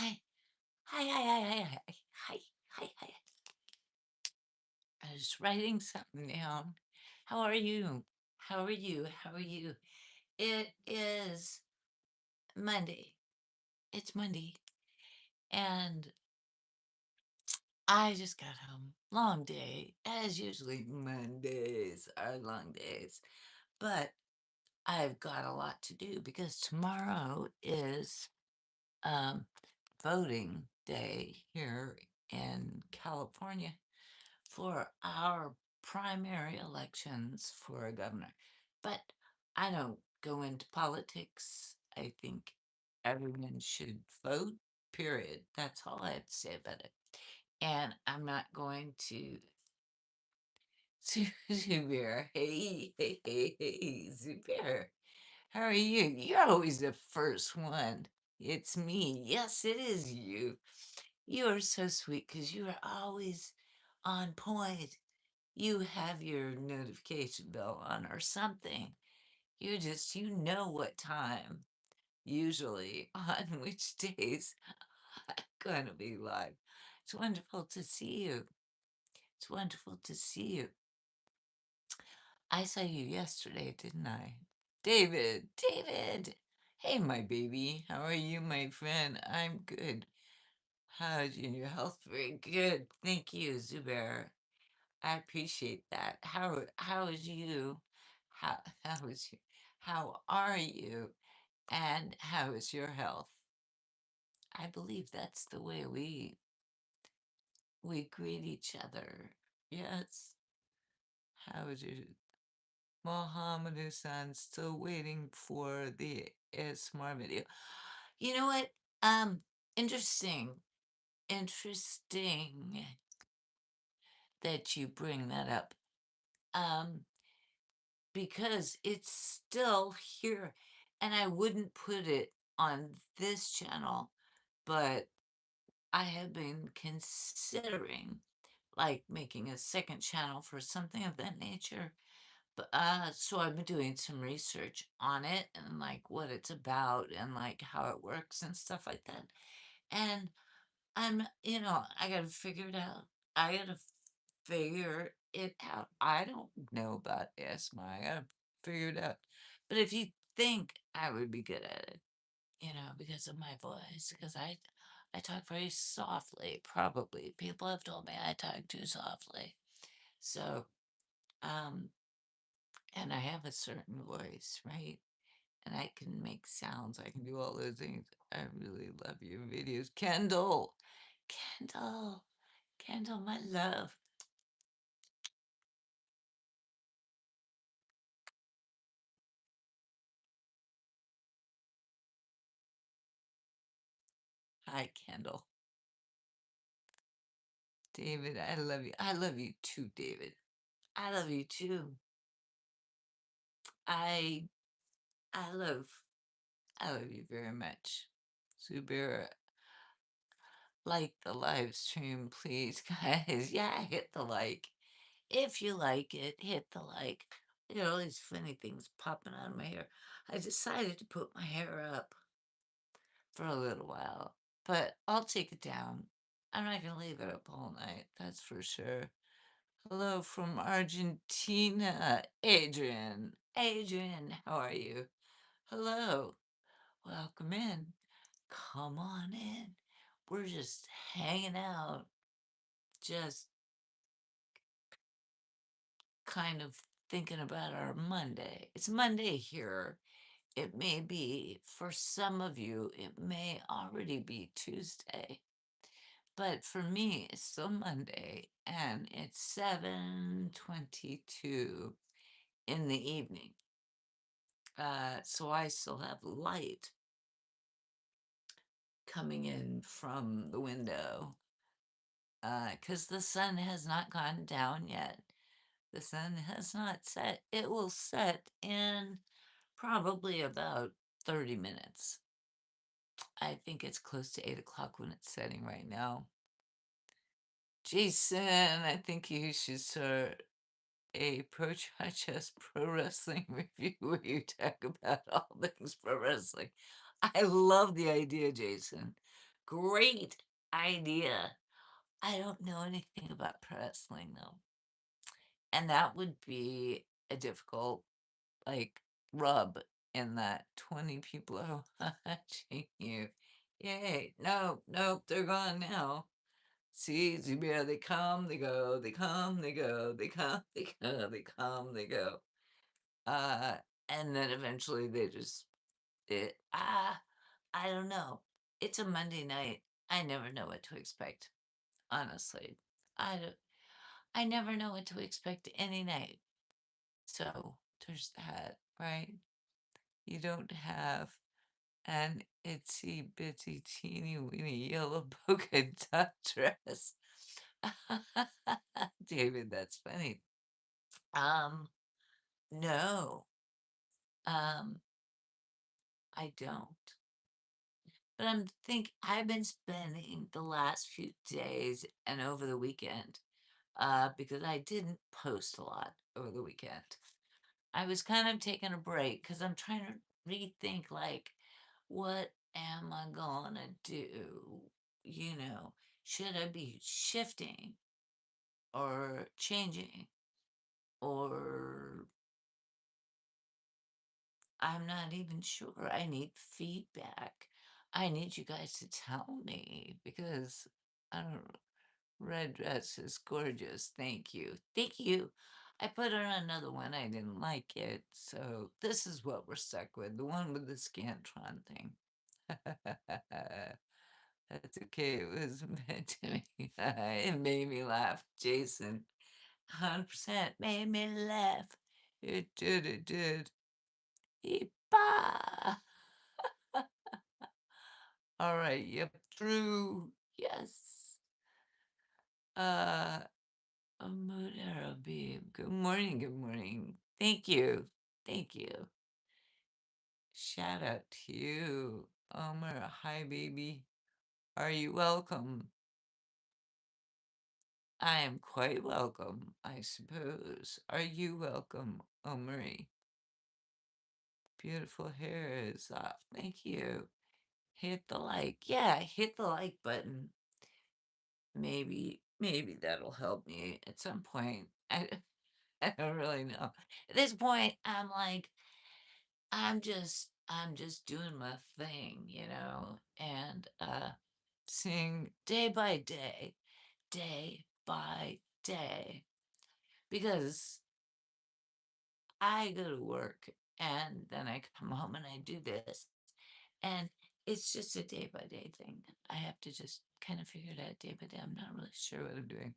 Hi. Hi, hi, hi, hi, hi, hi, hi, hi. I was writing something down. How are you? How are you? How are you? It is Monday. It's Monday. And I just got home. Long day. As usually, Mondays are long days. But I've got a lot to do because tomorrow is um, voting day here in California for our primary elections for a governor. But I don't go into politics. I think everyone should vote, period. That's all I have to say about it. And I'm not going to Zubair. Hey, hey, hey, hey, Zubair. How are you? You're always the first one. It's me. Yes, it is you. You are so sweet because you are always on point. You have your notification bell on or something. You know what time, usually on which days I'm going to be live. It's wonderful to see you. It's wonderful to see you. I saw you yesterday, didn't I? David, David. Hey, my baby. How are you, my friend? I'm good. How's your health? Very good. Thank you, Zubair. I appreciate that. How is you? How is you? How are you? And how is your health? I believe that's the way we greet each other. Yes. How is your Mohammed Hassan still waiting for the ASMR video? You know what? Um, interesting. Interesting that you bring that up. Um, because it's still here and I wouldn't put it on this channel, but I have been considering like making a second channel for something of that nature. But so I've been doing some research on it and like what it's about and like how it works and stuff like that. And I gotta figure it out. I gotta figure it out. I don't know about ASMR. I gotta figure it out. But if you think I would be good at it, because of my voice, because I talk very softly, probably. People have told me I talk too softly. So, um, and I have a certain voice, right? And I can make sounds. I can do all those things. I really love your videos. Kendall, Kendall, Kendall, my love. Hi, Kendall. David, I love you. I love you too, David. I love you too. I I love I love you very much. Subira, like the live stream, please, guys. Yeah, hit the like. If you like it, hit the like. There are all these funny things popping out of my hair. I decided to put my hair up for a little while, but I'll take it down. I'm not gonna leave it up all night, that's for sure. Hello from Argentina, Adrian. Adrian, how are you? Hello. Welcome in. Come on in. We're just hanging out, just kind of thinking about our Monday. It's Monday here. It may be, for some of you, it may already be Tuesday. But for me, it's still Monday and it's 7:22 in the evening. So I still have light coming in from the window because the sun has not gone down yet. The sun has not set. It will set in probably about 30 minutes. I think it's close to 8 o'clock when it's setting right now. Jason, I think you should start a pro chess pro wrestling review where you talk about all things pro wrestling. I love the idea, Jason. Great idea. I don't know anything about pro wrestling though. And that would be a difficult, like, rub in that 20 people are watching you. Yay. No, nope, they're gone now. See, Zubia, they come, they go, they come, they go, they come, they go, they come, they go. Uh, and then eventually they just, I don't know. It's a Monday night. I never know what to expect. Honestly, I don't, I never know what to expect any night. So there's that, right? You don't have an itsy bitsy teeny weeny yellow polka dot dress. David, that's funny. Um, no, um, I don't. But I've been spending the last few days and over the weekend, because I didn't post a lot over the weekend. I was kind of taking a break because I'm trying to rethink, like, what am I gonna do? You know, should I be shifting or changing? Or I'm not even sure. I need feedback. I need you guys to tell me because I don't. Red dress is gorgeous. Thank you. Thank you. I put on another one. I didn't like it. So this is what we're stuck with. The one with the Scantron thing. That's okay. It was meant to me. It made me laugh. Jason, 100% made me laugh. It did. It did. Yeepaw. All right. Yep. True. Yes. Uh, Mood Arabi. Good morning. Good morning. Thank you. Thank you. Shout out to you. Omar, hi, baby. Are you welcome? I am quite welcome, I suppose. Are you welcome, Omari? Beautiful hair is off. Thank you. Hit the like. Yeah, hit the like button. Maybe that'll help me at some point. I don't really know. At this point, I'm like, I'm just doing my thing, and seeing day by day, day by day, because I go to work and then I come home and I do this, and it's just a day by day thing. I have to just kind of figure it out day by day. I'm not really sure what I'm doing.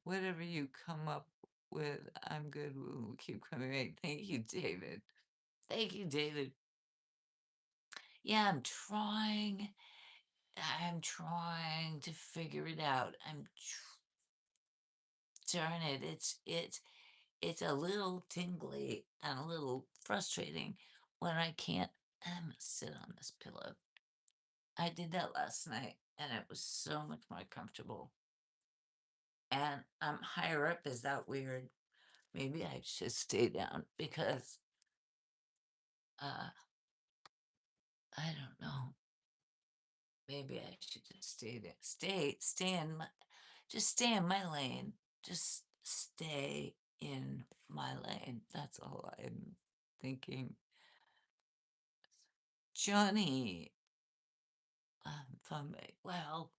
Whatever you come up with, I'm good. We'll keep coming back. Thank you, David. Thank you, David. Yeah, I'm trying to figure it out. Darn it, it's a little tingly and a little frustrating when I can't sit on this pillow. I did that last night and it was so much more comfortable. And I'm higher up. Is that weird? Maybe I should stay down because uh I don't know. Maybe I should just stay there. Stay in my, just stay in my lane. Just stay in my lane. That's all I'm thinking. Johnny, well,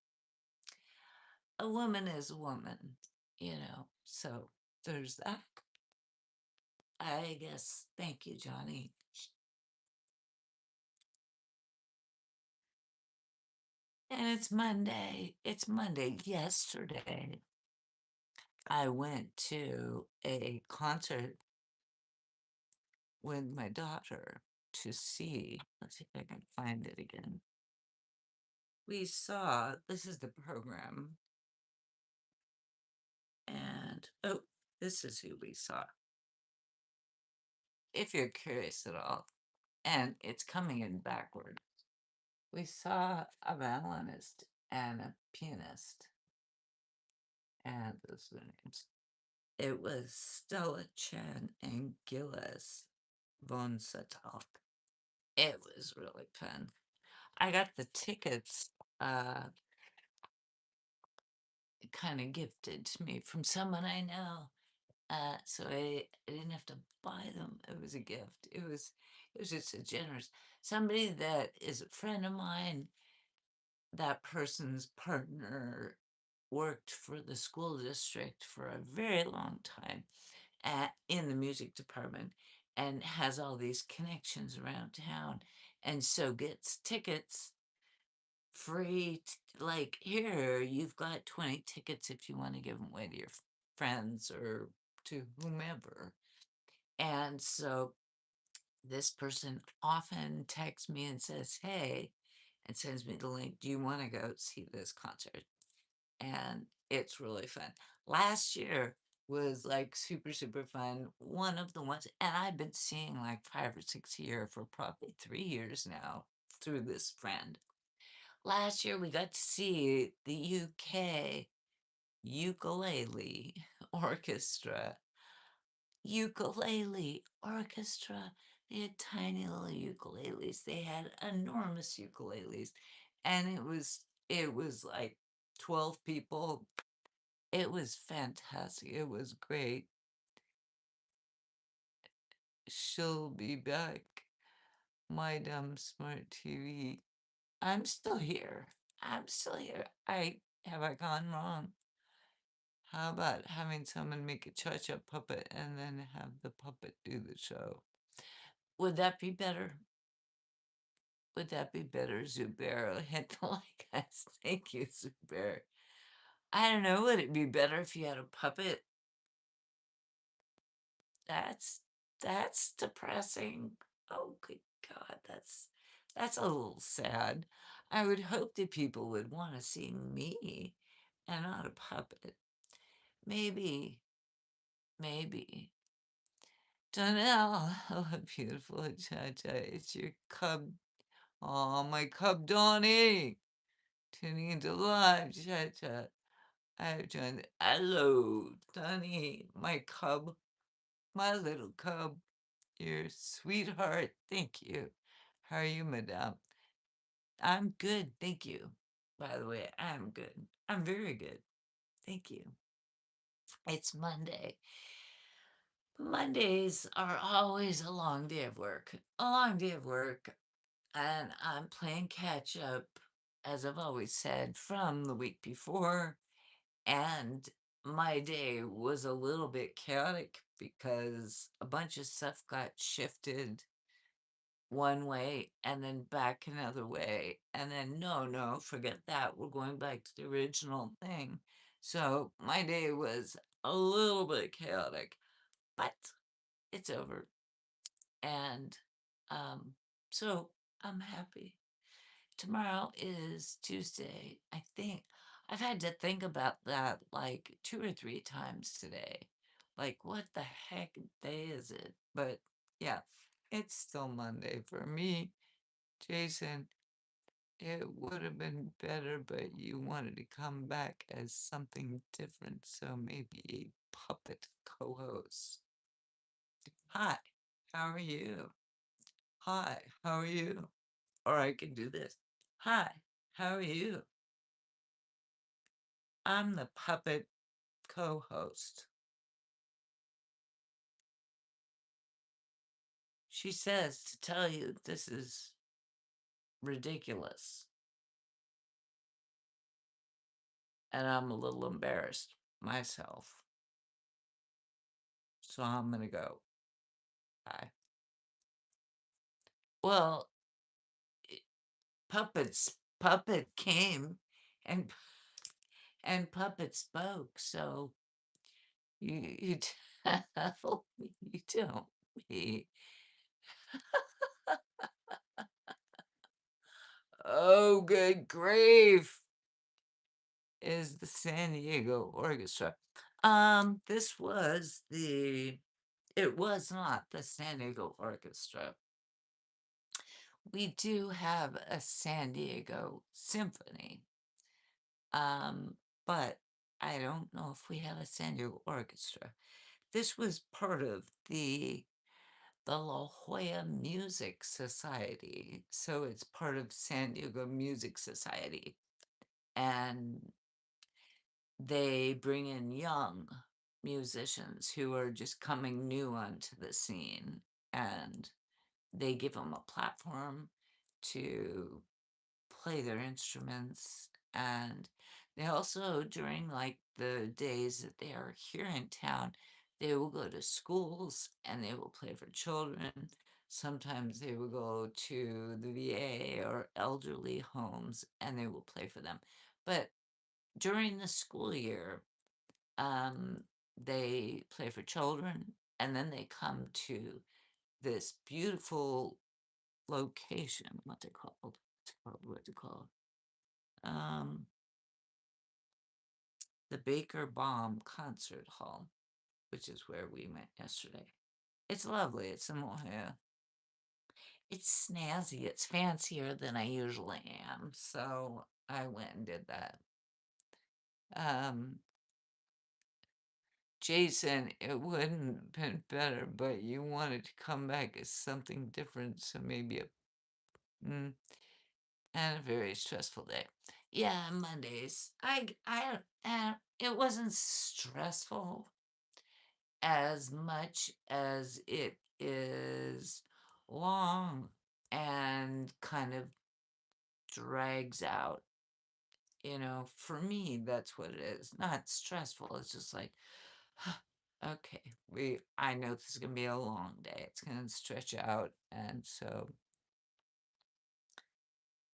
a woman is a woman. So there's that. I guess. Thank you, Johnny. And it's Monday. It's Monday. Yesterday, I went to a concert with my daughter to see. Let's see if I can find it again. We saw, this is the program, and oh, this is who we saw. If you're curious at all, and it's coming in backwards. We saw a violinist and a pianist, and those are the names. It was Stella Chan and Gilles von Satalk. It was really fun. I got the tickets uh, kinda gifted to me from someone I know. So I didn't have to buy them. It was a gift. It was just a generous somebody that is a friend of mine, that person's partner worked for the school district for a very long time in the music department and has all these connections around town and so gets tickets free like here you've got 20 tickets if you want to give them away to your friends or to whomever. And so this person often texts me and says, hey, and sends me the link. Do you want to go see this concert? And it's really fun. Last year was like super, super fun. One of the ones, and I've been seeing like 5 or 6 a year for probably 3 years now through this friend. Last year we got to see the UK ukulele orchestra. Ukulele orchestra. They had tiny little ukuleles. They had enormous ukuleles. And it was like 12 people. It was fantastic. It was great. She'll be back. My dumb smart TV. I'm still here. I'm still here. I gone wrong? How about having someone make a cha-cha puppet and then have the puppet do the show? Would that be better? Would that be better, Zubair? Hit the like guys. Thank you, Zubair. I don't know. Would it be better if you had a puppet? That's that's depressing. Oh, good God, that's a little sad. I would hope that people would want to see me and not a puppet. Maybe, maybe. Donnell, oh, beautiful cha-cha. It's your cub. Oh, my cub Donnie. Tuning into live cha-cha. I've joined. Hello, Donnie, my cub, my little cub. Your sweetheart. Thank you. How are you, madame? I'm good. Thank you. By the way, I'm good. I'm very good. Thank you. It's Monday. Mondays are always a long day of work. A long day of work. And I'm playing catch up, as I've always said, from the week before. And my day was a little bit chaotic because a bunch of stuff got shifted one way and then back another way. And then, no, no, forget that. We're going back to the original thing. So my day was a little bit chaotic, but it's over. And so I'm happy. Tomorrow is Tuesday. I think I've had to think about that like 2 or 3 times today. Like, what the heck day is it? But yeah, it's still Monday for me. Jason, it would have been better, but you wanted to come back as something different, so maybe a puppet co host. Hi, how are you? Hi, how are you? Or I can do this. Hi, how are you? I'm the puppet co host. She says to tell you this is ridiculous. And I'm a little embarrassed myself. So I'm going to go. Bye. Well, puppet came and puppet spoke, so you tell me, you tell me. Oh, good grief, is the San Diego Orchestra. This was it was not the San Diego Orchestra. We do have a San Diego Symphony, but I don't know if we have a San Diego Orchestra. This was part of the La Jolla Music Society, so it's part of San Diego Music Society. and they bring in young musicians who are just coming new onto the scene, and they give them a platform to play their instruments. And they also, during like the days that they are here in town, they will go to schools and they will play for children. Sometimes they will go to the VA or elderly homes and they will play for them. But during the school year, um, they play for children, and then they come to this beautiful location. What's it called? What's it called? Um, the Baker Baum Concert Hall, which is where we went yesterday. It's lovely. It's a yeah, it's snazzy. It's fancier than I usually am, so I went and did that. Um, Jason, it wouldn't have been better, but you wanted to come back as something different, so maybe mm, and a very stressful day. Yeah, Mondays. It wasn't stressful as much as it is long and kind of drags out. For me, that's what it is. Not stressful. It's just like, okay, I know this is gonna be a long day. It's gonna stretch out, and so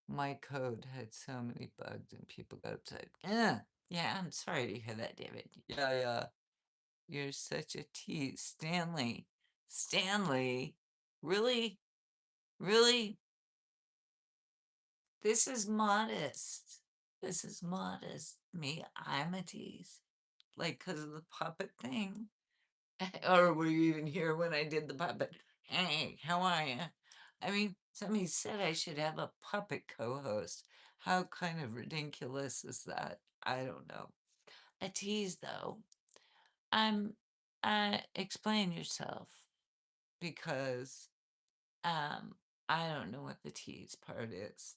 my code had so many bugs, and people got upset. Yeah, I'm sorry to hear that, David. Yeah, yeah. You're such a tease, Stanley. Stanley, really, really. This is modest. This is modest. Me, I'm a tease, like because of the puppet thing. Or were you even here when I did the puppet? Hey, how are you? I mean, somebody said I should have a puppet co-host. How kind of ridiculous is that? I don't know. A tease, though. I'm. Explain yourself because um, I don't know what the tease part is.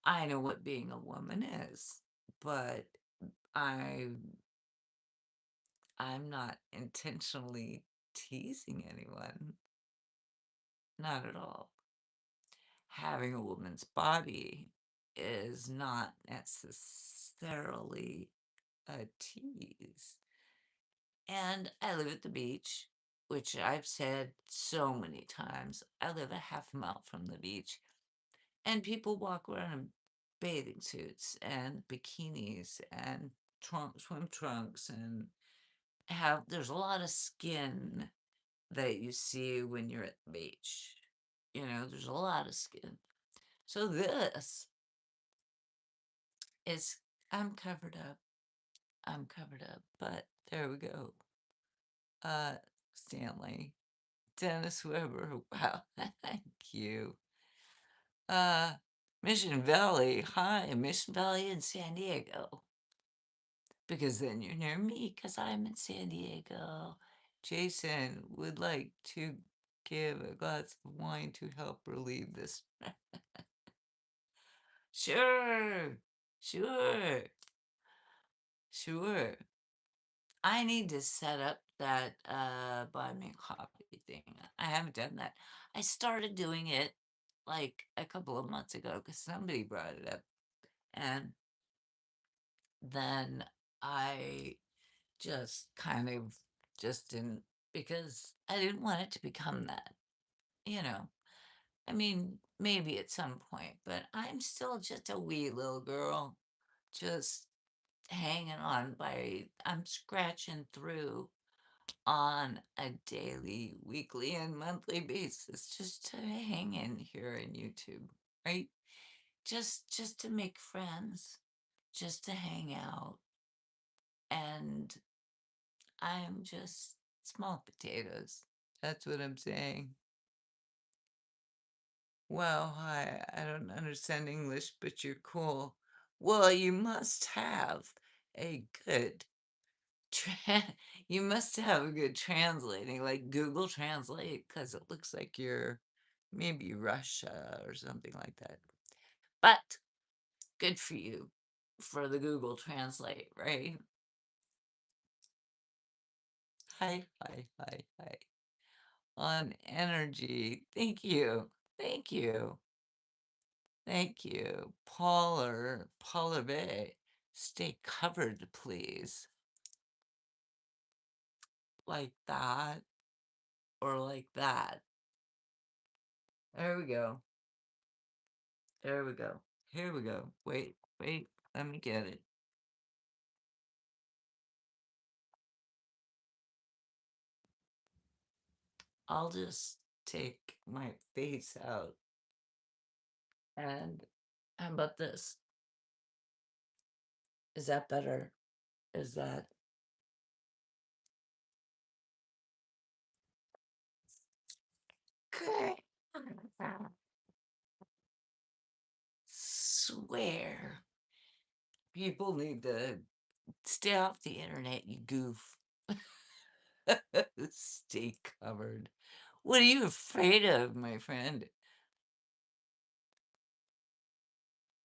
I know what being a woman is, but I I'm not intentionally teasing anyone. Not at all. Having a woman's body is not necessarily a tease. And I live at the beach, which I've said so many times. I live a half mile from the beach, and people walk around in bathing suits and bikinis and swim trunks, and there's a lot of skin that you see when you're at the beach. There's a lot of skin. So this is, I'm covered up. I'm covered up, but there we go. Uh, Stanley, Dennis Weber. Wow, thank you. Uh, Mission Valley. Hi, Mission Valley in San Diego. Because then you're near me, because I'm in San Diego. Jason would like to give a glass of wine to help relieve this. Sure, sure, sure. I need to set up that buy me a coffee thing. I haven't done that. I started doing it like a couple of months ago because somebody brought it up. And then I just kind of just didn't, because I didn't want it to become that, you know. I mean, maybe at some point, but I'm still just a wee little girl, just hanging on I'm scratching through on a daily, weekly, and monthly basis just to hang in here in YouTube, right? Just to make friends, just to hang out, and I'm just small potatoes. That's what I'm saying. Well, hi, I don't understand English, but you're cool. Well, you must have a good tra- you must have a good translating, like Google Translate, because it looks like you're maybe Russia or something like that. But good for you. for the Google Translate, right? Hi, hi, hi, hi. On energy. Thank you. Thank you. Thank you. Paula Bay. Stay covered, please. Like that. Or like that. There we go. There we go. Here we go. Wait, wait. Let me get it. I'll just take my face out. And how about this? Is that better? Is that good? Swear. People need to stay off the internet, you goof. Stay covered. What are you afraid of, my friend?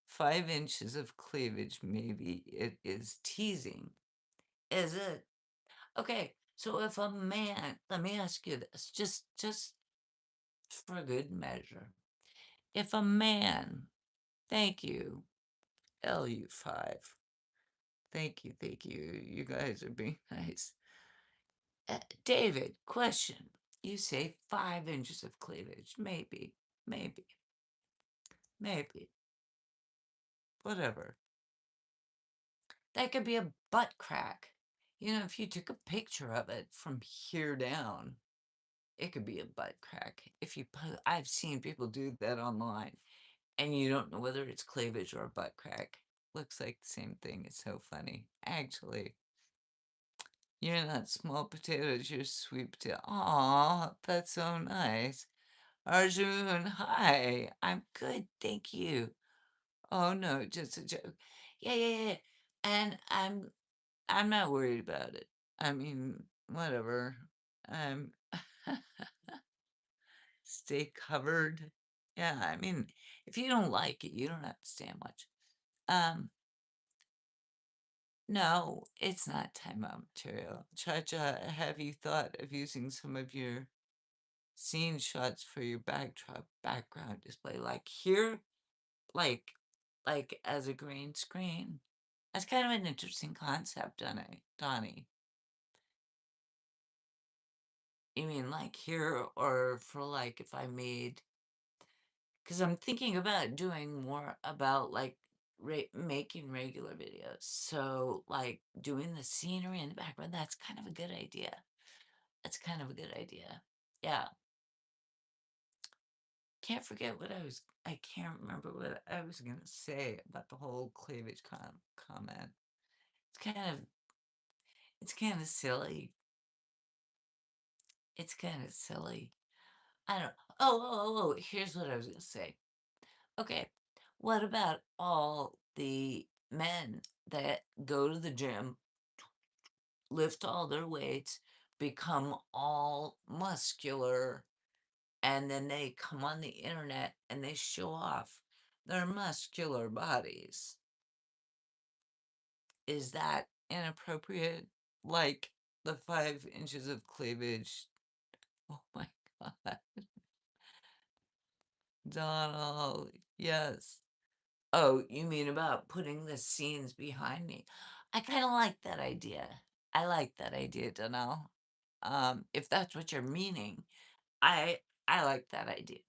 5 inches of cleavage, maybe it is teasing. Is it? Okay, so if a man, let me ask you this, just for good measure. If a man, thank you, LU5. Thank you. You guys are being nice. David, question. You say 5 inches of cleavage. Maybe, maybe, maybe. Whatever. That could be a butt crack. You know, if you took a picture of it from here down, it could be a butt crack. If you put, I've seen people do that online, and you don't know whether it's cleavage or a butt crack. Looks like the same thing. It's so funny. Actually, you're not small potatoes, you're sweet potato. Aw, that's so nice. Arjun, hi. I'm good, thank you. Oh no, just a joke. Yeah, yeah, yeah. And I'm not worried about it. I mean, whatever. I'm stay covered. Yeah, I mean, if you don't like it, you don't have to stand much. Um, no, it's not timeout material. Cha-Cha, have you thought of using some of your scene shots for your background display? Like here, like like as a green screen? That's kind of an interesting concept, Donnie. You mean like here or for like if I made, because I'm thinking about doing more about like making regular videos. So like doing the scenery in the background, that's kind of a good idea. That's kind of a good idea. Yeah. Can't forget what I can't remember what I was gonna say about the whole cleavage comment. It's kind of, it's kind of silly. It's kind of silly. I don't, here's what I was gonna say. Okay, what about all the men that go to the gym, lift all their weights, become all muscular, and then they come on the internet and they show off their muscular bodies? Is that inappropriate? Like the 5 inches of cleavage? Oh my God. Donald, yes. Oh, you mean about putting the scenes behind me? I kind of like that idea. I like that idea, Donald. If that's what you're meaning, I I like that idea,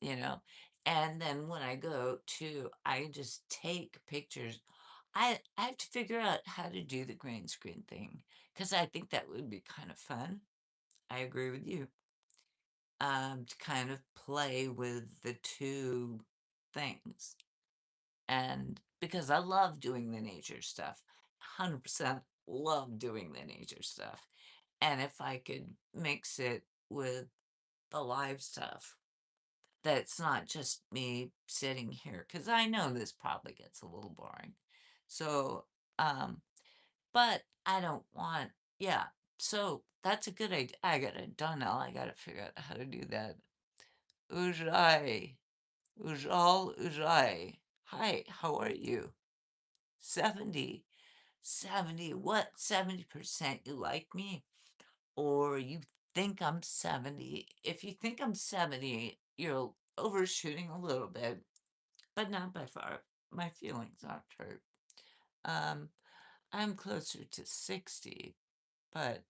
you know. And then when I go to, I just take pictures. I have to figure out how to do the green screen thing because I think that would be kind of fun. I agree with you. To kind of play with the two things. And because I love doing the nature stuff, 100% love doing the nature stuff. And if I could mix it with the live stuff, that's not just me sitting here, because I know this probably gets a little boring. So, um, but I don't want, yeah. So that's a good idea. I got it done now. I got to figure out how to do that. Ujai, Ujal, Ujai. Hi, how are you? 70, 70, what, 70% you like me? Or you think I'm 70. If you think I'm 70, you're overshooting a little bit, but not by far. My feelings aren't hurt. Um, I'm closer to 60, but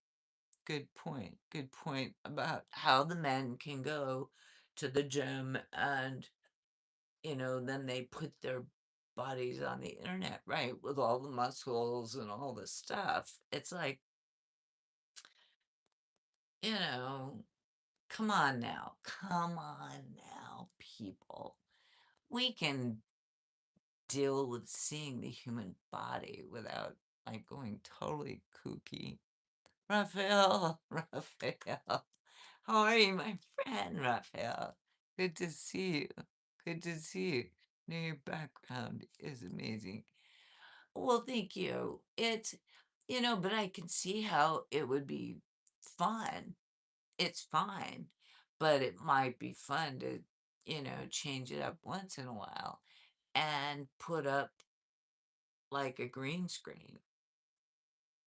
good point about how the men can go to the gym and, then they put their bodies on the internet, right? With all the muscles and all the stuff. It's like, you know, come on now. Come on now, people. We can deal with seeing the human body without like going totally kooky. Raphael, Raphael. How are you, my friend, Raphael? Good to see you. Good to see you. Your background is amazing. Well, thank you. But I can see how it would be fun. It's fine, but it might be fun to, change it up once in a while and put up like a green screen.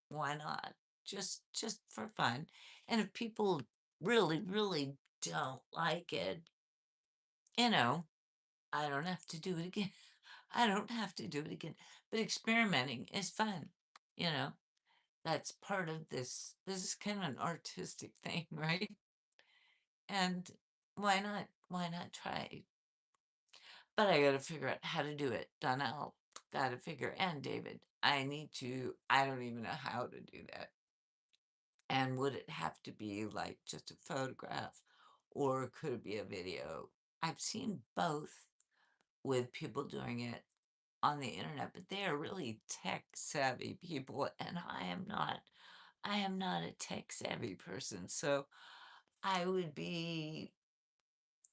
Why not? Just for fun. And if people really, really don't like it, you know, I don't have to do it again. I don't have to do it again. But experimenting is fun, you know. That's part of this. This is kind of an artistic thing, right? And why not? Why not try? But I gotta figure out how to do it. Donnell, gotta figure, and David, I don't even know how to do that. And would it have to be like just a photograph or could it be a video? I've seen both with people doing it on the internet, but they are really tech savvy people, and I am not. I am not a tech savvy person. So I would be,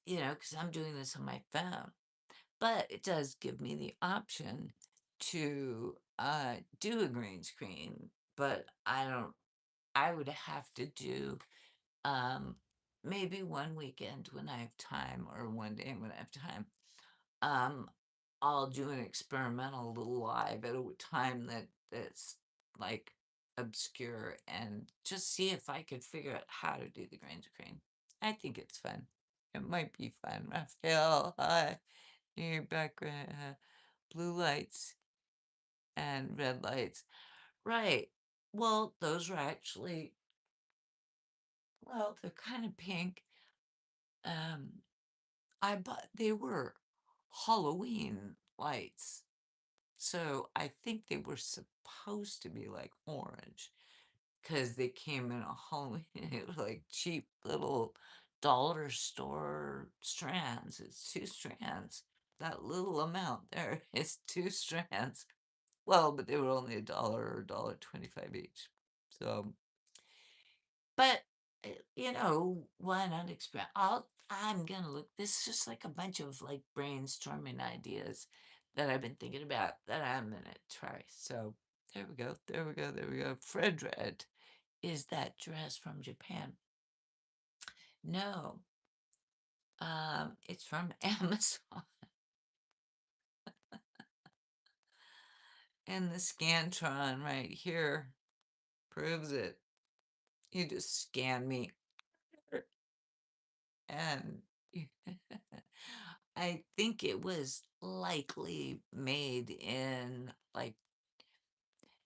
because I'm doing this on my phone. But it does give me the option to do a green screen, but I would have to do um, maybe one weekend when I have time or one day when I have time. Um, I'll do an experimental little live at a time that's like obscure and just see if I could figure out how to do the green screen. I think it's fun. It might be fun. Raphael, hi. Your background, blue lights and red lights. Right. Well, those are actually, well, they're kind of pink. Um, they were Halloween lights. So I think they were supposed to be like orange because they came in a Halloween. It was like cheap little dollar store strands. It's two strands. That little amount there is two strands. Well, but they were only $1 or $1.25 each. So, but why not experiment? I'm gonna look. This is just like a bunch of like brainstorming ideas that I've been thinking about that I'm gonna try. So there we go. There we go. There we go. Fred Red, is that dress from Japan? No. It's from Amazon, and the Scantron right here proves it. You just scan me and I think it was likely made in like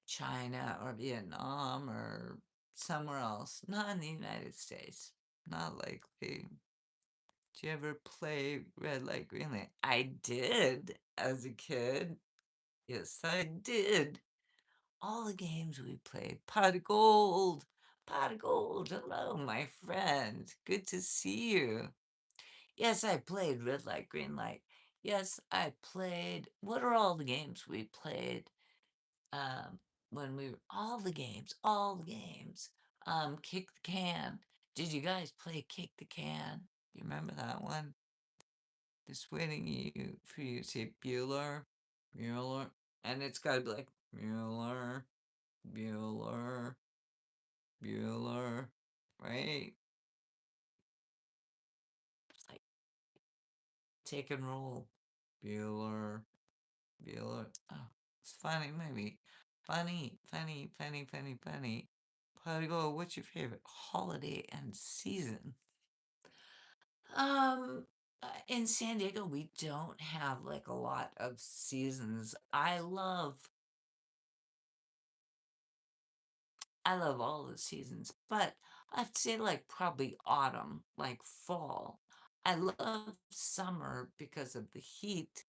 China or Vietnam or somewhere else, not in the United States. Not likely. Did you ever play Red Light, Green Light? I did as a kid. Yes, I did. All the games we played. Pot of Gold. Pot of Gold. Hello, my friend. Good to see you. Yes, I played Red Light, Green Light. Yes, I played. What are all the games we played? Um, when we were all the games, all the games. Kick the Can. Did you guys play Kick the Can? You remember that one? Just waiting for you to say Bueller, Mueller, and it's got to be like Mueller, Bueller, Bueller, right? It's like take and roll, Bueller, Bueller. Oh, It's funny movie. Funny, funny, funny, funny, funny. Prodigal, what's your favorite holiday and season? Um, in San Diego, we don't have like a lot of seasons. I love all the seasons, but I'd say like probably autumn, like fall. I love summer because of the heat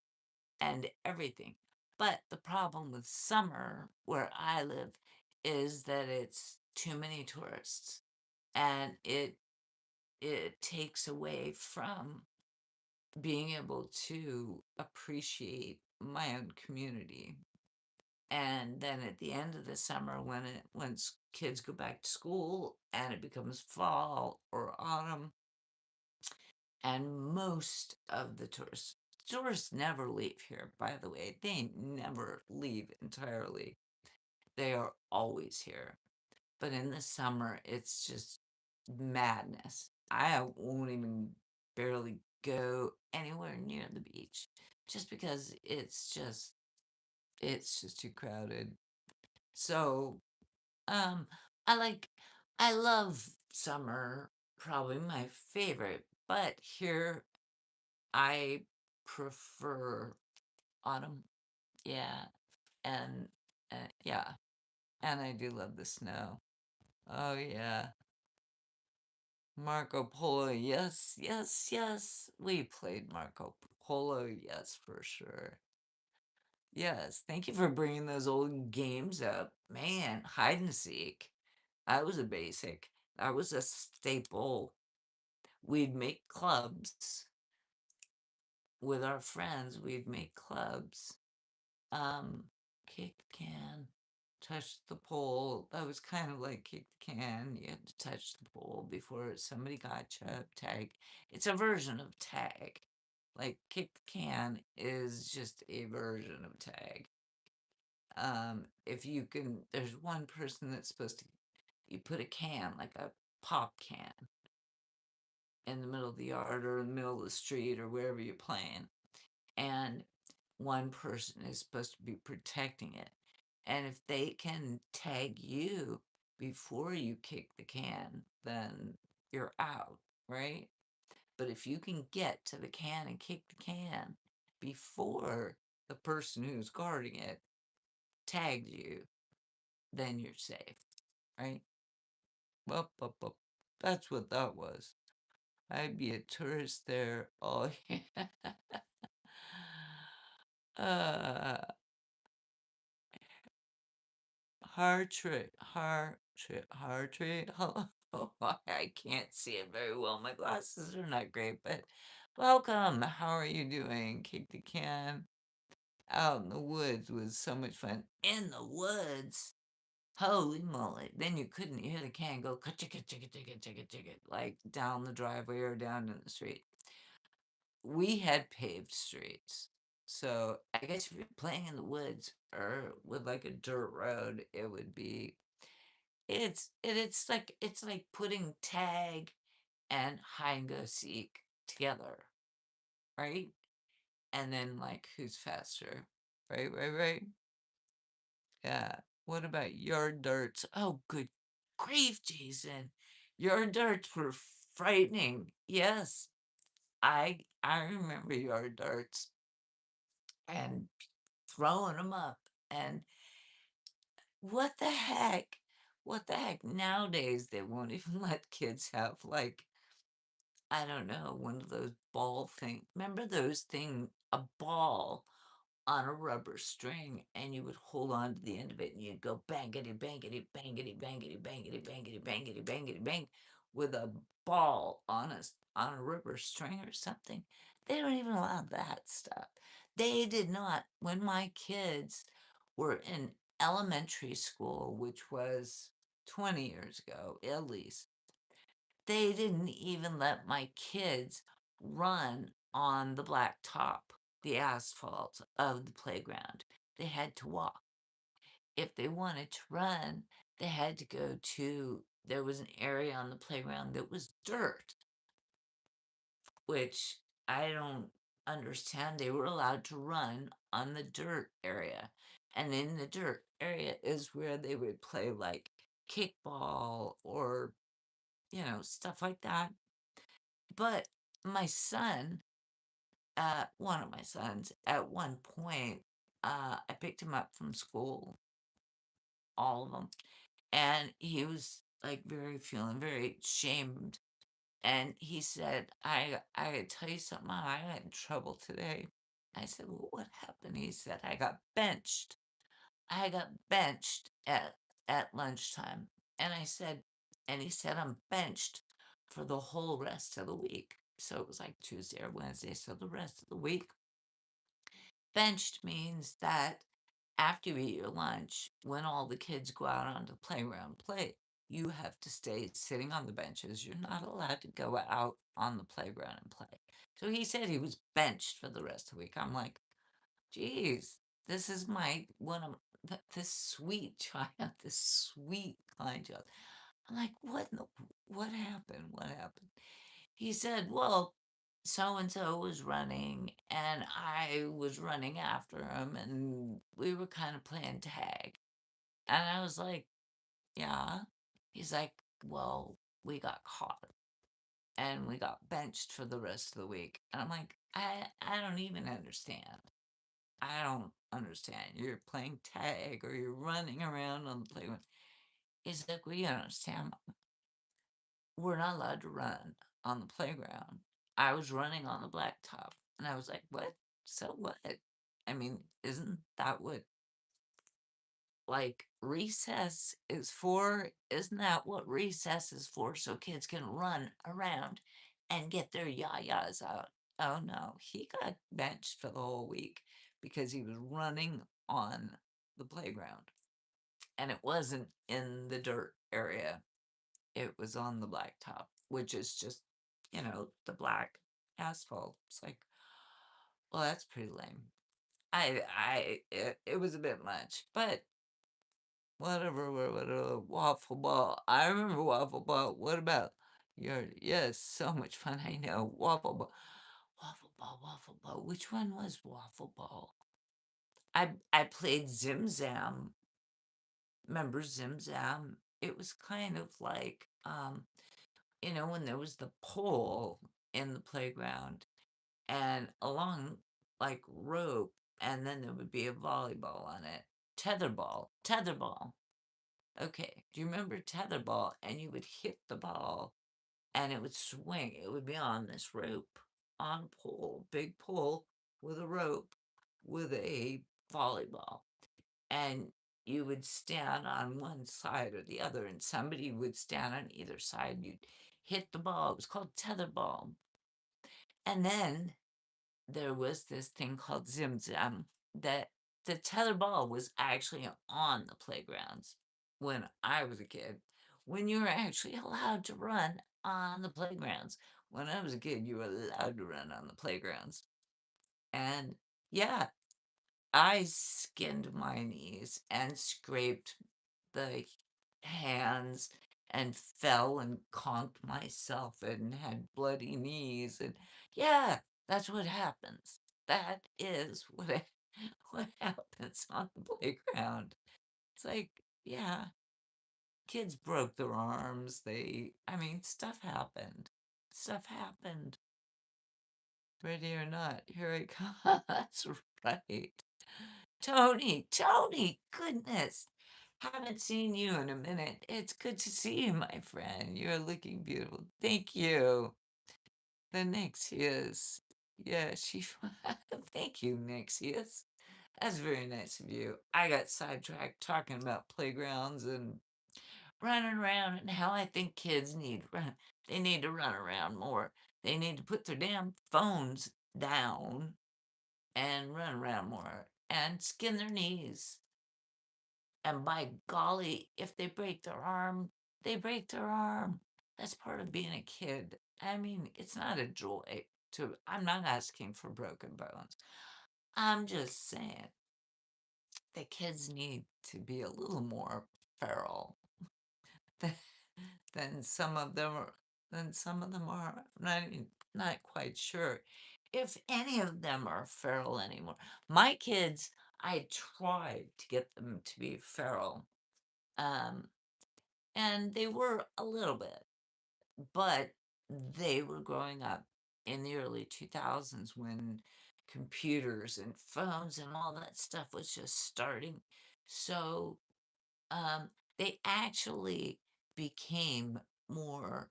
and everything. But the problem with summer where I live is that it's too many tourists and it takes away from being able to appreciate my own community. And then at the end of the summer, once kids go back to school and it becomes fall or autumn, and most of the tourists never leave here, by the way. They never leave entirely. They are always here. But in the summer, it's just madness. I won't even barely go anywhere near the beach just because it's just too crowded. So, um, I like I love summer, probably my favorite, but here I prefer autumn. Yeah, and yeah, and I do love the snow. Oh yeah, Marco Polo. Yes, yes, yes. We played Marco Polo. Yes, for sure. Yes, thank you for bringing those old games up. Man, hide and seek. I was a basic. I was a staple. We'd make clubs with our friends. We'd make clubs. Kick the can, touch the pole. That was kind of like kick the can. You had to touch the pole before somebody got you. Tag. It's a version of tag. Like kick the can is just a version of tag. If you can, there's one person that's supposed to, you put a can, like a pop can, in the middle of the yard or in the middle of the street or wherever you're playing. And one person is supposed to be protecting it. And if they can tag you before you kick the can, then you're out, right? But if you can get to the can and kick the can before the person who's guarding it tagged you, then you're safe, right? Up, up, up. That's what that was. I'd be a tourist there. Oh, yeah. Uh, heart rate. Oh, I can't see it very well. My glasses are not great, but welcome. How are you doing? Kick the can out in the woods was so much fun. In the woods. Holy moly. Then you couldn't hear the can go like down the driveway or down in the street. We had paved streets. So I guess if you're playing in the woods or with like a dirt road, it would be it's like putting tag and hide and go seek together, right? And then like who's faster? Right, right, right. Yeah. What about yard darts? Oh, good grief, Jason. Yard darts were frightening. Yes, I remember yard darts and throwing them up. And what the heck? What the heck? Nowadays, they won't even let kids have, like, I don't know, one of those ball thing. Remember those thing, a ball on a rubber string, and you would hold on to the end of it, and you'd go bangity, bangity, bangity, bangity, bangity, bangity, bangity, bangity, bang, with a ball on a rubber string or something. They don't even allow that stuff. They did not. When my kids were in elementary school, which was 20 years ago at least, they didn't even let my kids run on the black top, the asphalt of the playground. They had to walk. If they wanted to run, they had to go to, there was an area on the playground that was dirt, which I don't understand. They were allowed to run on the dirt area. and in the dirt area is where they would play, like, kickball or, stuff like that. But my son, one of my sons, at one point, I picked him up from school, all of them, and he was, like, feeling very shamed, and he said, "I gotta tell you something, Mom, I got in trouble today." I said, "Well, what happened?" He said, "I got benched. I got benched at lunchtime." And I said and he said, "I'm benched for the whole rest of the week." So it was like Tuesday or Wednesday, so the rest of the week. Benched means that after you eat your lunch, when all the kids go out onto the playground and play, you have to stay sitting on the benches. You're not allowed to go out on the playground and play. So he said he was benched for the rest of the week. I'm like, geez, this is my one of this sweet child, this sweet kind child. I'm like, what happened? What happened? He said, well, so and so was running and I was running after him and we were kind of playing tag. And I was like, yeah. He's like, well, we got caught and we got benched for the rest of the week. And I'm like, I don't even understand. I don't understand. You're playing tag or you're running around on the playground. He's like, well, you understand. We're not allowed to run on the playground. I was running on the blacktop. And I was like, what? So what? I mean, isn't that what like recess is for? Isn't that what recess is for? So kids can run around and get their yayas out. Oh no, he got benched for the whole week because he was running on the playground. And it wasn't in the dirt area. It was on the blacktop, which is just, the black asphalt. It's like, well, that's pretty lame. It was a bit much, but whatever, waffle ball. I remember waffle ball. What about yes, so much fun. I know, waffle ball. Which one was waffle ball? I played Zim Zam. Remember Zim Zam? It was kind of like, when there was the pole in the playground and along like rope, and then there would be a volleyball on it. Tetherball. Okay, do you remember tetherball? And you would hit the ball and it would swing. It would be on this rope, on a pole, big pole with a rope with a volleyball. And you would stand on one side or the other, and somebody would stand on either side. You'd hit the ball. It was called tetherball. And then there was this thing called Zim Zam that the tetherball was actually on the playgrounds when I was a kid, when you were actually allowed to run on the playgrounds. When I was a kid, you were allowed to run on the playgrounds. And yeah, I skinned my knees and scraped the hands and fell and conked myself and had bloody knees. And yeah, that's what happens. That is what happens on the playground. It's like, yeah, kids broke their arms. I mean, stuff happened. Stuff happened. Ready or not, here I come. That's right. Tony, goodness. Haven't seen you in a minute. It's good to see you, my friend. You're looking beautiful. Thank you. The Nixius. Yeah, she. Thank you, Nixius. That's very nice of you. I got sidetracked talking about playgrounds and running around and how I think kids need run. They need to run around more. They need to put their damn phones down and run around more and skin their knees. And by golly, if they break their arm, they break their arm. That's part of being a kid. I mean, it's not a joy I'm not asking for broken bones. I'm just saying the kids need to be a little more feral than, than some of them are, than some of them are. Not quite sure if any of them are feral anymore. My kids, I tried to get them to be feral, um, and they were a little bit, but they were growing up in the early 2000s when computers and phones and all that stuff was just starting. So, um, they actually became more,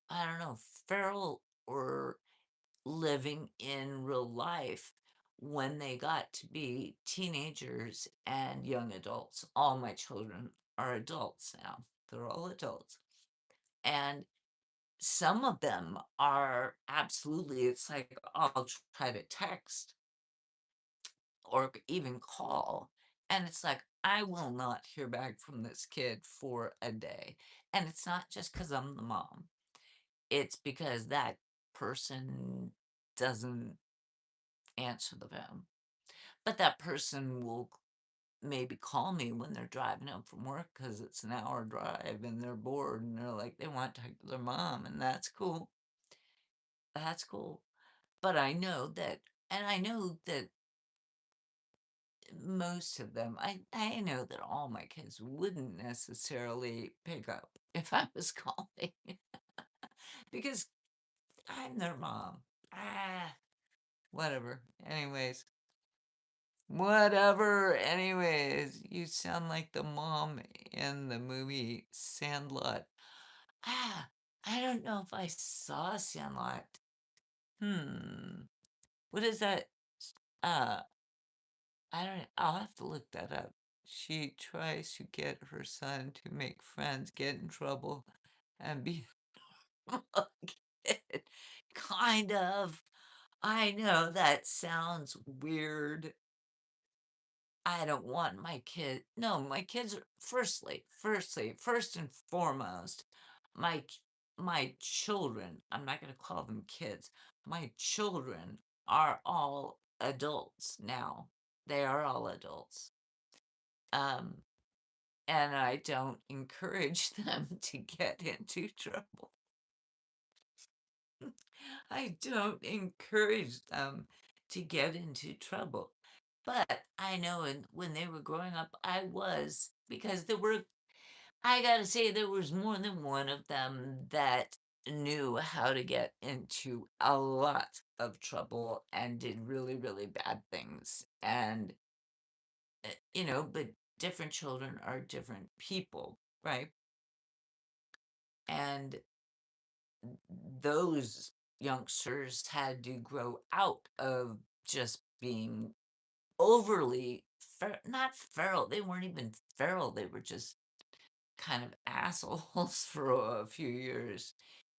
I don't know, feral or living in real life when they got to be teenagers and young adults. All my children are adults now. They're all adults. And some of them are absolutely, it's like I'll try to text or even call. And it's like, I will not hear back from this kid for a day. And it's not just because I'm the mom, it's because that person doesn't answer the phone. But that person will maybe call me when they're driving home from work because it's an hour drive and they're bored and they're like, they want to talk to their mom, and that's cool. That's cool. But I know that, and I know that most of them, I know that all my kids wouldn't necessarily pick up if I was calling because I'm their mom. Ah, whatever. Anyways, you sound like the mom in the movie Sandlot. Ah, I don't know if I saw Sandlot. Hmm. What is that? Uh, I don't, I'll have to look that up. She tries to get her son to make friends, get in trouble, and be a kid. Kind of. I know that sounds weird. I don't want my kid. No, my kids are first and foremost, my children. I'm not going to call them kids. My children are all adults now. They are all adults. Um, and I don't encourage them to get into trouble. I don't encourage them to get into trouble. But I know when they were growing up, I was, because I gotta say, there was more than one of them that knew how to get into a lot of trouble and did really, really bad things. And, but different children are different people, right? And those youngsters had to grow out of just being overly not feral. They weren't even feral. They were just kind of assholes for a few years.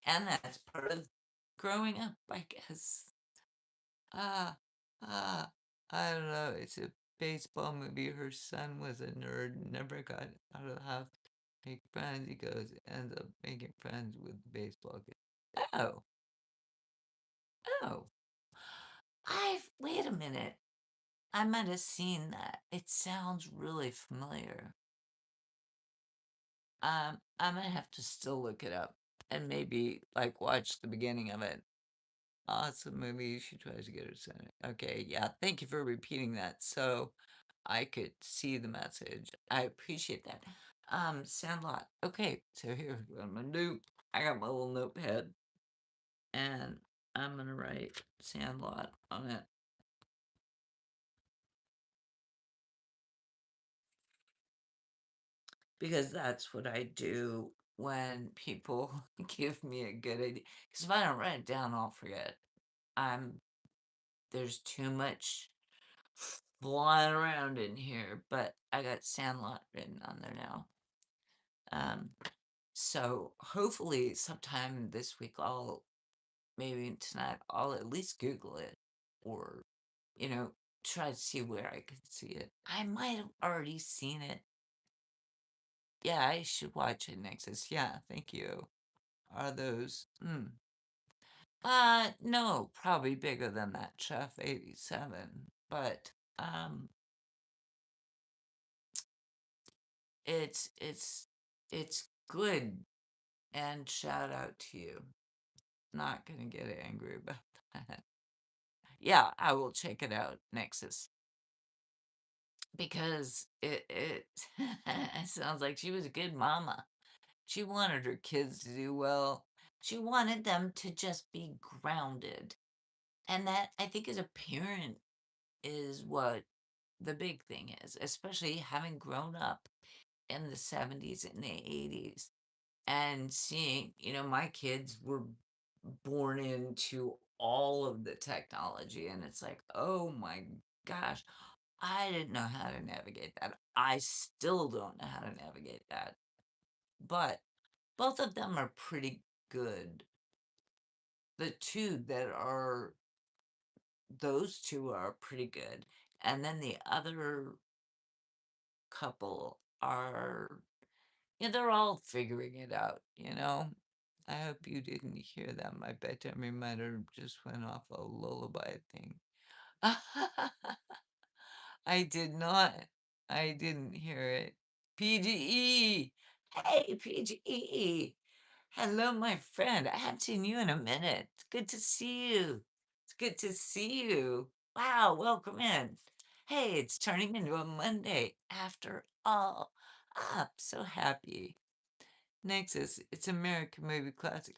And that's part of growing up, I guess. Ah, ah, I don't know. It's a baseball movie. Her son was a nerd, never got out of the house. Make friends. He goes, ends up making friends with the baseball kid. Oh, oh. Wait a minute. I might have seen that. It sounds really familiar. I'm gonna have to still look it up and maybe like watch the beginning of it. Awesome movie. She tries to get her son. Okay, yeah. Thank you for repeating that so I could see the message. I appreciate that. Sandlot. Okay, so here's what I'm gonna do. I got my little notepad and I'm gonna write Sandlot on it because that's what I do when people give me a good idea. Because if I don't write it down, I'll forget. I'm There's too much flying around in here, but I got Sandlot written on there now. Um, so hopefully sometime this week maybe tonight, I'll at least Google it or, you know, try to see where I could see it. I might have already seen it. Yeah, I should watch it Nexus. Yeah, thank you. Are those? No, probably bigger than that Chef 87, but it's it's good, and shout out to you. Not gonna get angry about that. Yeah, I will check it out, Nexus. because it it sounds like she was a good mama. She wanted her kids to do well. She wanted them to just be grounded. And that, I think, as a parent, is what the big thing is, especially having grown up in the 70s and the 80s and seeing, my kids were born into all of the technology. And it's like, oh my gosh, I didn't know how to navigate that. I still don't know how to navigate that. But both of them are pretty good. The two that are, those two are pretty good. And then the other couple are, they're all figuring it out. I hope you didn't hear that. My bedtime reminder just went off a lullaby thing. I did not. I didn't hear it. PGE! Hey, PGE! Hello, my friend. I haven't seen you in a minute. It's good to see you. It's good to see you. Wow, welcome in. Hey, it's turning into a Monday after all. I'm so happy. Nexus, it's American movie classic.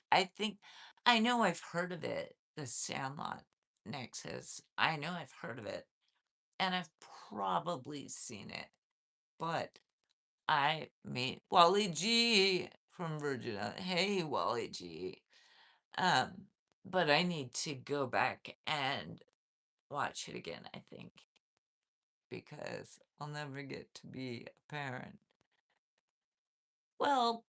I know I've heard of it, The Sandlot. Nexus. I know I've heard of it, and I've probably seen it, but I mean, Wally G from Virgin. Hey, Wally G. Um, but I need to go back and watch it again, I think, because I'll never get to be a parent. Well,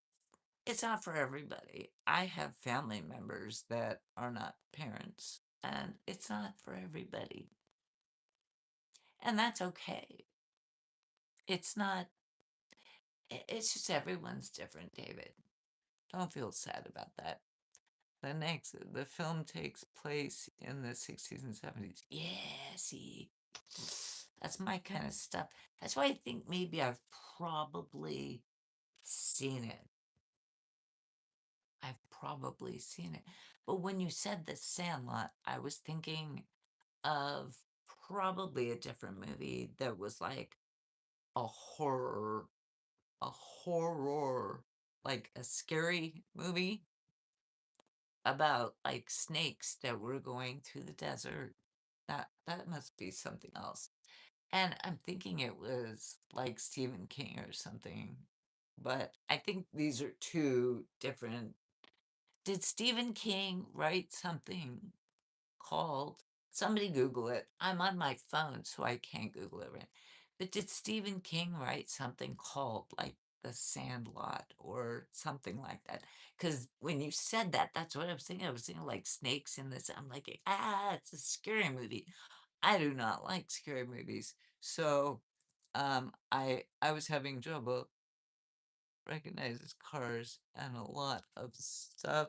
it's not for everybody. I have family members that are not parents, and it's not for everybody. And that's okay. It's not, it's just everyone's different, David. Don't feel sad about that. The film takes place in the 60s and 70s. Yeah, see, that's my kind of stuff. That's why I think maybe I've probably seen it. I've probably seen it. But when you said The Sandlot, I was thinking of probably a different movie that was like a horror, a horror, like a scary movie about like snakes that were going through the desert. That must be something else. And I'm thinking it was like Stephen King or something. But I think these are two different. Did Stephen King write something called, somebody Google it. I'm on my phone, so I can't Google it right. But did Stephen King write something called like The Sandlot or something like that? Because when you said that, that's what I was thinking. I was thinking like snakes in this. I'm like, it's a scary movie. I do not like scary movies. So I was having trouble recognizing cars and a lot of stuff.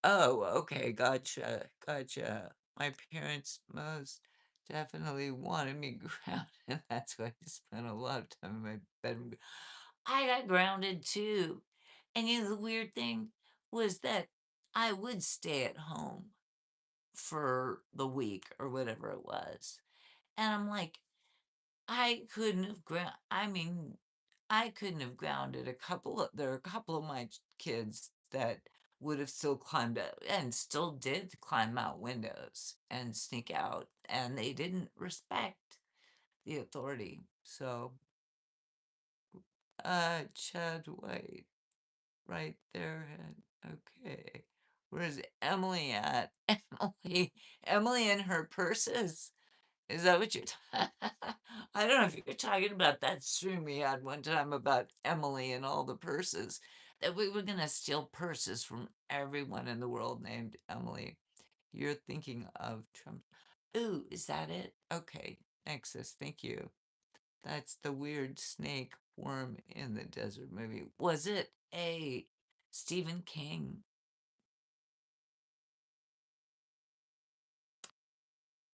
Oh, okay, gotcha, gotcha. My parents most definitely wanted me grounded. That's why I spent a lot of time in my bedroom. I got grounded too. And the weird thing was that I would stay at home for the week or whatever it was. And I'm like, I mean, I couldn't have grounded there are a couple of my kids that would have still climbed up and still did climb out windows and sneak out, and they didn't respect the authority. So, Chad White, right there. Okay. Where's Emily at? Emily and her purses. Is that what you're I don't know if you're talking about that stream we had one time about Emily and all the purses, that we were gonna steal purses from everyone in the world named Emily. You're thinking of Trump. Ooh, is that it? Okay, Nexus, thank you. That's the weird snake worm in the desert movie. Was it a Stephen King?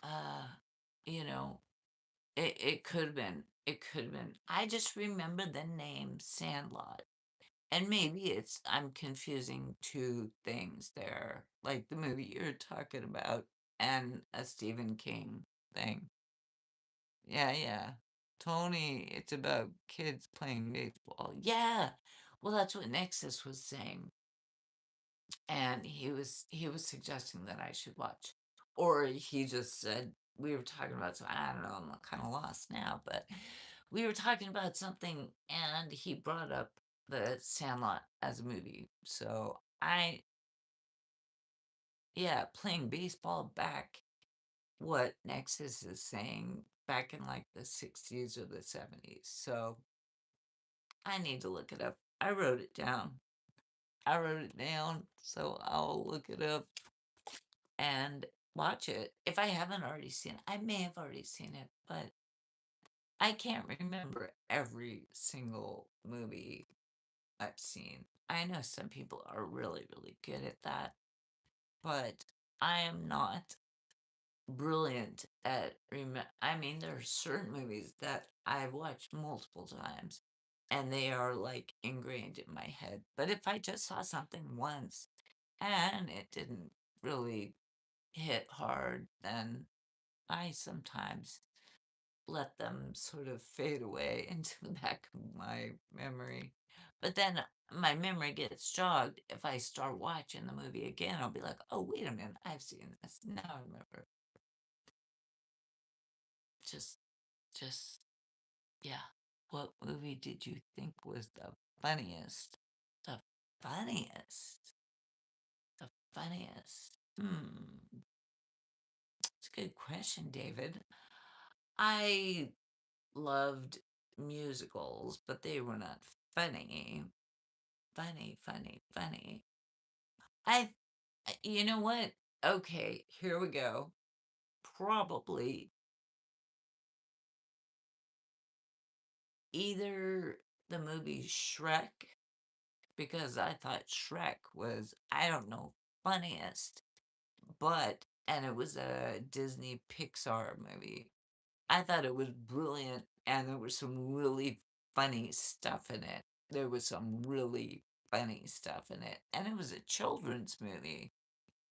Uh, you know, it could have been. It could have been. I just remember the name Sandlot. And maybe I'm confusing two things there, like the movie you're talking about and a Stephen King thing. Yeah, yeah. Tony, it's about kids playing baseball. Yeah. Well, that's what Nexus was saying. And he was suggesting that I should watch. Or he just said we were talking about, so I don't know, I'm kind of lost now, but we were talking about something and he brought up the Sandlot as a movie. So yeah, playing baseball back, what Nexus is saying back in like the 60s or the 70s. So I need to look it up. I wrote it down. I wrote it down, so I'll look it up and watch it. If I haven't already seen it, I may have already seen it, but I can't remember every single movie I've seen. I know some people are really, really good at that, but I am not brilliant at I mean, there are certain movies that I've watched multiple times and they are like ingrained in my head. But if I just saw something once and it didn't really hit hard, then I sometimes let them sort of fade away into the back of my memory. But then my memory gets jogged if I start watching the movie again. I'll be like, oh, wait a minute, I've seen this. Now I remember. Just, just, yeah. What movie did you think was the funniest? The funniest? The funniest? It's a good question, David. I loved musicals, but they were not funny. Funny, funny, funny. I, you know what? Okay, here we go. Probably either the movie Shrek, because I thought Shrek was, I don't know, funniest, and it was a Disney Pixar movie. I thought it was brilliant, and there was some really funny stuff in it. There was some really funny stuff in it, and it was a children's movie.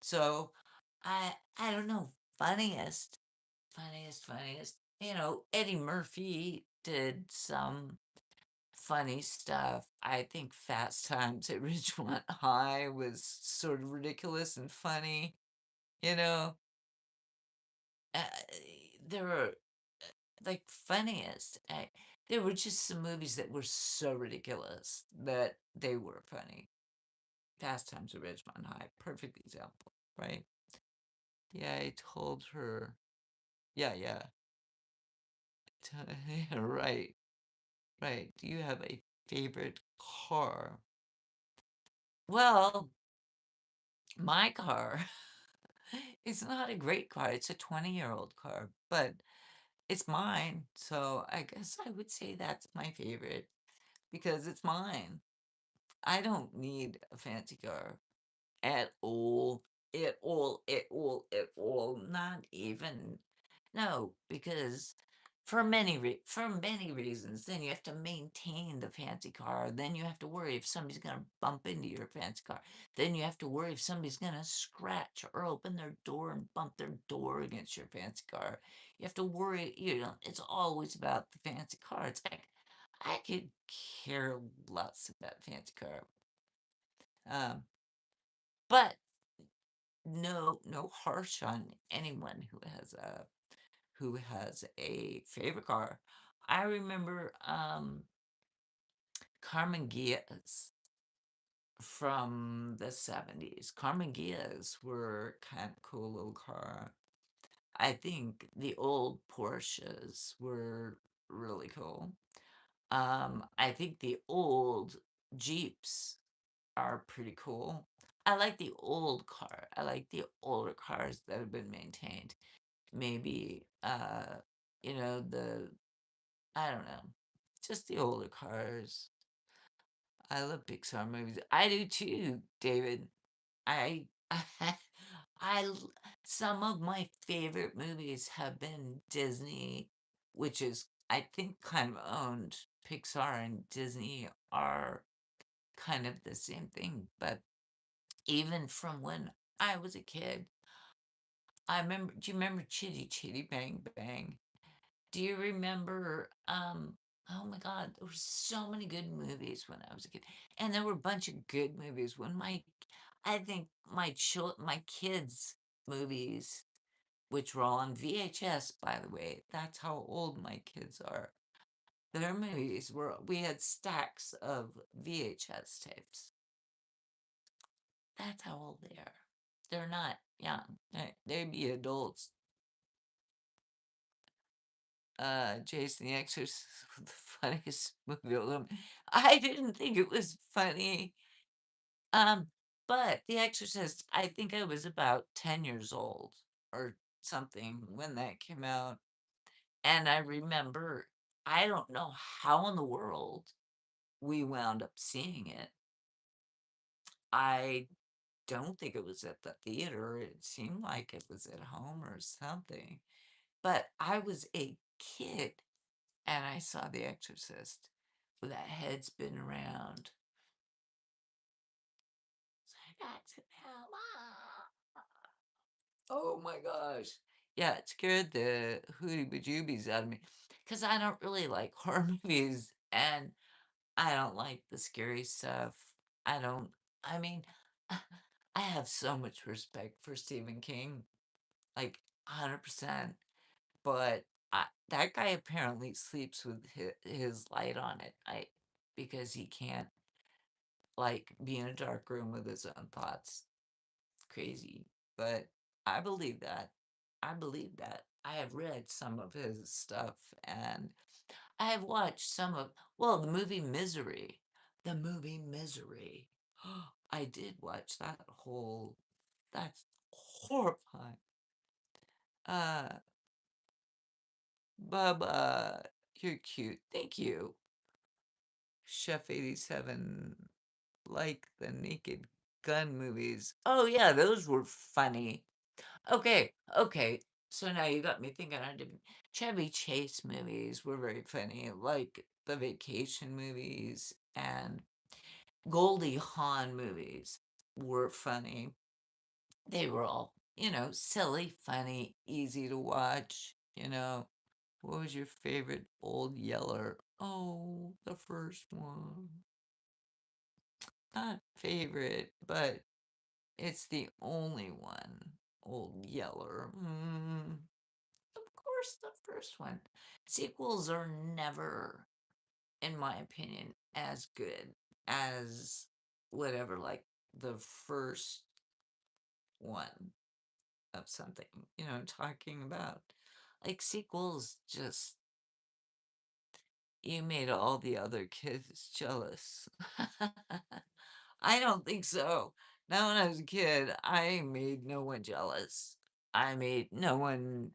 So I don't know, funniest, funniest, funniest. You know, Eddie Murphy did some funny stuff. I think Fast Times at Ridgemont High was sort of ridiculous and funny. You know, uh, there were like funniest. There were just some movies that were so ridiculous that they were funny. Fast Times at Ridgemont High, perfect example, right? Yeah, I told her. Yeah, yeah. Yeah, right, right. Do you have a favorite car? Well, my car is not a great car. It's a 20-year-old car, but it's mine. So I guess I would say that's my favorite because it's mine. I don't need a fancy car at all. At all, at all, at all. Not even. No, because for many reasons, then you have to maintain the fancy car. Then you have to worry if somebody's gonna bump into your fancy car. Then you have to worry if somebody's gonna scratch or open their door and bump their door against your fancy car. You have to worry, it's always about the fancy car. It's like I could care less about fancy car. Um, but no harsh on anyone who has a favorite car. I remember Carmen Gias from the 70s. Carmen Gias were kind of cool little car. I think the old Porsches were really cool. I think the old Jeeps are pretty cool. I like the old car. I like the older cars that have been maintained. Maybe the I don't know. Just the older cars. I love Pixar movies. I do too, David. I I some of my favorite movies have been Disney, which is I think kind of owned. Pixar and Disney are kind of the same thing, but even from when I was a kid, do you remember Chitty Chitty Bang Bang? Do you remember, oh my God, there were so many good movies when I was a kid, and there were a bunch of good movies when I think my kids' movies, which were all on VHS, by the way, that's how old my kids are. Their movies we had stacks of VHS tapes. That's how old they are. They're not young. They'd be adults. Jason the Exorcist was the funniest movie of them. I didn't think it was funny. Um, but The Exorcist, I think I was about 10 years old or something when that came out. And I remember, I don't know how in the world we wound up seeing it. I don't think it was at the theater. It seemed like it was at home or something. But I was a kid and I saw The Exorcist with that head spin around. Oh my gosh. Yeah, it scared the hootie bajoobies out of me because I don't really like horror movies and I don't like the scary stuff. I don't, I mean, I have so much respect for Stephen King, like 100%. But that guy apparently sleeps with his light on it. Because he can't like be in a dark room with his own thoughts. It's crazy, but I believe that. I believe that. I have read some of his stuff and I have watched some of, well, the movie Misery. The movie Misery. I did watch that whole, that's horrifying. Uh, Bubba, you're cute. Thank you. Chef 87, like the Naked Gun movies. Oh, yeah, those were funny. Okay, okay. So now you got me thinking I didn't. Chevy Chase movies were very funny, like the vacation movies and Goldie Hawn movies were funny. They were all, silly, funny, easy to watch, What was your favorite Old Yeller? Oh, the first one. Not favorite, but it's the only one. Old Yeller. Of course, the first one. Sequels are never, in my opinion, as good as whatever, like the first one of something, talking about. Like sequels, just, you made all the other kids jealous. I don't think so. Now, when I was a kid, I made no one jealous. I made no one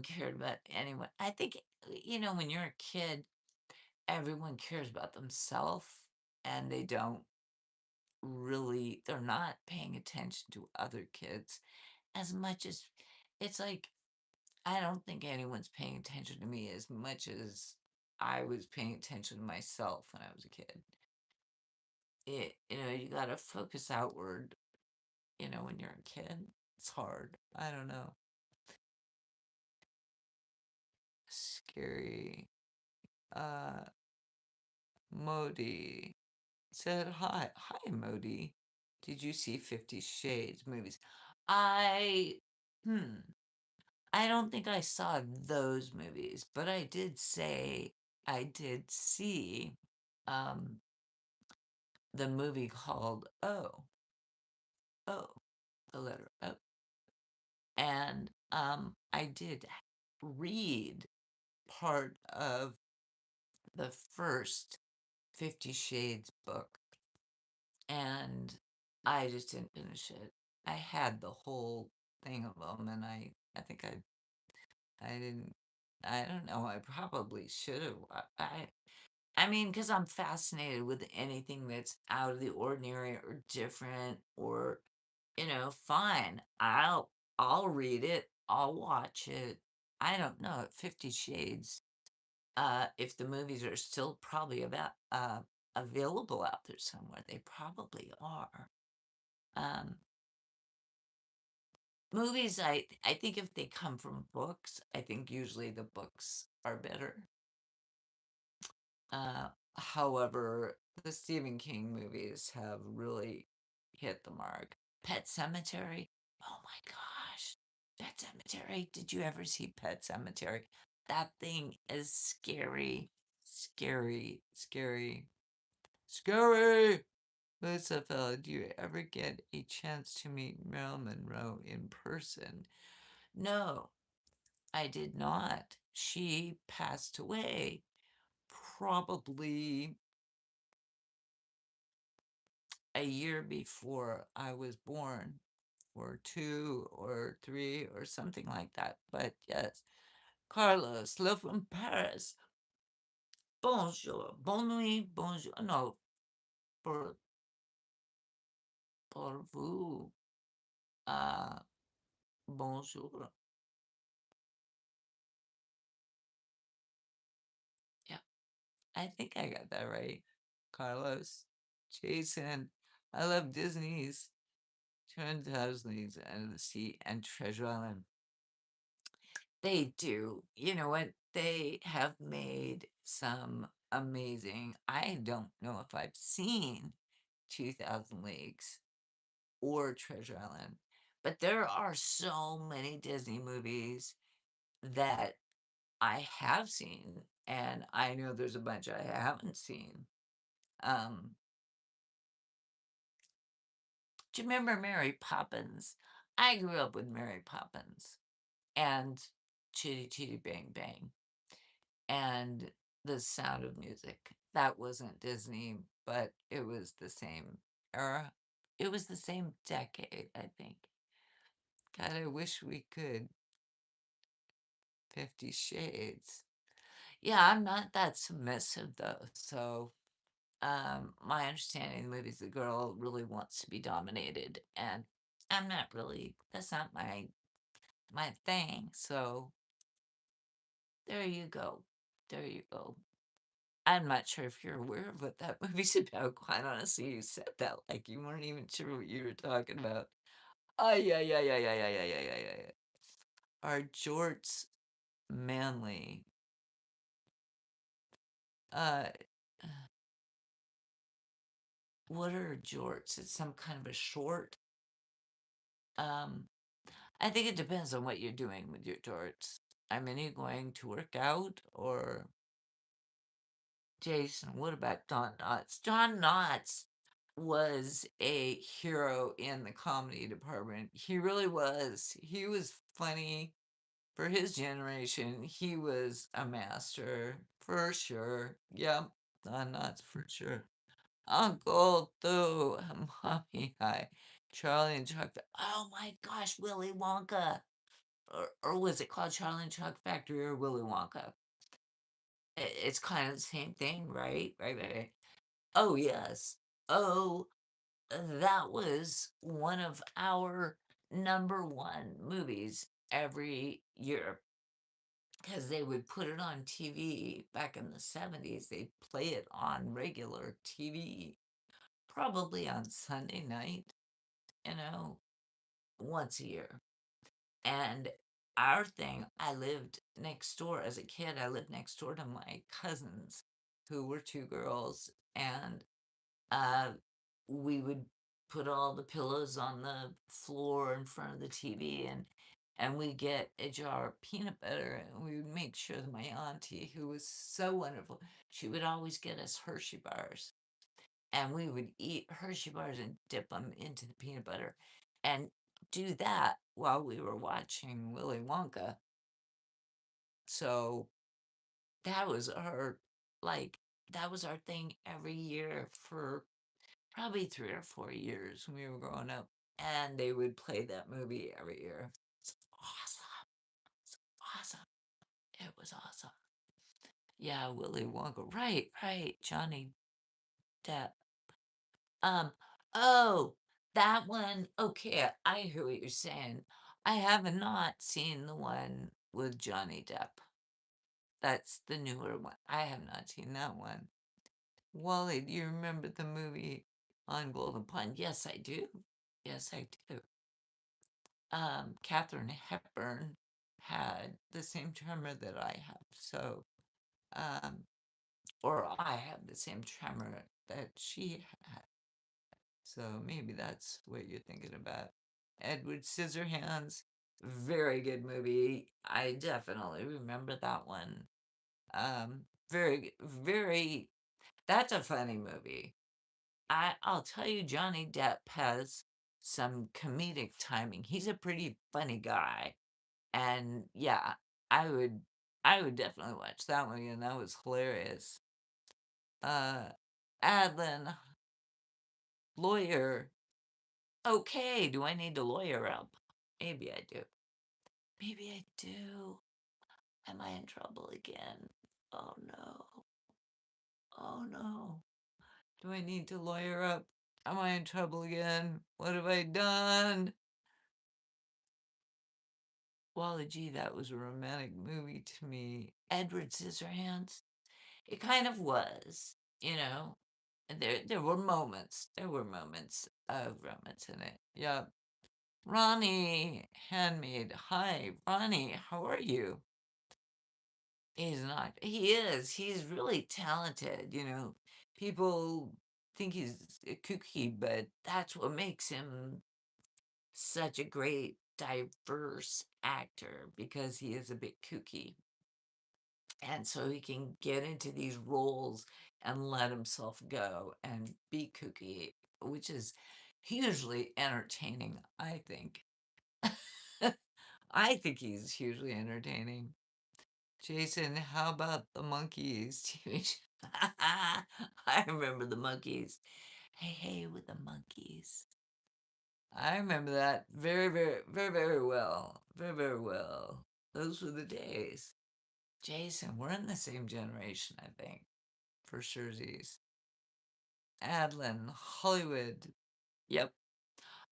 cared about anyone. I think, when you're a kid, everyone cares about themselves and they're not paying attention to other kids as much as it's like, I don't think anyone's paying attention to me as much as I was paying attention to myself when I was a kid. You gotta focus outward, when you're a kid. It's hard. I don't know. Scary. Uh, Modi said hi. Hi, Modi. Did you see 50 Shades movies? I, hmm, I don't think I saw those movies, but I did say I did see, um, the movie called Oh, the letter O. And, I did read part of the first 50 Shades book, and I just didn't finish it. I had the whole thing of them, and I think I didn't. I don't know. I probably should have. I mean, because I'm fascinated with anything that's out of the ordinary or different, or fine. I'll read it. I'll watch it. I don't know. 50 Shades. If the movies are still probably about available out there somewhere, they probably are. Um, Movies, I think if they come from books, I think usually the books are better. Uh, However, the Stephen King movies have really hit the mark. Pet Cemetery. Oh my gosh. Pet Cemetery. Did you ever see Pet Cemetery? That thing is scary, scary, scary, scary. Lisa, fella, do you ever get a chance to meet Marilyn Monroe in person? No, I did not. She passed away probably a year before I was born, or two or three or something like that. But yes, Carlos, love from Paris. Bonjour, bonne nuit, bonjour. No, pour, pour vous. Uh, Bonjour. Yeah, I think I got that right. Carlos, Jason, I love Disney's 2000 Leagues Under the Sea and Treasure Island. They do. You know what? They have made some amazing. I don't know if I've seen 2000 Leagues or Treasure Island, but there are so many Disney movies that I have seen, and I know there's a bunch I haven't seen. Um, do you remember Mary Poppins? I grew up with Mary Poppins and Chitty Chitty Bang Bang and The Sound of Music. That wasn't Disney, but it was the same era. It was the same decade, I think. God, I wish we could. 50 Shades. Yeah, I'm not that submissive though. So, my understanding of the movie is the girl really wants to be dominated, and I'm not really. That's not my thing. So there you go. There you go. I'm not sure if you're aware of what that movie's about. Quite honestly, you said that like you weren't even sure what you were talking about. Oh yeah, yeah, yeah, yeah, yeah, yeah, yeah, yeah, yeah, yeah. Are jorts manly? Uh, what are jorts? It's some kind of a short. Um, I think it depends on what you're doing with your jorts. I mean, are you going to work out or Jason? What about Don Knotts? Don Knotts was a hero in the comedy department. He really was. He was funny for his generation. He was a master for sure. Yep, Don Knotts for sure. Uncle Though, Mommy Hi, Charlie and Chuck. Oh my gosh, Willy Wonka. Or was it called Charlie and Chuck Factory or Willy Wonka? It's kind of the same thing, right? Right, right, right. Oh, yes. Oh, that was one of our number one movies every year because they would put it on TV back in the 70s. They'd play it on regular TV, probably on Sunday night, you know, once a year. And our thing, I lived next door as a kid. I lived next door to my cousins, who were two girls, and uh, we would put all the pillows on the floor in front of the TV, and we'd get a jar of peanut butter, and we would make sure that my auntie, who was so wonderful, she would always get us Hershey bars, and we would eat Hershey bars and dip them into the peanut butter, and do that while we were watching Willy Wonka. So that was our like that was our thing every year for probably 3 or 4 years when we were growing up, and they would play that movie every year. It's awesome. It's awesome. It was awesome. Yeah, Willy Wonka. Right, right. Johnny Depp. Um, oh, that one. Okay, I hear what you're saying. I have not seen the one with Johnny Depp. That's the newer one. I have not seen that one. Wally, do you remember the movie on Golden Pond? Yes, I do. Yes, I do. Katharine Hepburn had the same tremor that I have. So, um, or I have the same tremor that she had. So maybe that's what you're thinking about. Edward Scissorhands, very good movie. I definitely remember that one. Very, that's a funny movie. I'll tell you, Johnny Depp has some comedic timing. He's a pretty funny guy. And yeah, I would I would definitely watch that one again. That was hilarious. Uh Adlin, lawyer. Okay, do I need to lawyer up? Maybe I do. Maybe I do. Am I in trouble again? Oh no. Oh no. Do I need to lawyer up? Am I in trouble again? What have I done? Wally G, that was a romantic movie to me. Edward Scissorhands. It kind of was, you know. There were moments. There were moments of romance in it. Yep. Ronnie Handmaid. Hi, Ronnie. How are you? He's not. He is. He's really talented. People think he's kooky, but that's what makes him such a great, diverse actor because he is a bit kooky. And so he can get into these roles and let himself go and be kooky, which is hugely entertaining, I think. I think he's hugely entertaining. Jason, how about the monkeys? I remember the monkeys. Hey, hey, with the monkeys. I remember that very well. Very well. Those were the days. Jason, we're in the same generation, I think, for surezies. Adlin, Hollywood. Yep.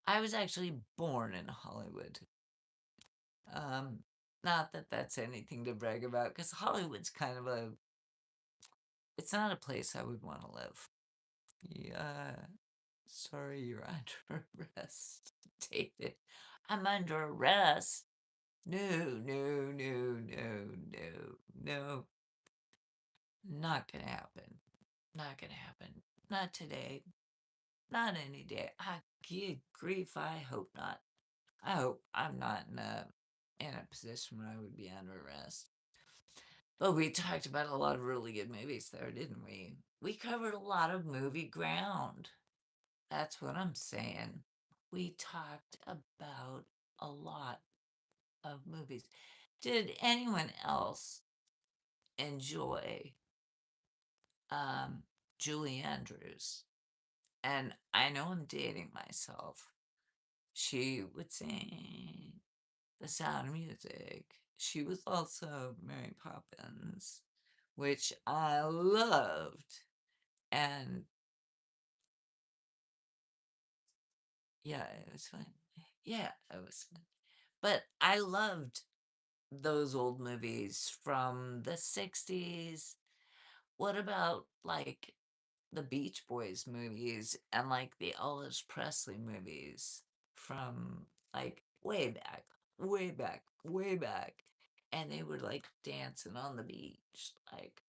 I was actually born in Hollywood. Um, Not that that's anything to brag about, because Hollywood's kind of it's not a place I would want to live. Yeah, sorry, you're under arrest, David. I'm under arrest. No, no, no, no, no, no. Not gonna happen. Not gonna happen. Not today. Not any day. Good grief, I hope not. I hope I'm not in a position where I would be under arrest. But we talked about a lot of really good movies there, didn't we? We covered a lot of movie ground. That's what I'm saying. We talked about a lot of movies. Did anyone else enjoy um, Julie Andrews? And I know I'm dating myself. She would sing The Sound of Music. She was also Mary Poppins, which I loved. And yeah, it was fun. Yeah, it was fun. But I loved those old movies from the 60s. What about like the Beach Boys movies and like the Elvis Presley movies from like way back, way back, way back? And they were like dancing on the beach, like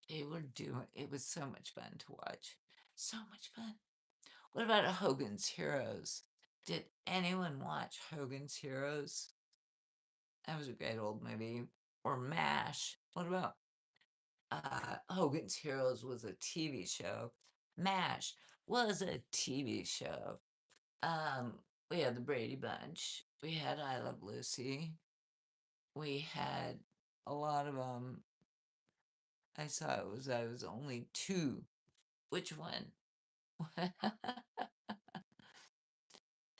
they were doing it was so much fun to watch. So much fun. What about Hogan's Heroes? Did anyone watch Hogan's Heroes? That was a great old movie. Or MASH. What about Hogan's Heroes was a TV show. MASH was a TV show. We had the Brady Bunch. We had I Love Lucy. We had a lot of I saw I was only two. Which one?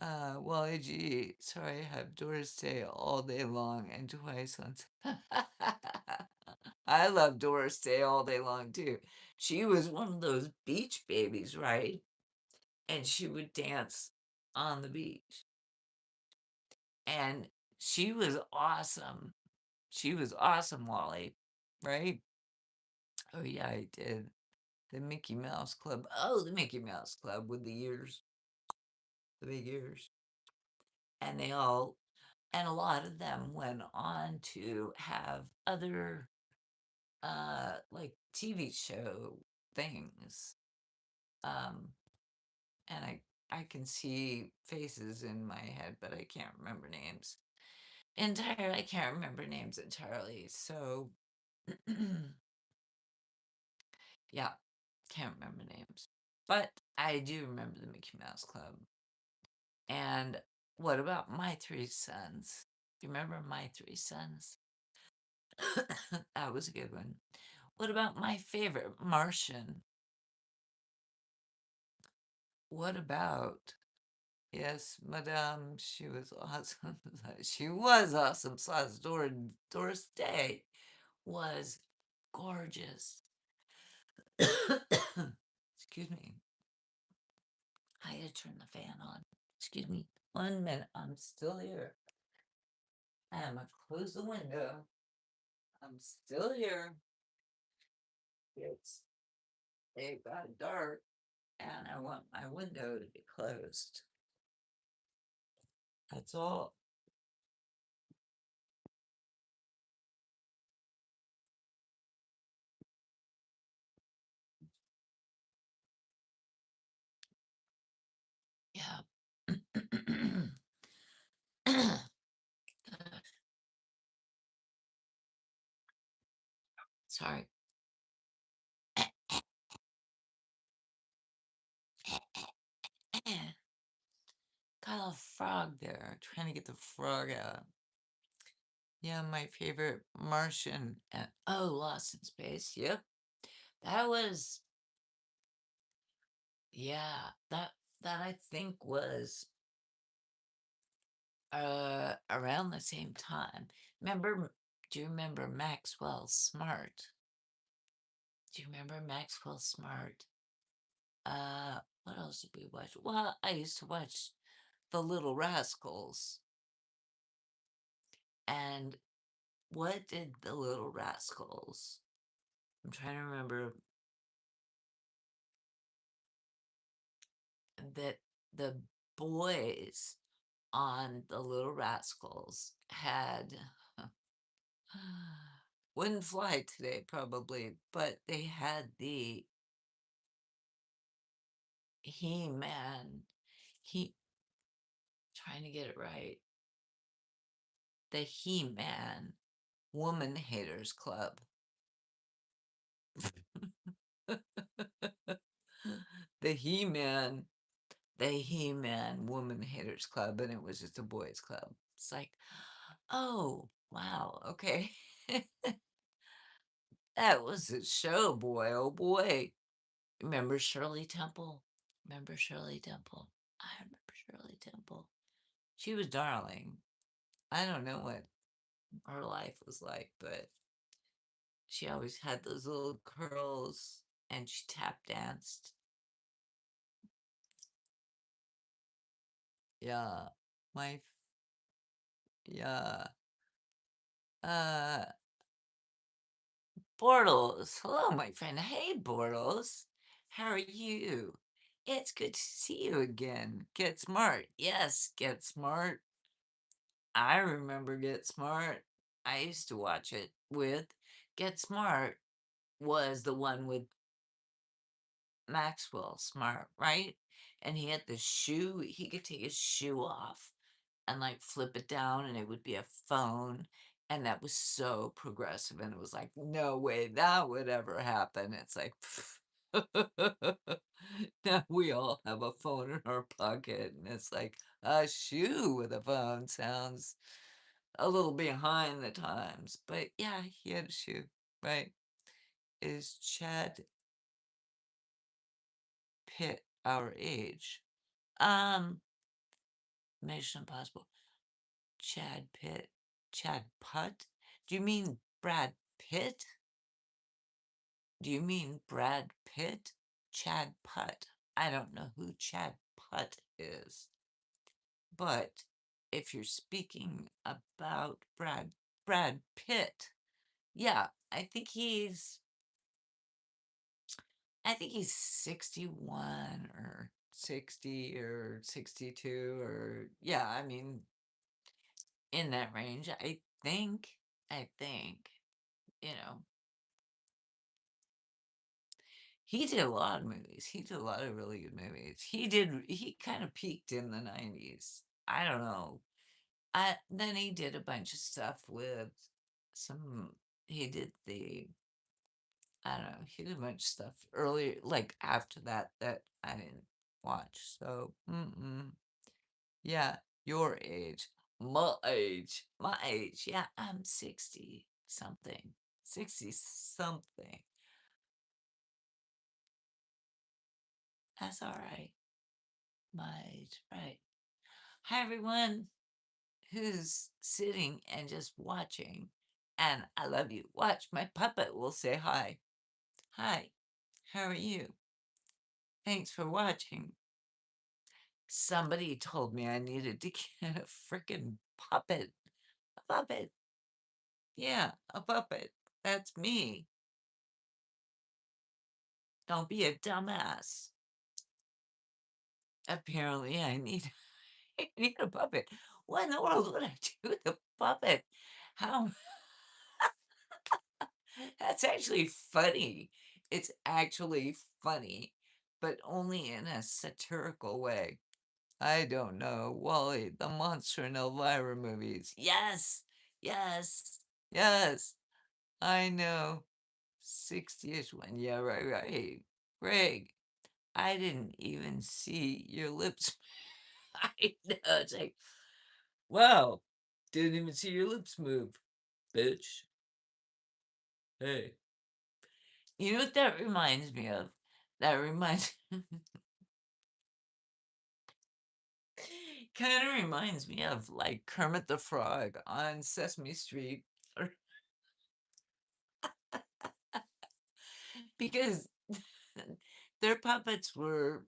Wally G. Sorry, I have Doris Day all day long and twice on. I love Doris Day all day long too. She was one of those beach babies, right? And she would dance on the beach. And she was awesome. She was awesome, Wally, right? Oh, yeah, I did. The Mickey Mouse Club. Oh, the Mickey Mouse Club with the ears. the big ears. And they all, and a lot of them went on to have other, like TV show things. Um, and I can see faces in my head, but I can't remember names entirely. I can't remember names entirely. So, yeah, can't remember names. But I do remember the Mickey Mouse Club. And what about My Three Sons? Do you remember My Three Sons? That was a good one. What about my favorite, Martian? What about, yes, Madame, she was awesome. She was awesome. Sauce Doris Day was gorgeous. Excuse me. I had to turn the fan on. Excuse me. 1 minute. I'm still here. I'm gonna close the window. I'm still here. It's it got dark and I want my window to be closed. That's all. Yeah. Sorry. Got a frog there. Trying to get the frog out. Yeah, my favorite Martian and oh, Lost in Space. Yep. That was yeah, that I think was around the same time. Remember do you remember Maxwell Smart? Do you remember Maxwell Smart? What else did we watch? Well, I used to watch The Little Rascals. And what did The Little Rascals? I'm trying to remember that the boys on The Little Rascals had wouldn't fly today probably, but they had the He-Man. He trying to get it right. The He-Man Woman Haters Club. the He-Man, the He-Man Woman Haters Club, and it was just a boys' club. It's like, oh wow, okay. That was a show, boy. Oh boy. Remember Shirley Temple? Remember Shirley Temple? I remember Shirley Temple. She was darling. I don't know what her life was like, but she always had those little curls and she tap danced. Yeah. My yeah. Uh Bortles. Hello, my friend. Hey, Bortles. How are you? It's good to see you again. Get Smart. Yes, Get Smart. I remember Get Smart. I used to watch it with Get Smart was the one with Maxwell Smart, right? And he had the shoe, he could take his shoe off and like flip it down and it would be a phone. And that was so progressive. And it was like, no way that would ever happen. It's like, now we all have a phone in our pocket. And it's like, a shoe with a phone sounds a little behind the times. But yeah, he had a shoe, right? Is Chad Pitt our age? Um, Mission Impossible. Chad Pitt. Chad Putt? Do you mean Brad Pitt? Do you mean Brad Pitt? Chad Putt. I don't know who Chad Putt is. But if you're speaking about Brad Pitt, yeah, I think he's 61 or 60 or 62 or yeah, I mean, in that range, I think, you know, he did a lot of movies. He did a lot of really good movies. He kind of peaked in the 90s. I don't know. Then he did a bunch of stuff with some he did the I don't know, he did a bunch of stuff earlier, like after that that I didn't watch. So, yeah, your age, my age. Yeah, I'm 60 something, 60 something. That's all right. My age, right. Hi, everyone who's sitting and just watching. And I love you. Watch, my puppet will say hi. Hi, how are you? Thanks for watching. Somebody told me I needed to get a freaking puppet. A puppet. Yeah, a puppet. That's me. Don't be a dumbass. Apparently, I need I need a puppet. What in the world would I do with a puppet? How that's actually funny. It's actually funny, but only in a satirical way. I don't know. Wally, the Monster and Elvira movies. Yes, yes, yes. I know. 60-ish one. Yeah, right, right. Hey, Greg, I didn't even see your lips. I know. It's like, wow, didn't even see your lips move, bitch. Hey. You know what that reminds me of? That reminds kind of reminds me of like Kermit the Frog on Sesame Street. Because their puppets were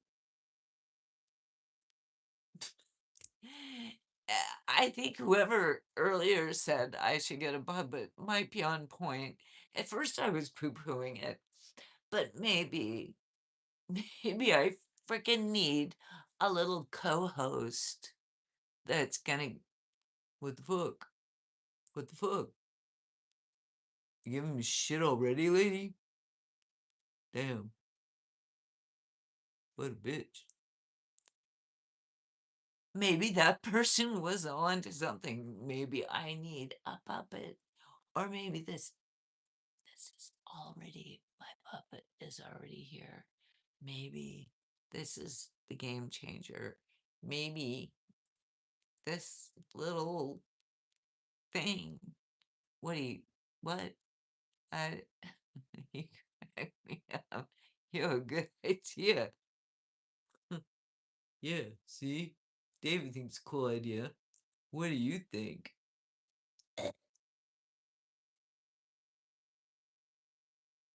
I think whoever earlier said I should get a puppet might be on point. At first I was poo-pooing it, but maybe I freaking need a little co-host that's gonna what the fuck? What the fuck? You giving me shit already, lady? Damn, what a bitch. Maybe that person was on to something. Maybe I need a puppet. Or maybe this is already my puppet is already here. Maybe this is the game changer. Maybe this little thing. What do you what? I you crack me up. You have a good idea. Yeah, see? David thinks a cool idea. What do you think?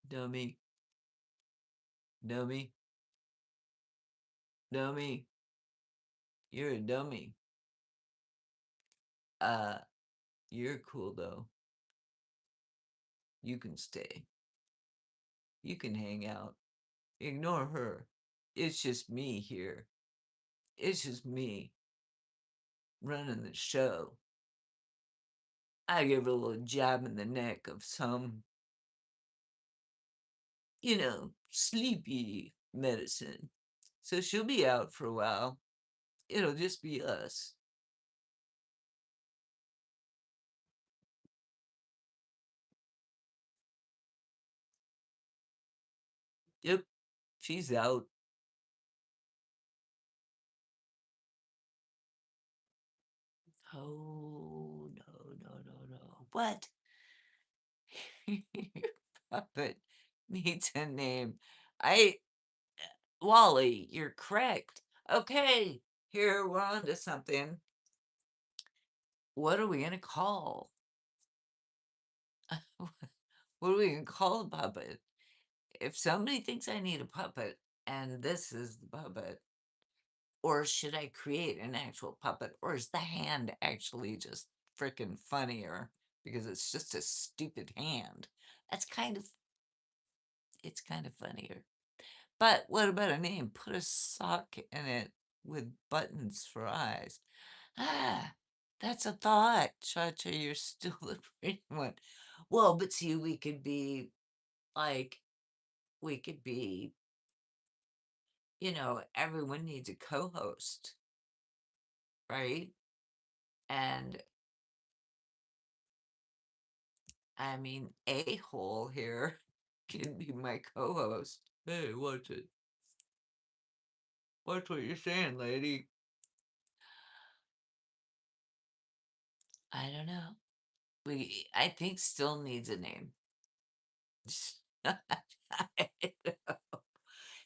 Dummy, dummy, dummy. You're a dummy. Uh, you're cool though. You can stay. You can hang out. Ignore her. It's just me here. It's just me running the show. I give her a little jab in the neck of some, sleepy medicine. So she'll be out for a while. It'll just be us. Yep, she's out. Oh, no, no, no, no. What? Your puppet needs a name. I, Wally, you're correct. Okay, here we're on to something. What are we going to call? What are we going to call the puppet? If somebody thinks I need a puppet and this is the puppet, or should I create an actual puppet, or is the hand actually just freaking funnier because it's just a stupid hand? That's kind of, it's kind of funnier. But what about a name? Put a sock in it with buttons for eyes. Ah, that's a thought. Cha-Cha, you're still the pretty one. Well, but see, like, we could be, everyone needs a co-host, right? And I mean, a-hole here can be my co-host. Hey, watch it. Watch what you're saying, lady. I don't know. I think still needs a name.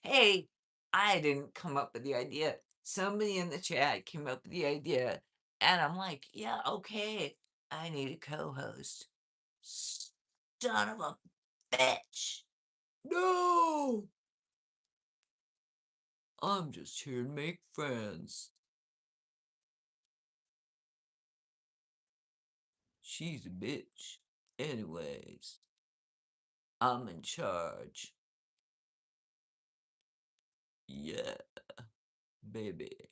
Hey, I didn't come up with the idea. Somebody in the chat came up with the idea, and I'm like, yeah, okay, I need a co-host. Son of a bitch. No! I'm just here to make friends. She's a bitch. Anyways, I'm in charge. Yeah, baby.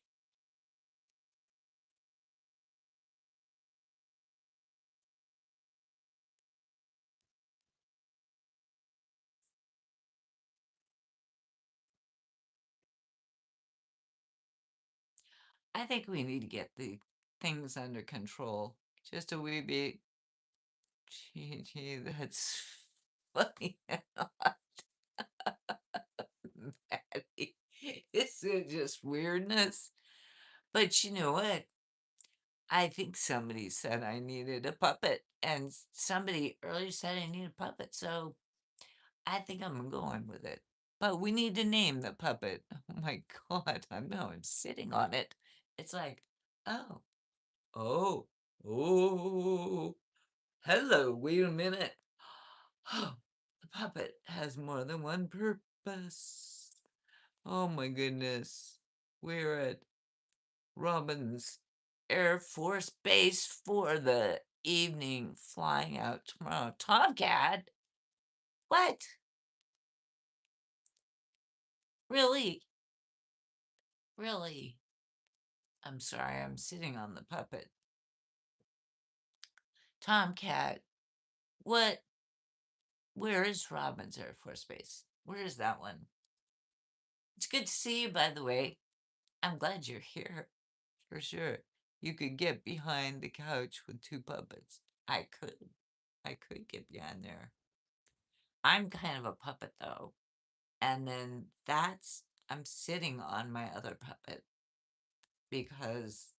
I think we need to get the things under control. Just a wee bit. Gee, that's funny. Maddie. It's just weirdness. But you know what? I think somebody said I needed a puppet, and somebody earlier said I need a puppet, so I think I'm going with it. But we need to name the puppet. Oh my God, I'm sitting on it. It's like, oh, oh, oh, hello, wait a minute. Oh, the puppet has more than one purpose. Oh my goodness. We're at Robins Air Force Base for the evening, flying out tomorrow. Tomcat? What? Really? Really? I'm sorry, I'm sitting on the puppet. Tomcat, what? Where is Robins Air Force Base? Where is that one? It's good to see you, by the way. I'm glad you're here. For sure. You could get behind the couch with two puppets. I could. I could get behind there. I'm kind of a puppet, though. And then I'm sitting on my other puppet because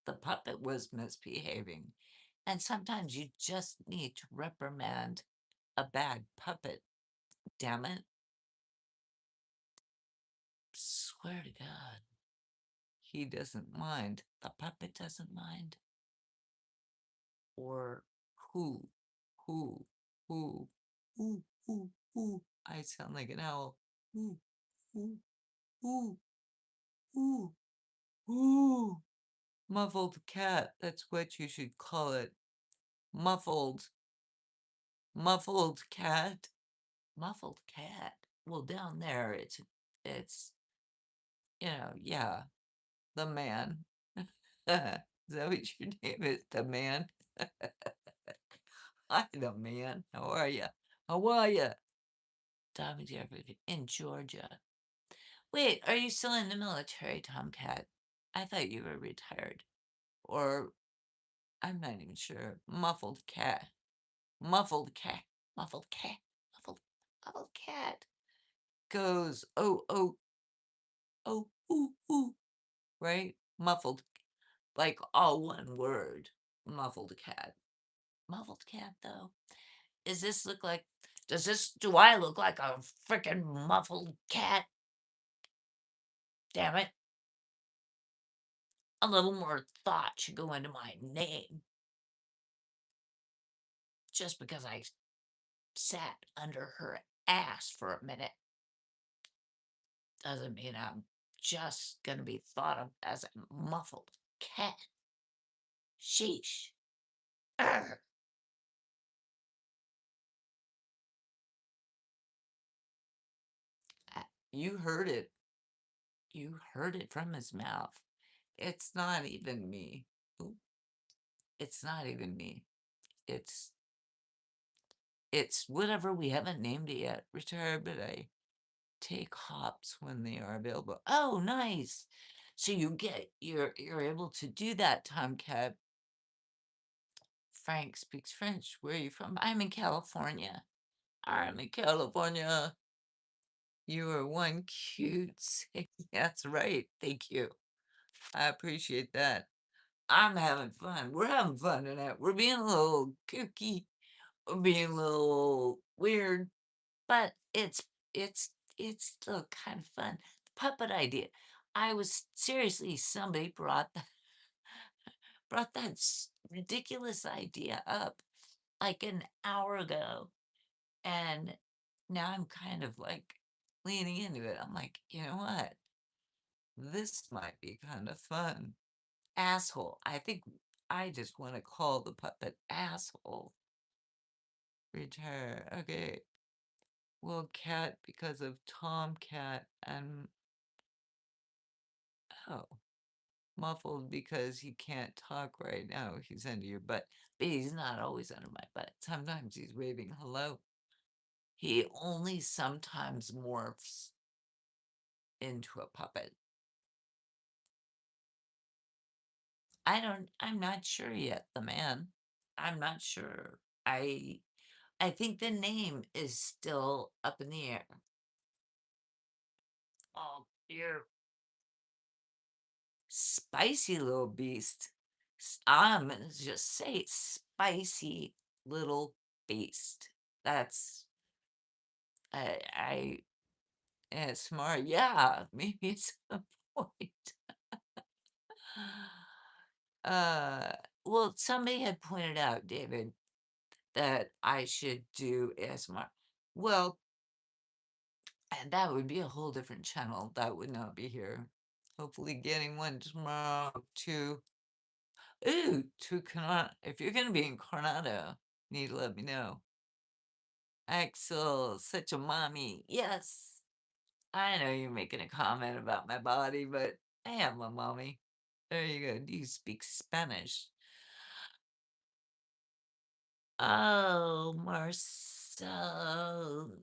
the puppet was misbehaving. And sometimes you just need to reprimand a bad puppet. Damn it. Swear to God. He doesn't mind. The puppet doesn't mind. Or who, who, who, who. I sound like an owl. Who, who, who, who, who. Muffled cat, that's what you should call it. Muffled. Muffled cat. Muffled cat. Well, down there, it's, yeah, the man. Is that what your name is? The man? Hi, the man. How are you? How are you? Tommy Jefferson in Georgia. Wait, are you still in the military, Tomcat? I thought you were retired. Or I'm not even sure. Muffled cat. Muffled cat. Muffled cat. Muffled cat. Goes, oh, oh, oh, ooh, ooh. Right? Muffled. Like all one word. Muffled cat. Muffled cat, though. Do I look like a freaking muffled cat? Damn it. A little more thought should go into my name. Just because I sat under her ass for a minute doesn't mean I'm just gonna be thought of as a muffled cat. Sheesh. Arr. You heard it. You heard it from his mouth. It's not even me. Oop, it's not even me. It's it's whatever, we haven't named it yet. Retired, but I take hops when they are available. Oh, nice. So you're able to do that, Tomcat. Frank speaks French. Where are you from? I'm in California. I'm in California. You are one cute That's right. Thank you. I appreciate that. I'm having fun. We're having fun tonight. We're being a little kooky. We're being a little weird, but it's it's still kind of fun. The puppet idea. I was seriously, somebody brought that ridiculous idea up like an hour ago, and now I'm kind of like leaning into it. I'm like, you know what? This might be kind of fun. Asshole. I think I just want to call the puppet asshole. Retire. Okay. Well, cat because of Tomcat and oh, muffled because he can't talk right now. He's under your butt, but he's not always under my butt. Sometimes he's waving hello. He only sometimes morphs into a puppet. I'm not sure yet, the man. I'm not sure. I think the name is still up in the air. Oh, dear. Spicy little beast. I'm gonna just say spicy little beast. That's I smart. Yeah, maybe it's a point. Uh, well, somebody had pointed out, David, that I should do ASMR. Well, and that would be a whole different channel. That would not be here. Hopefully getting one tomorrow too. Ooh, to Coronado. If you're gonna be in Coronado, you need to let me know. Axel, such a mommy. Yes. I know you're making a comment about my body, but I am a mommy. There you go. Do you speak Spanish? Oh, Marcel.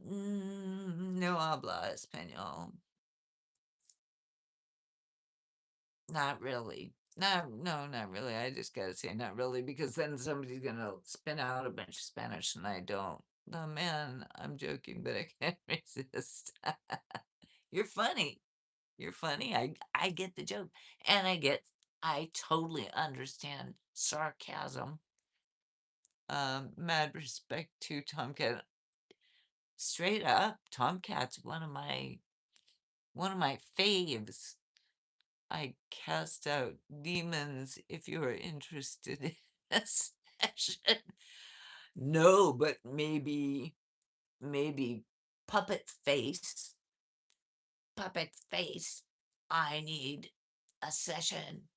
No habla español. Not really. No, not really. I just gotta say not really because then somebody's gonna spin out a bunch of Spanish and I don't. Oh man, I'm joking, but I can't resist. You're funny. You're funny. I get the joke. And I totally understand sarcasm. Mad respect to Tomcat. Straight up, Tomcat's one of my faves. I cast out demons if you are interested in a session. No, but maybe puppet face. Puppet face. I need a session.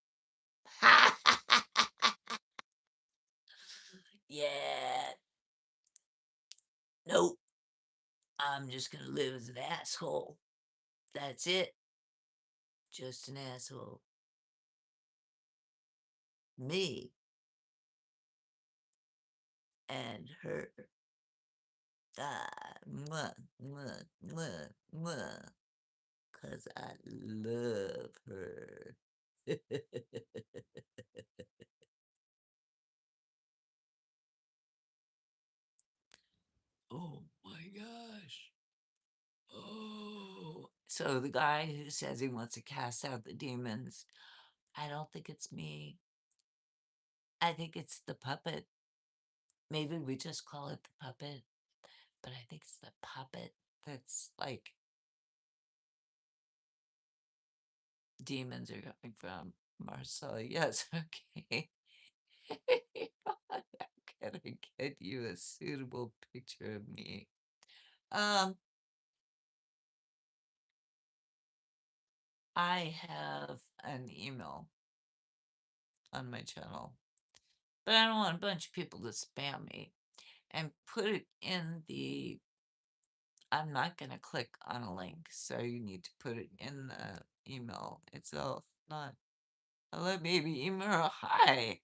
Yeah. Nope. I'm just gonna live as an asshole. That's it. Just an asshole. Me and her. Ah, mwah, mwah, mwah, mwah. 'Cause I love her. Oh my gosh. Oh. So the guy who says he wants to cast out the demons, I don't think it's me. I think it's the puppet. Maybe we just call it the puppet, but I think it's the puppet that's like demons are coming from. Marcel, yes, okay. How can I get you a suitable picture of me? Um, I have an email on my channel, but I don't want a bunch of people to spam me and put it in the I'm not gonna click on a link, so you need to put it in the email itself, not hello, baby email. Hi,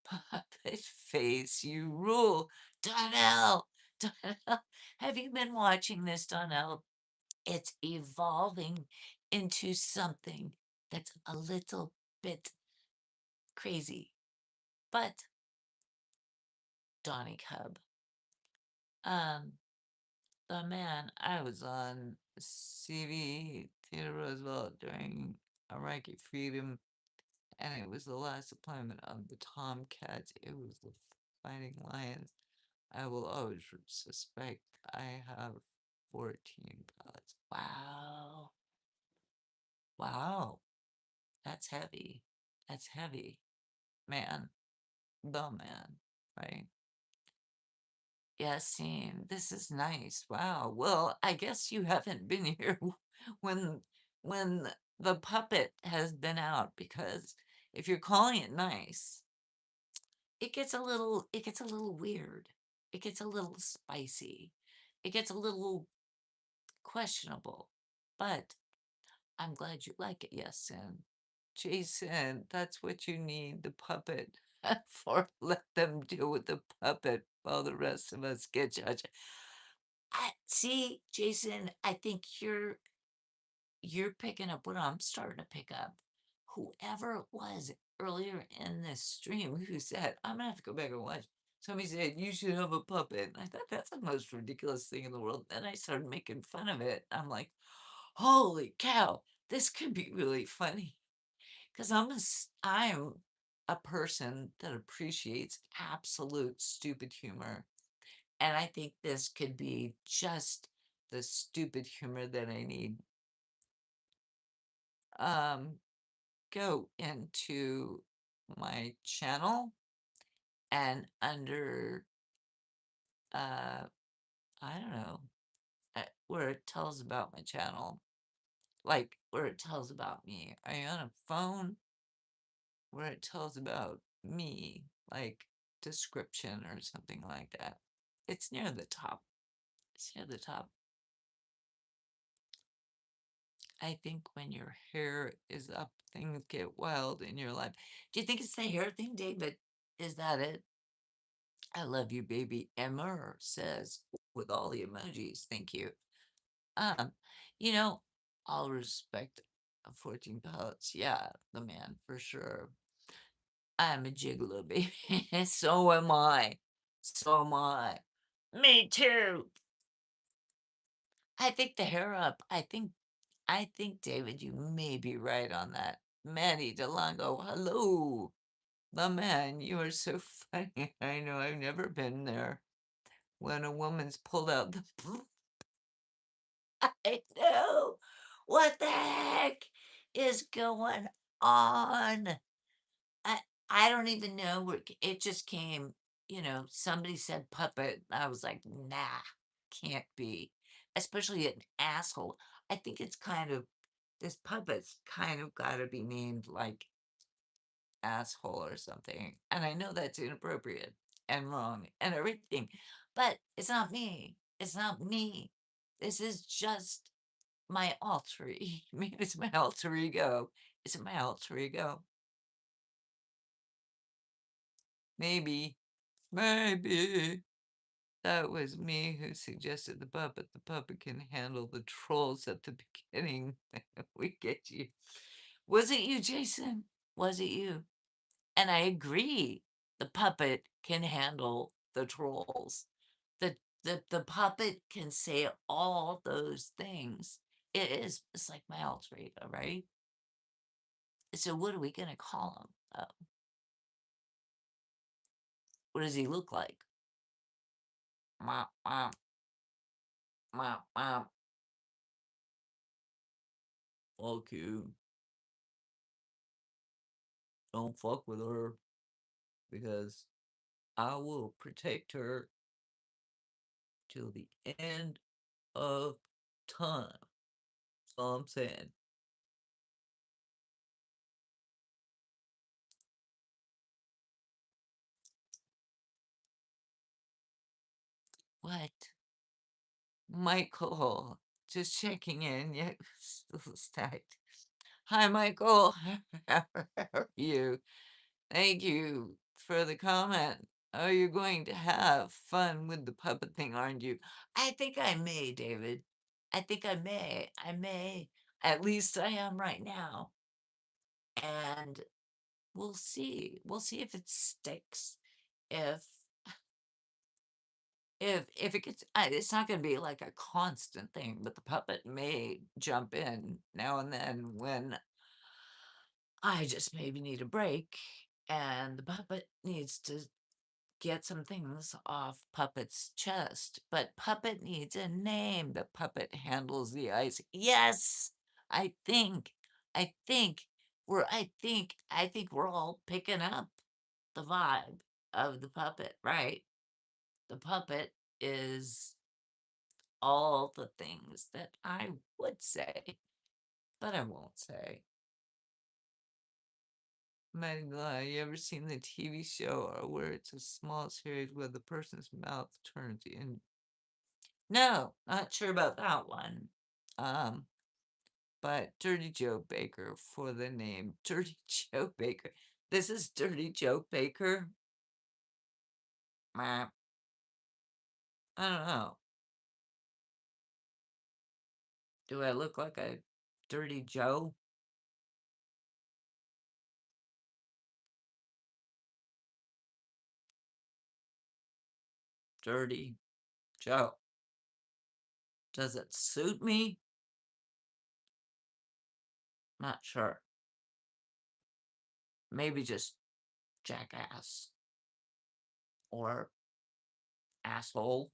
puppet face, you rule. Donnell, Donnell, have you been watching this, Donnell? It's evolving into something that's a little bit crazy, but Donny Cub, um, the man, I was on CV Theodore Roosevelt during Iraqi freedom, and it was the last deployment of the Tomcats. It was the Fighting Lions. I will always suspect I have 14 pellets. Wow. Wow. That's heavy. That's heavy. Man. The man. Right? Yassine, this is nice. Wow. Well, I guess you haven't been here when when the puppet has been out because if you're calling it nice, it gets a little weird. It gets a little spicy. It gets a little questionable. But I'm glad you like it, Yasin. Jason, that's what you need, the puppet. For let them deal with the puppet while the rest of us get judged. I see, Jason, I think you're picking up what I'm starting to pick up. Whoever it was earlier in this stream who said, I'm gonna have to go back and watch. Somebody said, you should have a puppet. And I thought that's the most ridiculous thing in the world. Then I started making fun of it. I'm like, holy cow, this could be really funny. Because I'm a person that appreciates absolute stupid humor. And I think this could be just the stupid humor that I need. Um, go into my channel and under I don't know, where it tells about my channel, like where it tells about me. Are you on a phone? Where it tells about me, like description or something like that. It's near the top. It's near the top. I think when your hair is up, things get wild in your life. Do you think it's the hair thing, David? Is that it? I love you, baby. Emmer says with all the emojis. Thank you. Um, you know, I'll respect 14 pellets. Yeah, the man for sure. I'm a gigolo, baby. So am I. So am I. Me too. I think the hair up. I think, David, you may be right on that. Manny DeLongo, hello. The man, you are so funny. I know I've never been there. When a woman's pulled out the I know. What the heck is going on? I I don't even know where it just came, somebody said puppet. I was like, nah, can't be. Especially an asshole. I think it's kind of this puppet's kind of gotta be named like asshole or something. And I know that's inappropriate and wrong and everything, but it's not me. It's not me. This is just my alter maybe it's my alter ego. Is it my alter ego? Maybe. Maybe. That was me who suggested the puppet. The puppet can handle the trolls at the beginning. We get you. Was it you, Jason? Was it you? And I agree. The puppet can handle the trolls. The puppet can say all those things. It's like my alter ego, right? So what are we gonna call him? What does he look like? Meow, meow, meow, meow. Fuck you. Don't fuck with her because I will protect her till the end of time. That's all I'm saying. What? Michael, just checking in. Yeah, still stacked. Hi, Michael. How are you? Thank you for the comment. Oh, you're going to have fun with the puppet thing, aren't you? I think I may, David. I think I may. I may. At least I am right now. And we'll see. We'll see if it sticks. If if it gets, it's not going to be like a constant thing, but the puppet may jump in now and then when I just maybe need a break, and the puppet needs to get some things off Puppet's chest. But Puppet needs a name. The puppet handles the ice. Yes, I think, I think I think we're all picking up the vibe of the puppet, right? The puppet is all the things that I would say, but I won't say. Magla, you ever seen the TV show or where it's a small series where the person's mouth turns in? No, not sure about that one. Um, but Dirty Joe Baker for the name. Dirty Joe Baker. This is Dirty Joe Baker. Meh, I don't know. Do I look like a Dirty Joe? Dirty Joe. Does it suit me? Not sure. Maybe just jackass or asshole.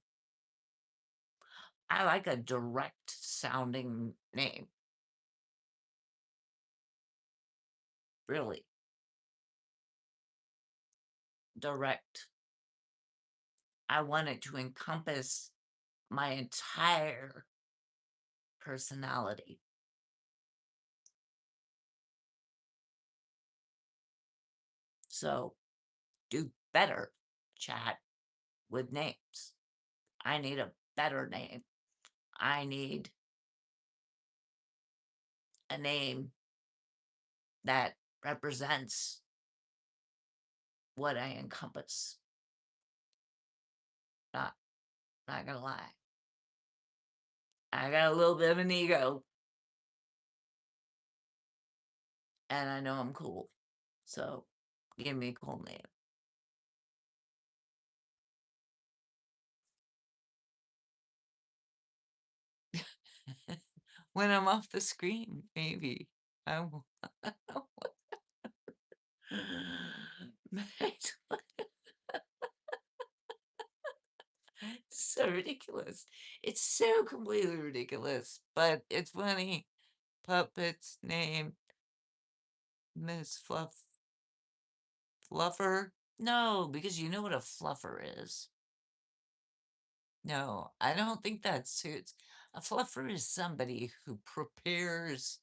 I like a direct sounding name. Really. Direct. I want it to encompass my entire personality. So do better, chat, with names. I need a better name. I need a name that represents what I encompass. Not not gonna lie. I got a little bit of an ego and I know I'm cool. So give me a cool name. When I'm off the screen, maybe I will. So ridiculous. It's so completely ridiculous, but it's funny. Puppet's name, Miss Fluffer? No, because you know what a fluffer is. No, I don't think that suits. A fluffer is somebody who prepares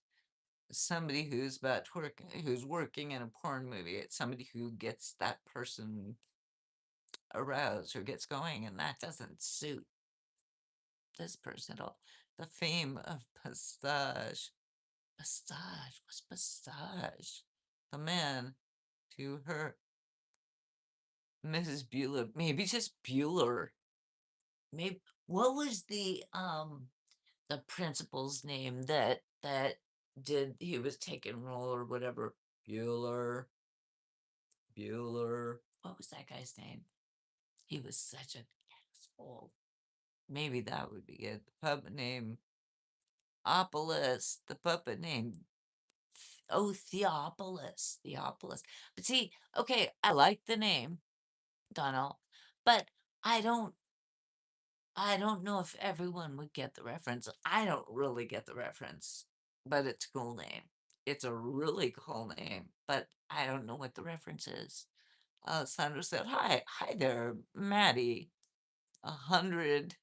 somebody who's about to work, who's working in a porn movie. It's somebody who gets that person aroused or gets going, and that doesn't suit this person at all. The fame of Pistage. Pistage, what's Pistage? The man to her, Mrs. Bueller, maybe just Bueller. Maybe what was the principal's name that did he was taking role or whatever? Bueller, Bueller. What was that guy's name? He was such an asshole. Maybe that would be it. The puppet name Opolis. The puppet name oh Theopolis. Theopolis. But see, okay, I like the name, Donald, but I don't I don't know if everyone would get the reference. I don't really get the reference, but it's a cool name. It's a really cool name, but I don't know what the reference is. Sandra said, "Hi, hi there, Maddie. 100."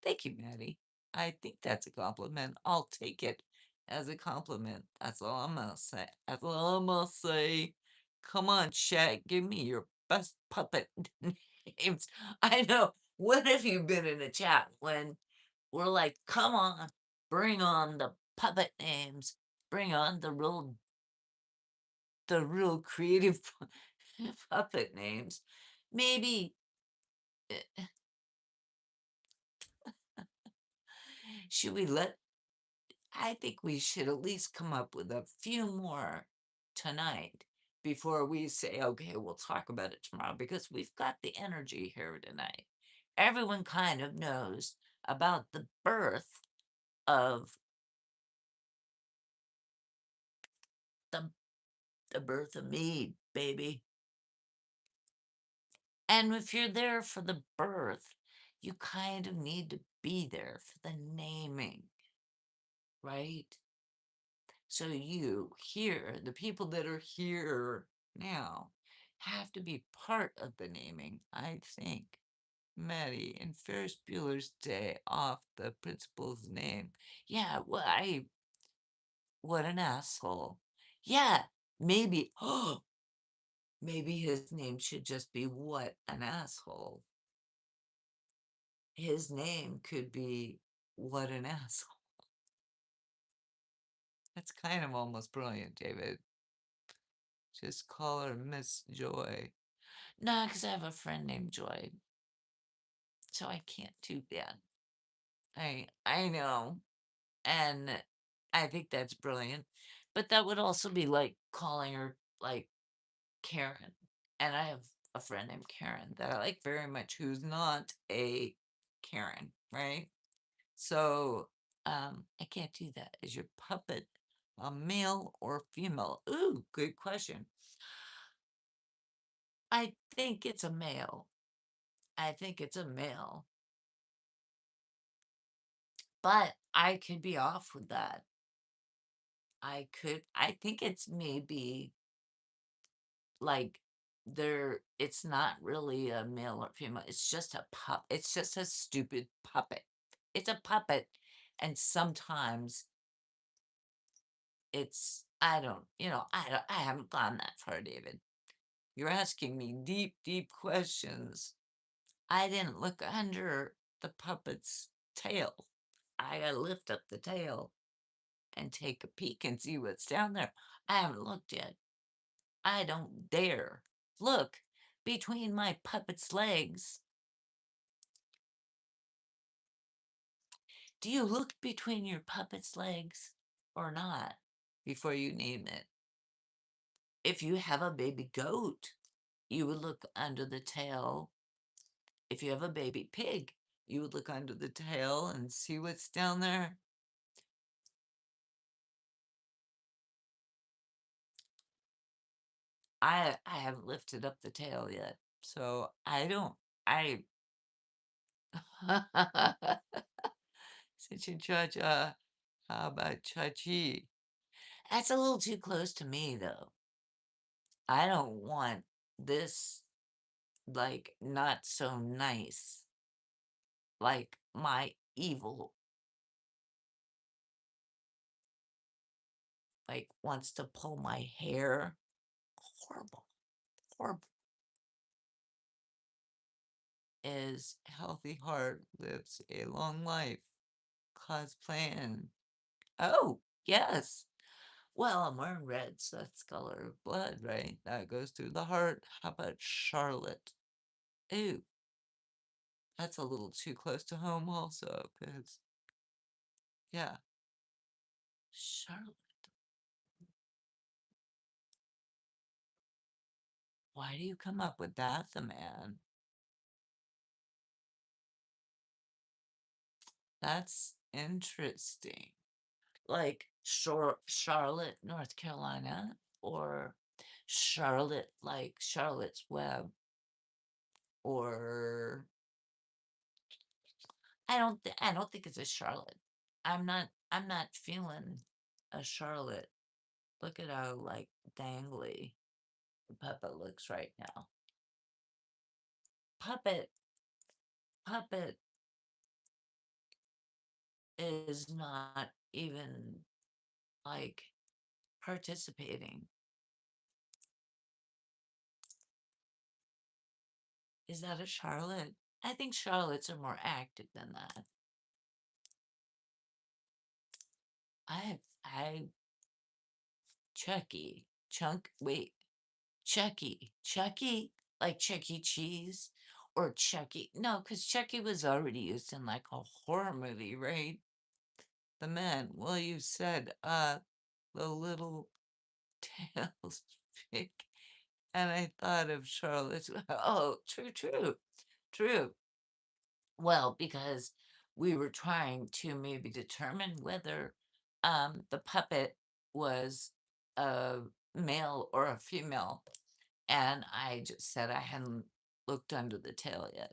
Thank you, Maddie. I think that's a compliment. I'll take it as a compliment. That's all I'm gonna say. That's all I'm gonna say. Come on, chat, give me your best puppet names. I know when have you been in a chat when we're like, "Come on, bring on the puppet names, bring on the real creative puppet names." Maybe, eh, should we let I think we should at least come up with a few more tonight before we say, "Okay, we'll talk about it tomorrow," because we've got the energy here tonight. Everyone kind of knows about the birth of the the birth of me, baby. And if you're there for the birth, you kind of need to be there for the naming, right? So you here, the people that are here now, have to be part of the naming, I think. Maddie, in Ferris Bueller's Day Off, the principal's name. Yeah, well, what an asshole. Yeah, maybe, oh, maybe his name should just be What an Asshole. His name could be What an Asshole. That's kind of almost brilliant, David. Just call her Miss Joy. No, because I have a friend named Joy, so I can't do that. I know, and I think that's brilliant, but that would also be like calling her, like, Karen, and I have a friend named Karen that I like very much who's not a Karen, right? So, I can't do that. Is your puppet a male or female? Ooh, good question. I think it's a male. I think it's a male, but I could be off with that. I think it's maybe like it's not really a male or female. It's just it's just a stupid puppet. It's a puppet, and sometimes I don't, I haven't gone that far, David. You're asking me deep, deep questions. I didn't look under the puppet's tail. I gotta lift up the tail and take a peek and see what's down there. I haven't looked yet. I don't dare look between my puppet's legs. Do you look between your puppet's legs or not before you name it? If you have a baby goat, you would look under the tail. If you have a baby pig, you would look under the tail and see what's down there. I haven't lifted up the tail yet, so I don't I since you judge how about Chachi? That's a little too close to me though. I don't want this like not so nice, like my evil, like wants to pull my hair. Horrible, horrible. Is healthy heart lives a long life. Cosplaying. Oh, yes. Well, I'm wearing red, so that's color of blood, right? That goes through the heart. How about Charlotte? Ooh, that's a little too close to home also, because, yeah, Charlotte. Why do you come up with that, the man? That's interesting. Like Charlotte, North Carolina, or Charlotte, like Charlotte's Web, or I don't think it's a Charlotte. I'm not feeling a Charlotte. Look at how like dangly the puppet looks right now. Puppet puppet is not even like participating. Is that a Charlotte? I think Charlottes are more active than that. I Chucky, Chucky, like Chuck E. Cheese or Chucky. No, because Chucky was already used in like a horror movie, right? The man. Well, you said the little tails pig, and I thought of Charlotte's. Oh, true. Well, because we were trying to maybe determine whether the puppet was a male or a female. And I just said I hadn't looked under the tail yet.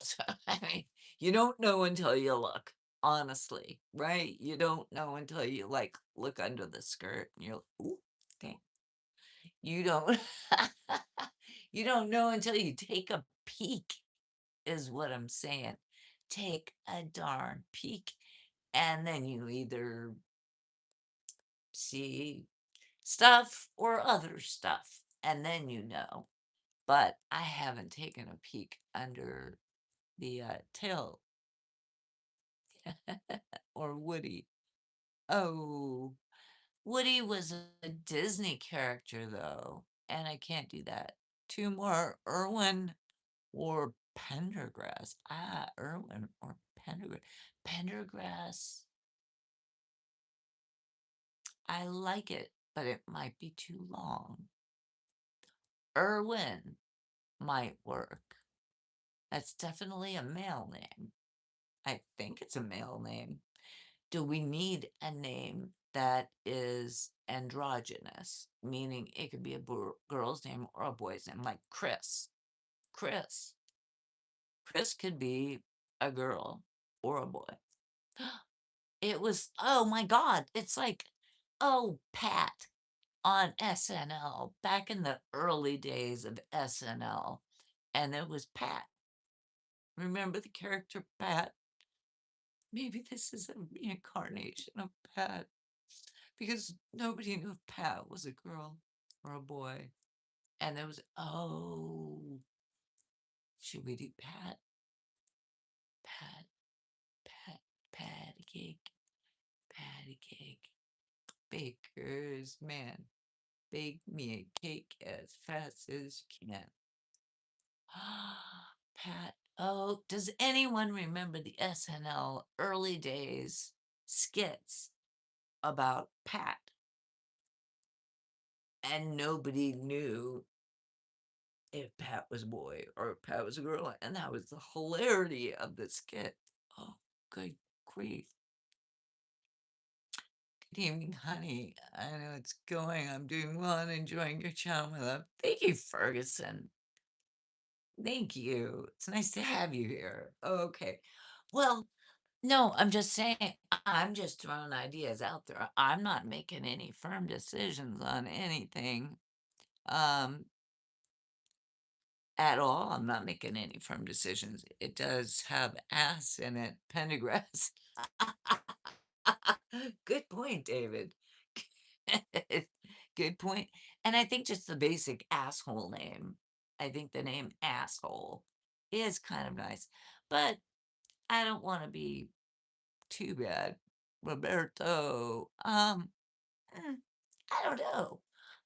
So, I mean, you don't know until you look, honestly, right? You don't know until you like look under the skirt and you're like, ooh, dang. You don't you don't know until you take a peek, is what I'm saying. Take a darn peek. And then you either see stuff or other stuff. And then you know. But I haven't taken a peek under the tail or Woody. Oh, Woody was a Disney character though, and I can't do that. Two more, Erwin or Pendergrass. Ah, Erwin or Pendergrass. Pendergrass, I like it, but it might be too long. Erwin might work. That's definitely a male name. I think it's a male name. Do we need a name that is androgynous, meaning it could be a girl's name or a boy's name, like Chris? Chris. Chris could be a girl or a boy. It was, oh my God, it's like, oh, Pat on SNL back in the early days of SNL. And it was Pat. Remember the character Pat? Maybe this is a reincarnation of Pat because nobody knew if Pat was a girl or a boy. And there was, oh, should we do Pat? Pat, Pat, patty cake, patty cake. Baker's man, bake me a cake as fast as you can. Pat. Oh, does anyone remember the SNL early days skits about Pat? And nobody knew if Pat was a boy or if Pat was a girl. And that was the hilarity of the skit. Oh, good grief. Good evening, honey. I know it's going. I'm doing well and enjoying your channel, my love. Thank you, Ferguson. Thank you. It's nice to have you here. Okay. Well, no, I'm just saying, I'm just throwing ideas out there. I'm not making any firm decisions on anything. Um, at all. I'm not making any firm decisions. It does have ass in it, Pendergrass. Good point, David. Good point. And I think just the basic asshole name, I think the name asshole is kind of nice, but I don't want to be too bad. Roberto, I don't know.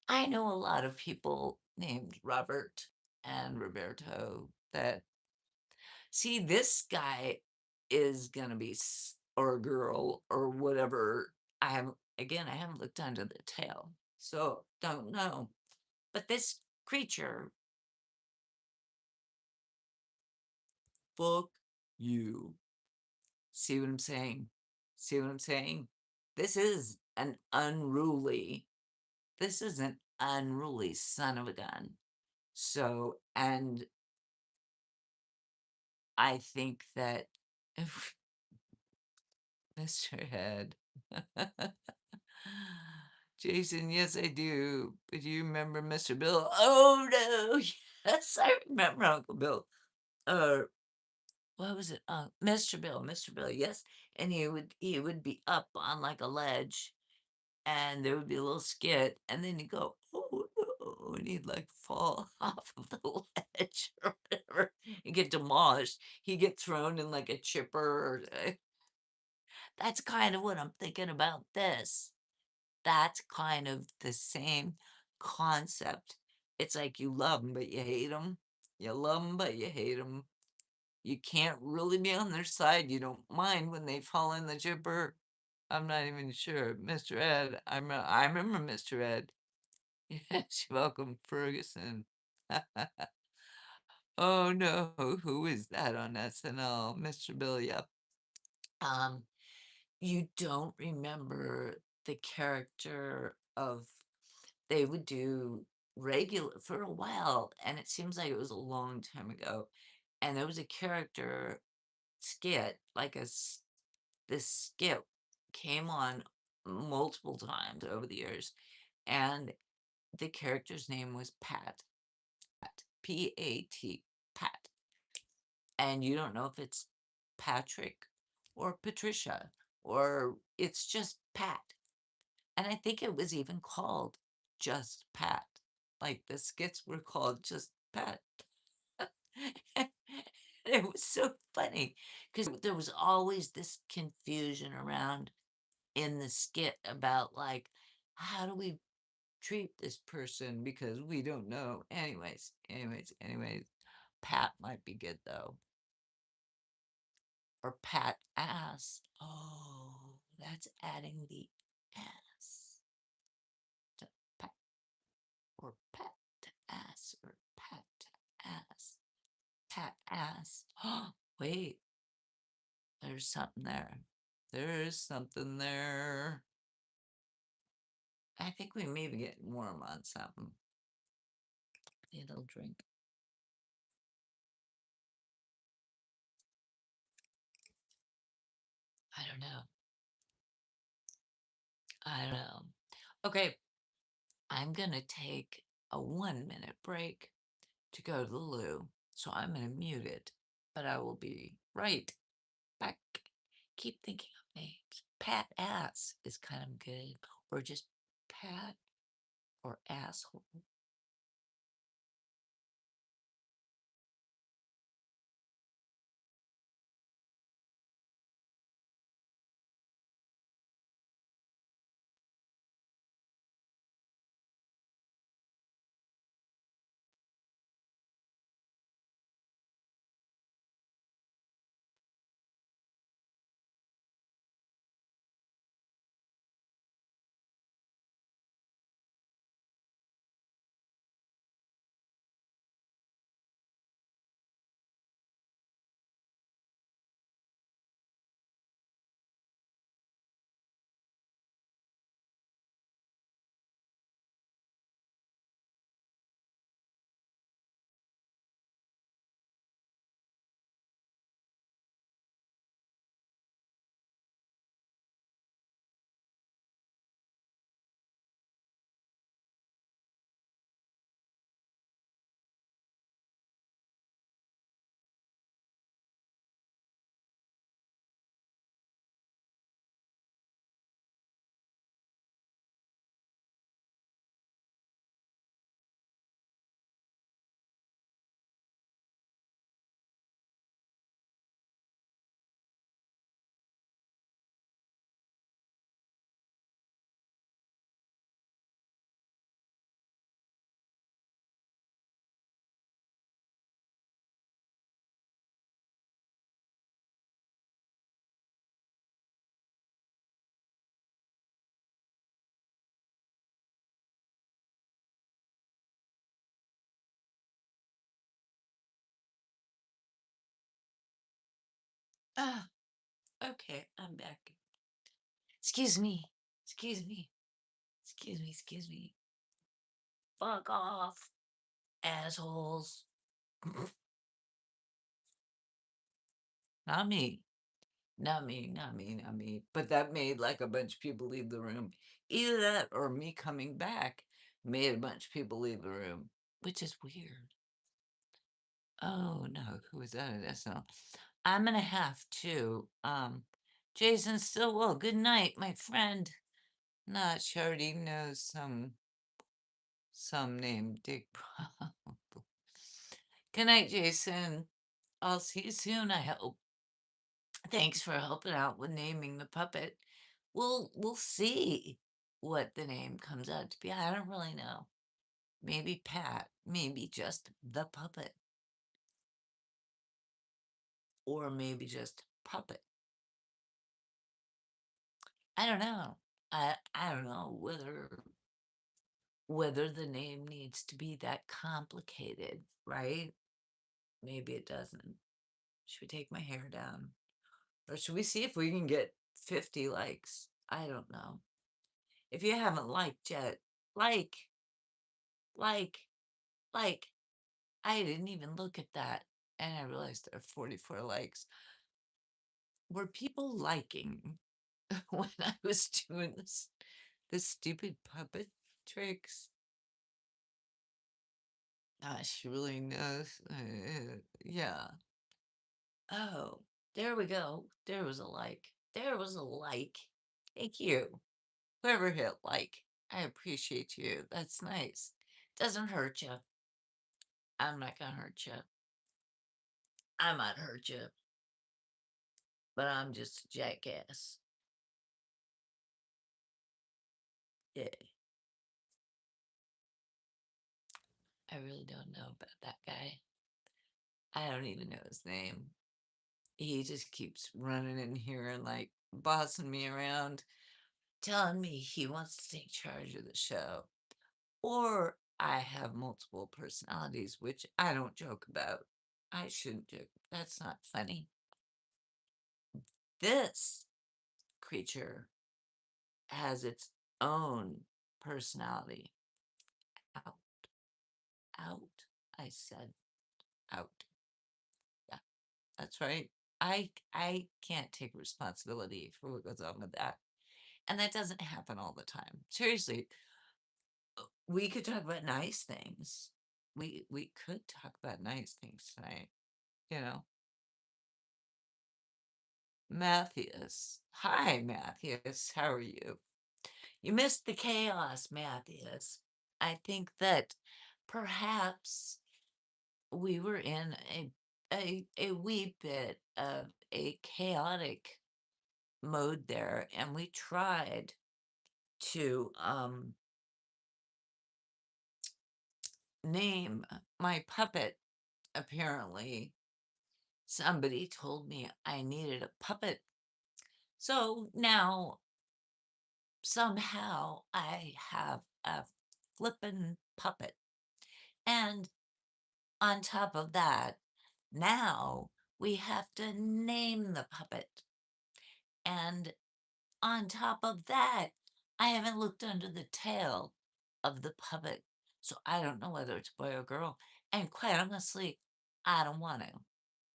I know a lot of people named Robert and Roberto that see this guy is gonna be or a girl or whatever. I haven't looked under the tail, so don't know. But this creature, fuck you. See what I'm saying? See what I'm saying? This is an unruly, this is an unruly son of a gun. So, and I think that if Mr. Head, Jason, yes, I do. But do you remember Mr. Bill? Oh no, yes, I remember Uncle Bill. Or what was it? Mr. Bill, yes. And he would be up on like a ledge, and there would be a little skit, and then you go, oh no, and he'd like fall off of the ledge or whatever and get demolished. He'd get thrown in like a chipper or that's kind of what I'm thinking about this. That's kind of the same concept. It's like you love them, but you hate them. You love them, but you hate them. You can't really be on their side. You don't mind when they fall in the chipper. I'm not even sure. Mr. Ed, I remember Mr. Ed. Yes, you're welcome, Ferguson. Oh no, who is that on SNL? Mr. Bill, yep. Um, you don't remember the character of they would do regular for a while, and it seems like it was a long time ago. And there was a character skit, like this skit came on multiple times over the years, and the character's name was Pat. Pat, Pat. And you don't know if it's Patrick or Patricia or it's just Pat. And I think it was even called Just Pat. Like the skits were called Just Pat. It was so funny because there was always this confusion around in the skit about like, how do we treat this person because we don't know. Anyways, Pat might be good though. Or Pat ass. Oh, that's adding the ass to Pat or Pat to ass or Pat to ass. Pat ass. Oh, wait, there's something there. There's something there. I think we may be getting warm on something. Need a little drink. I don't know. I don't know. Okay, I'm gonna take a 1 minute break to go to the loo, so I'm gonna mute it, but I will be right back. Keep thinking of names. Pat Ass is kind of good, or just Pat or Asshole. Ah, okay, I'm back. Excuse me. Excuse me. Excuse me. Excuse me. Fuck off, assholes. Not me. Not me, not me, not me. But that made like a bunch of people leave the room. Either that or me coming back made a bunch of people leave the room, which is weird. Oh no, who is that? That's not. I'm gonna have to. Jason Stillwell, good night, my friend. Not sure he knows some name Dick. Good night, Jason. I'll see you soon, I hope. Thanks for helping out with naming the puppet. We'll see what the name comes out to be. I don't really know. Maybe Pat, maybe just the puppet, or maybe just puppet. I don't know. I don't know whether the name needs to be that complicated, right? Maybe it doesn't. Should we take my hair down? Or should we see if we can get 50 likes? I don't know. If you haven't liked yet, like, like, like. I didn't even look at that. And I realized there are 44 likes. Were people liking when I was doing this stupid puppet tricks? She really knows. Yeah. Oh, there we go. There was a like. There was a like. Thank you. Whoever hit like. I appreciate you. That's nice. Doesn't hurt you. I'm not gonna hurt you. I might hurt you, but I'm just a jackass. Yeah. I really don't know about that guy. I don't even know his name. He just keeps running in here and like bossing me around, telling me he wants to take charge of the show. Or I have multiple personalities, which I don't joke about. I shouldn't joke. That's not funny. This creature has its own personality. Out, out, I said out. Yeah, that's right. I can't take responsibility for what goes on with that. And that doesn't happen all the time. Seriously, we could talk about nice things. We could talk about nice things tonight, you know. Matthias. Hi, Matthias. How are you? You missed the chaos, Matthias. I think that perhaps we were in a wee bit of a chaotic mode there, and we tried to name my puppet. Apparently, somebody told me I needed a puppet. So now somehow I have a flippin' puppet. And on top of that, now we have to name the puppet. And on top of that, I haven't looked under the tail of the puppet. So I don't know whether it's boy or girl. And quite honestly, I don't want to.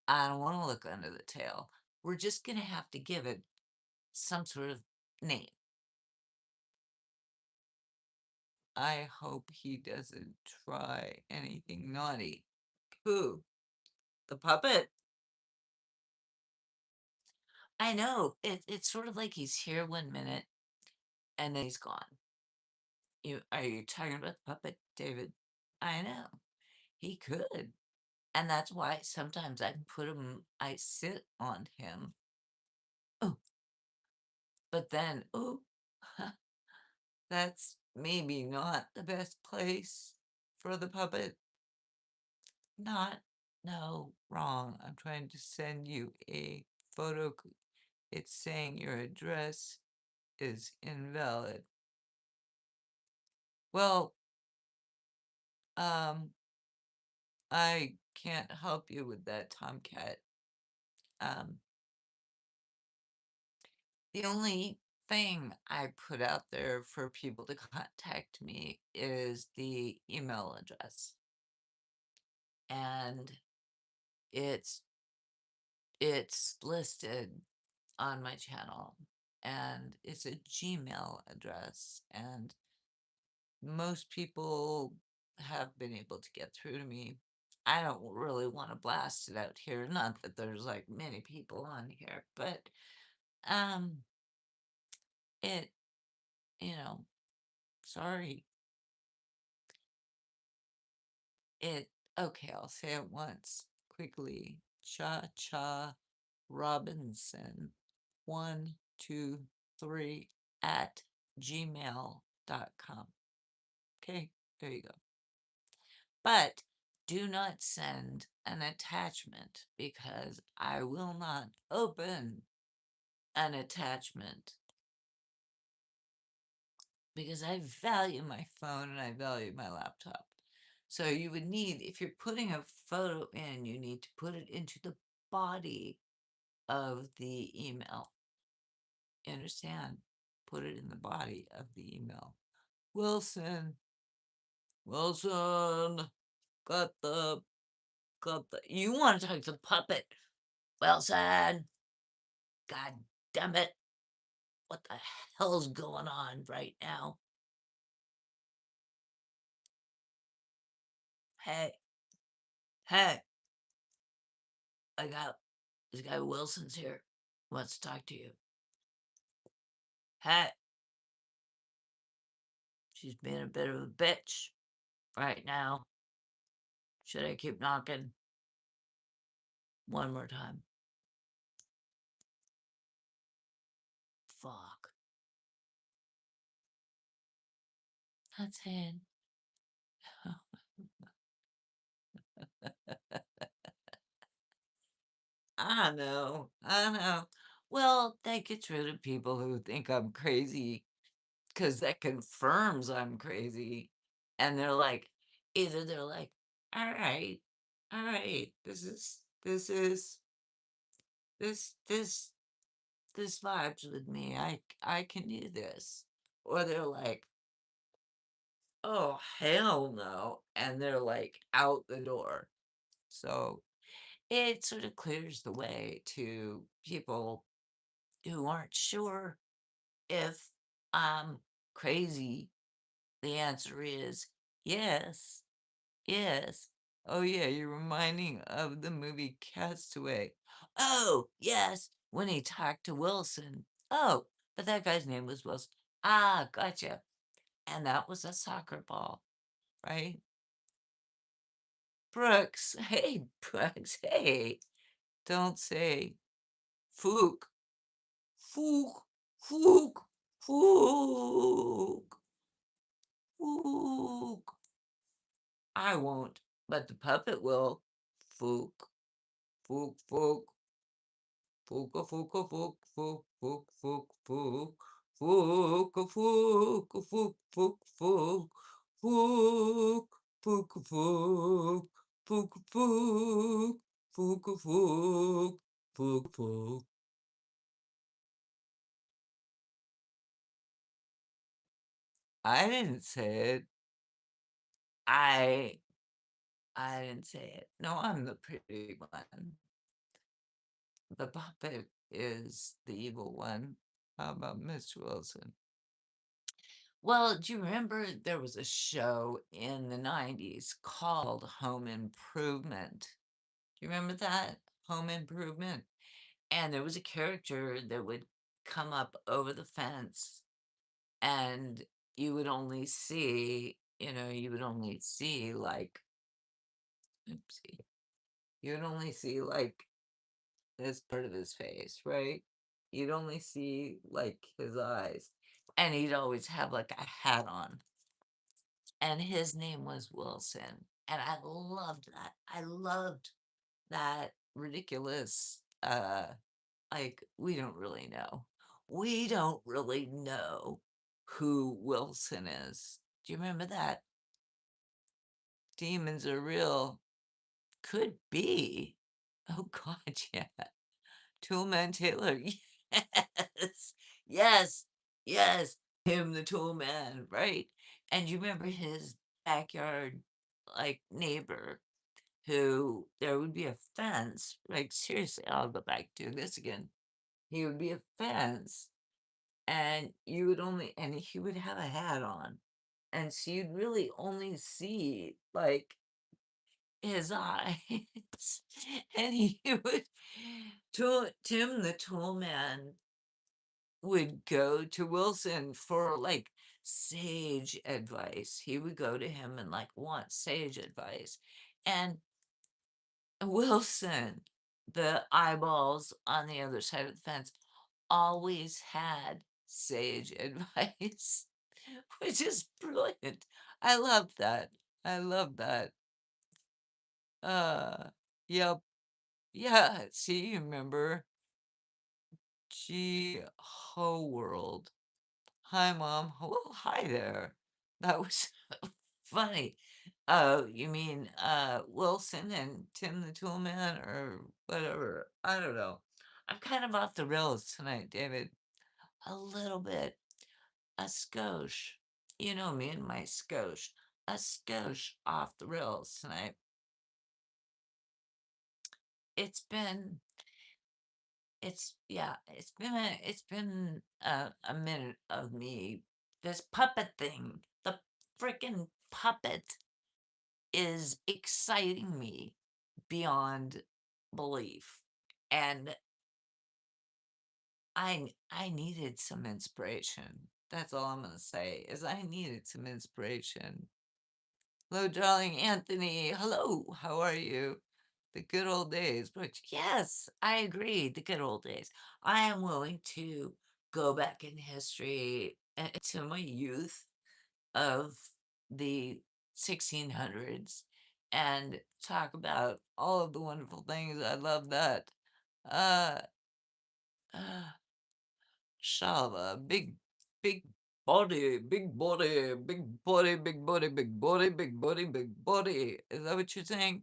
I don't want to look under the tail. We're just going to have to give it some sort of name. I hope he doesn't try anything naughty. Who? The puppet? I know. It's sort of like he's here 1 minute and then he's gone. Are you talking about the puppet, David? I know. He could. And that's why sometimes I sit on him. Oh, but then, oh, that's maybe not the best place for the puppet. Not, no, wrong. I'm trying to send you a photo. It's saying your address is invalid. Well, um, I can't help you with that, Tomcat. Um, the only thing I put out there for people to contact me is the email address. And it's it's listed on my channel and it's a Gmail address and most people have been able to get through to me. I don't really want to blast it out here. Not that there's like many people on here, but um it, you know, sorry. It okay, I'll say it once quickly. Cha Cha Robinson 123 at gmail.com. Okay, there you go. But do not send an attachment because I will not open an attachment because I value my phone and I value my laptop. So you would need, if you're putting a photo in, you need to put it into the body of the email. You understand? Put it in the body of the email. Wilson, Wilson, you want to talk to Puppet. Wilson, God damn it. What the hell's going on right now? Hey, hey, I got this guy Wilson's here. Wants to talk to you. Hey, she's being a bit of a bitch right now. Should I keep knocking? One more time. Fuck. That's it. I know. I know. Well, that gets rid of people who think I'm crazy because that confirms I'm crazy. And they're like, either they're like, all right, this, this, this vibes with me. I can do this. Or they're like, oh, hell no. And they're like out the door. So it sort of clears the way to people who aren't sure if I'm crazy. The answer is yes, yes. Oh, yeah, you're reminding of the movie Castaway. Oh, yes, when he talked to Wilson. Oh, but that guy's name was Wilson. Ah, gotcha. And that was a soccer ball, right? Brooks, hey, Brooks, hey. Don't say Fook, Fook, Fook, Fook, Fook. I won't, but the puppet will. Fook, Fook, Fook, Fooka, Fooka, Fook, Fook, Fook, Fook, Fook, Fooka, Fooka, Fook, Fook, Fook, Fook, Fooka, Fook, Fooka, Fook, Fooka, Fook, Fook, Fook. I didn't say it. I I didn't say it. No, I'm the pretty one. The puppet is the evil one. How about Miss Wilson? Well, do you remember there was a show in the 90s called Home Improvement? Do you remember that? Home Improvement? And there was a character that would come up over the fence and you would only see, you would only see like, oopsie, you would only see like this part of his face, right? You'd only see like his eyes. And he'd always have like a hat on. And his name was Wilson. And I loved that. I loved that ridiculous like we don't really know. We don't really know who Wilson is. Do you remember that? Demons are real. Could be. Oh God, yeah. Toolman Taylor. Yes. Yes. Yes. Him, the tool man, right? And you remember his backyard, like, neighbor who there would be a fence. Like, seriously, I'll go back to this again. He would be a fence, and you would only, and he would have a hat on. And so you'd really only see, like, his eyes. And he would, Tim the tool man would go to Wilson for like sage advice. He would go to him and like want sage advice. And Wilson, the eyeballs on the other side of the fence, always had sage advice, which is brilliant. I love that. I love that. Uh, yep. Yeah, see, you remember G Ho World. Hi, Mom. Well, hi there. That was funny. Oh, you mean Wilson and Tim the Toolman or whatever? I don't know. I'm kind of off the rails tonight, David. A little bit. A skosh. You know me and my skosh. A skosh off the rails tonight. It's been it's been a minute of me. This puppet thing, the freaking puppet is exciting me beyond belief. And I needed some inspiration. That's all I'm gonna say is I needed some inspiration. Hello, darling Anthony. Hello, how are you? The good old days, which yes, I agree, the good old days. I am willing to go back in history to my youth of the 1600s and talk about all of the wonderful things. I love that. Uh, uh Shava, big body, big body, big body, big body, big body, big body, big body. Is that what you're saying?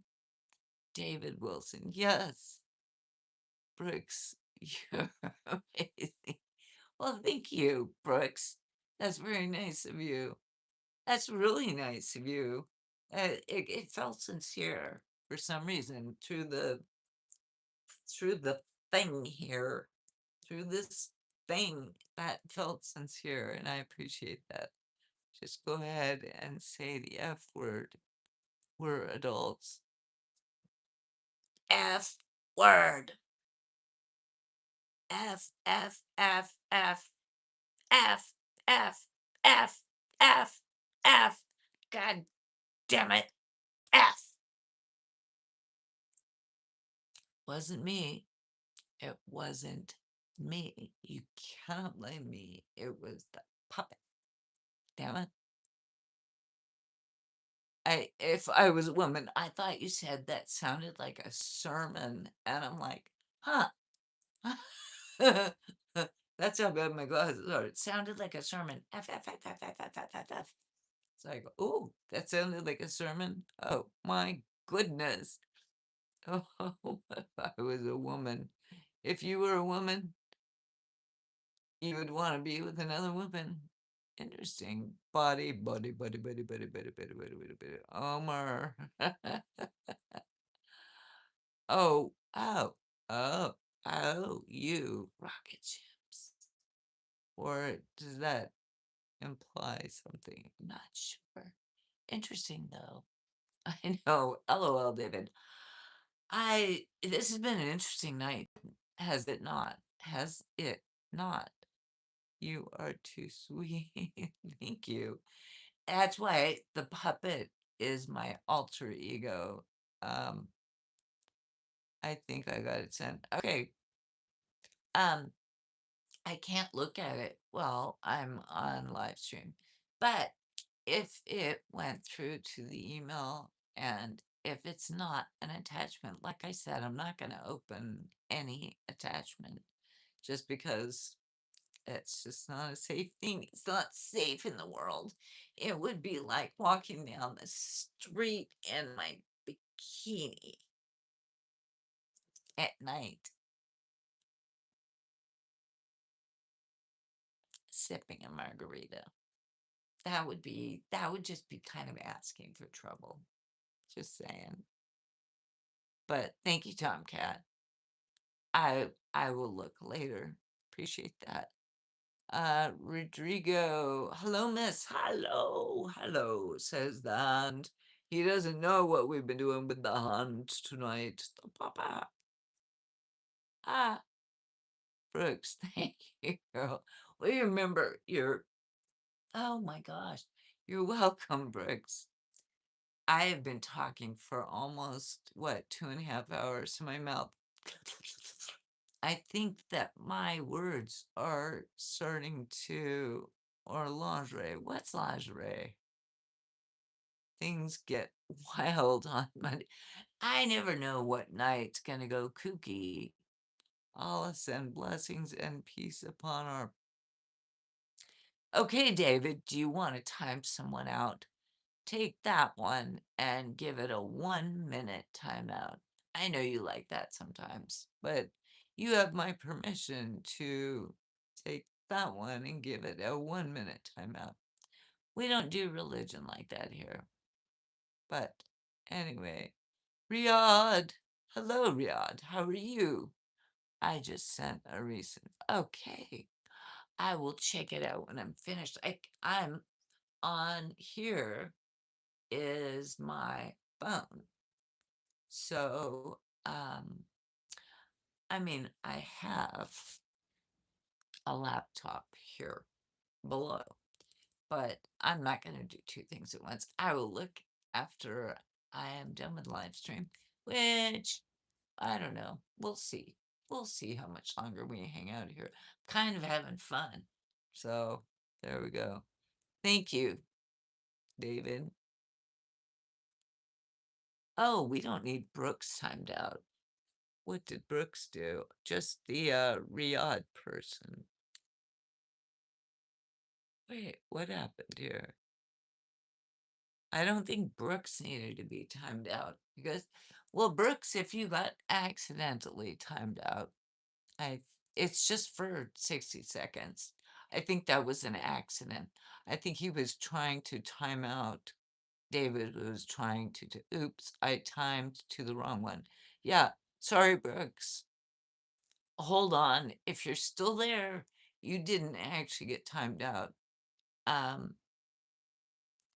David Wilson. Yes. Brooks, you're amazing. Well, thank you, Brooks. That's very nice of you. That's really nice of you. It felt sincere for some reason through the thing here, through this thing that felt sincere, and I appreciate that. Just go ahead and say the F word. We're adults. F word. F, F, F, F, F, F, F, F, F. God damn it. F. Wasn't me. It wasn't me. You cannot blame me. It was the puppet. Damn it. If I was a woman, I thought you said that sounded like a sermon, and I'm like, huh. That's how bad my glasses are. It sounded like a sermon. F, F, F, F, F, F, F, F, F. So I go, oh, that sounded like a sermon. Oh my goodness. Oh, if I was a woman. If you were a woman, you would want to be with another woman. Interesting. Body. Omar. Oh, oh, oh, oh, you rocket ships. Or does that imply something? I'm not sure. Interesting though. I know. LOL, David. This has been an interesting night, has it not? Has it not? You are too sweet. Thank you. That's why the puppet is my alter ego. Um, I think I got it sent. Okay. Um, I can't look at it while I'm on live stream. But if it went through to the email and if it's not an attachment, like I said, I'm not going to open any attachment just because it's just not a safe thing. It's not safe in the world. It would be like walking down the street in my bikini at night, sipping a margarita. That would just be kind of asking for trouble. Just saying. But thank you, Tomcat. I will look later. Appreciate that. Rodrigo. Hello, miss. Hello, says the hand. He doesn't know what we've been doing with the hunt tonight. The papa. Ah, Brooks, thank you, girl. We remember your Oh my gosh. You're welcome, Brooks. I have been talking for almost, what, 2.5 hours, so my mouth I think that my words are starting to or lingerie. What's lingerie? Things get wild on Monday. I never know what night's gonna go kooky. Allah send blessings and peace upon our Okay, David, do you wanna time someone out? Take that one and give it a 1-minute timeout. I know you like that sometimes, but you have my permission to take that one and give it a 1-minute timeout. We don't do religion like that here. But anyway, Riyadh. Hello, Riyadh. How are you? I just sent a recent. Okay. I will check it out when I'm finished. I'm on here is my phone. So, I mean, I have a laptop here below, but I'm not going to do two things at once. I will look after I am done with the live stream, which I don't know. We'll see. We'll see how much longer we hang out here. Kind of having fun. So, there we go. Thank you, David. Oh, we don't need Brooks timed out. What did Brooks do? Just the, Riyadh person. Wait, what happened here? I don't think Brooks needed to be timed out because, well, Brooks, if you got accidentally timed out, I it's just for 60 seconds. I think that was an accident. I think he was trying to time out. David was trying to oops, I timed to the wrong one. Yeah, sorry, Brooks. Hold on. If you're still there, you didn't actually get timed out. Um,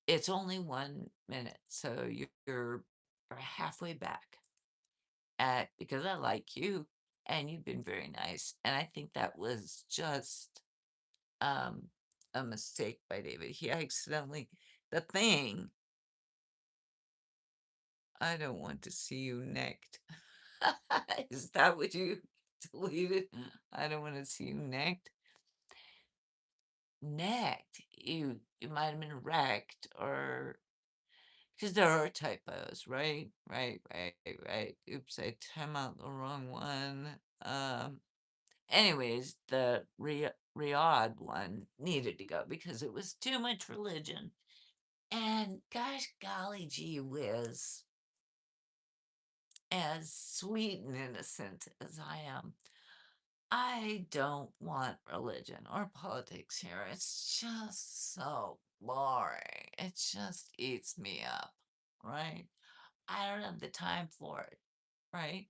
it's only 1 minute, so you're halfway back at because I like you and you've been very nice. And I think that was just um a mistake by David. He accidentally the thing, I don't want to see you necked. Is that what you deleted? I don't want to see you necked. Necked. You might have been wrecked or because there are typos, right? Right. Oops, I time out the wrong one. Anyways, the Riyadh one needed to go because it was too much religion. And gosh golly gee whiz, as sweet and innocent as I am, I don't want religion or politics here. It's just so boring. It just eats me up, right? I don't have the time for it, right?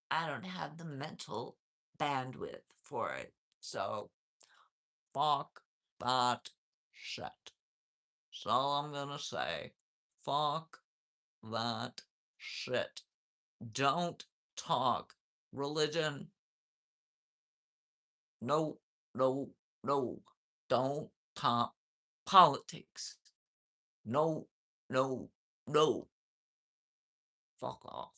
I don't have the mental bandwidth for it. So, fuck that shit. That's all I'm gonna say. Fuck that shit. Don't talk religion. No, no, no. Don't talk politics. No, no, no. Fuck off.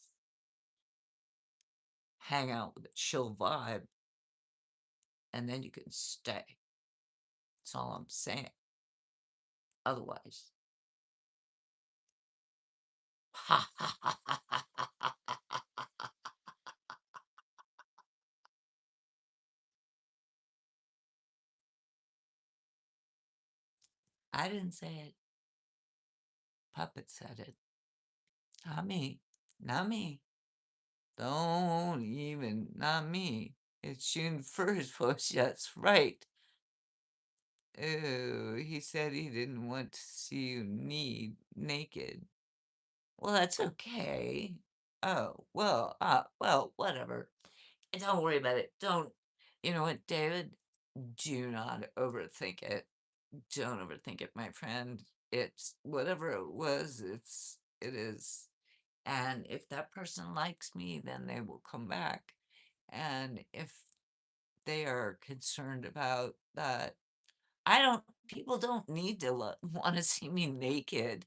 Hang out with a chill vibe, and then you can stay. That's all I'm saying. Otherwise, I didn't say it. Puppet said it. Not me. Not me. Don't even. Not me. It's June 1st, folks. That's right. Oh, he said he didn't want to see you naked. Well, that's okay. Oh, well, whatever. Don't worry about it. Don't, you know what, David? Do not overthink it. Don't overthink it, my friend. It's whatever it was, it is. And if that person likes me, then they will come back. And if they are concerned about that, I don't people don't need to wanna see me naked.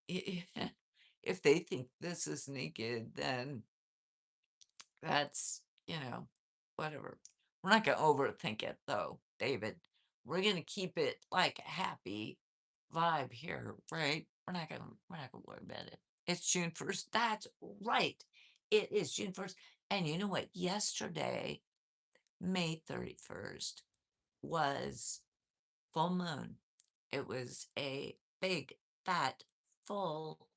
If they think this is naked, then that's, whatever. We're not gonna overthink it though, David. We're gonna keep it like a happy vibe here, right? We're not gonna worry about it. It's June 1st. That's right. It is June 1st. And you know what? Yesterday, May 31st, was full moon. It was a big, fat, full,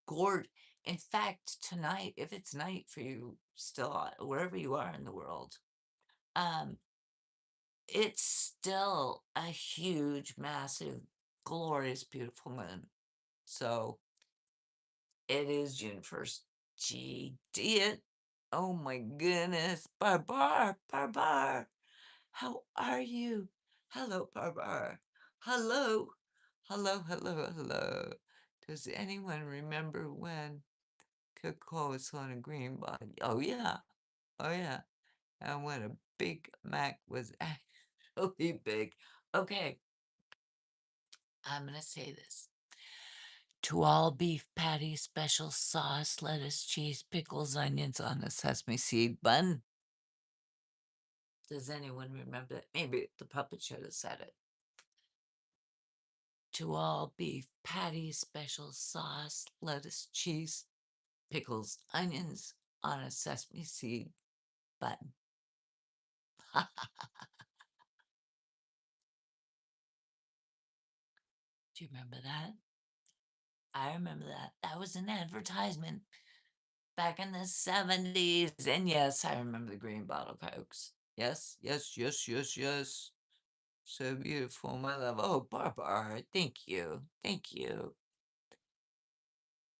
gourd. In fact, tonight, if it's night for you still, wherever you are in the world, um, it's still a huge, massive, glorious, beautiful moon. So it is June 1st. Gee, it. Oh my goodness. Barbar, Barbar. How are you? Hello, Barbar. Hello. Hello, hello, hello. Does anyone remember when Coca-Cola was on a green bottle? Oh yeah. Oh yeah. And when a Big Mac was actually big. Okay, I'm gonna say this. To all beef patties, special sauce, lettuce, cheese, pickles, onions on a sesame seed bun. Does anyone remember that? Maybe the puppet should have said it. To all beef patties, special sauce, lettuce, cheese, pickles, onions on a sesame seed bun. Do you remember that? I remember that. That was an advertisement back in the 70s. And yes, I remember the green bottle Cokes. Yes, yes, yes, yes, yes. So beautiful, my love. Oh, Barbara, thank you. Thank you.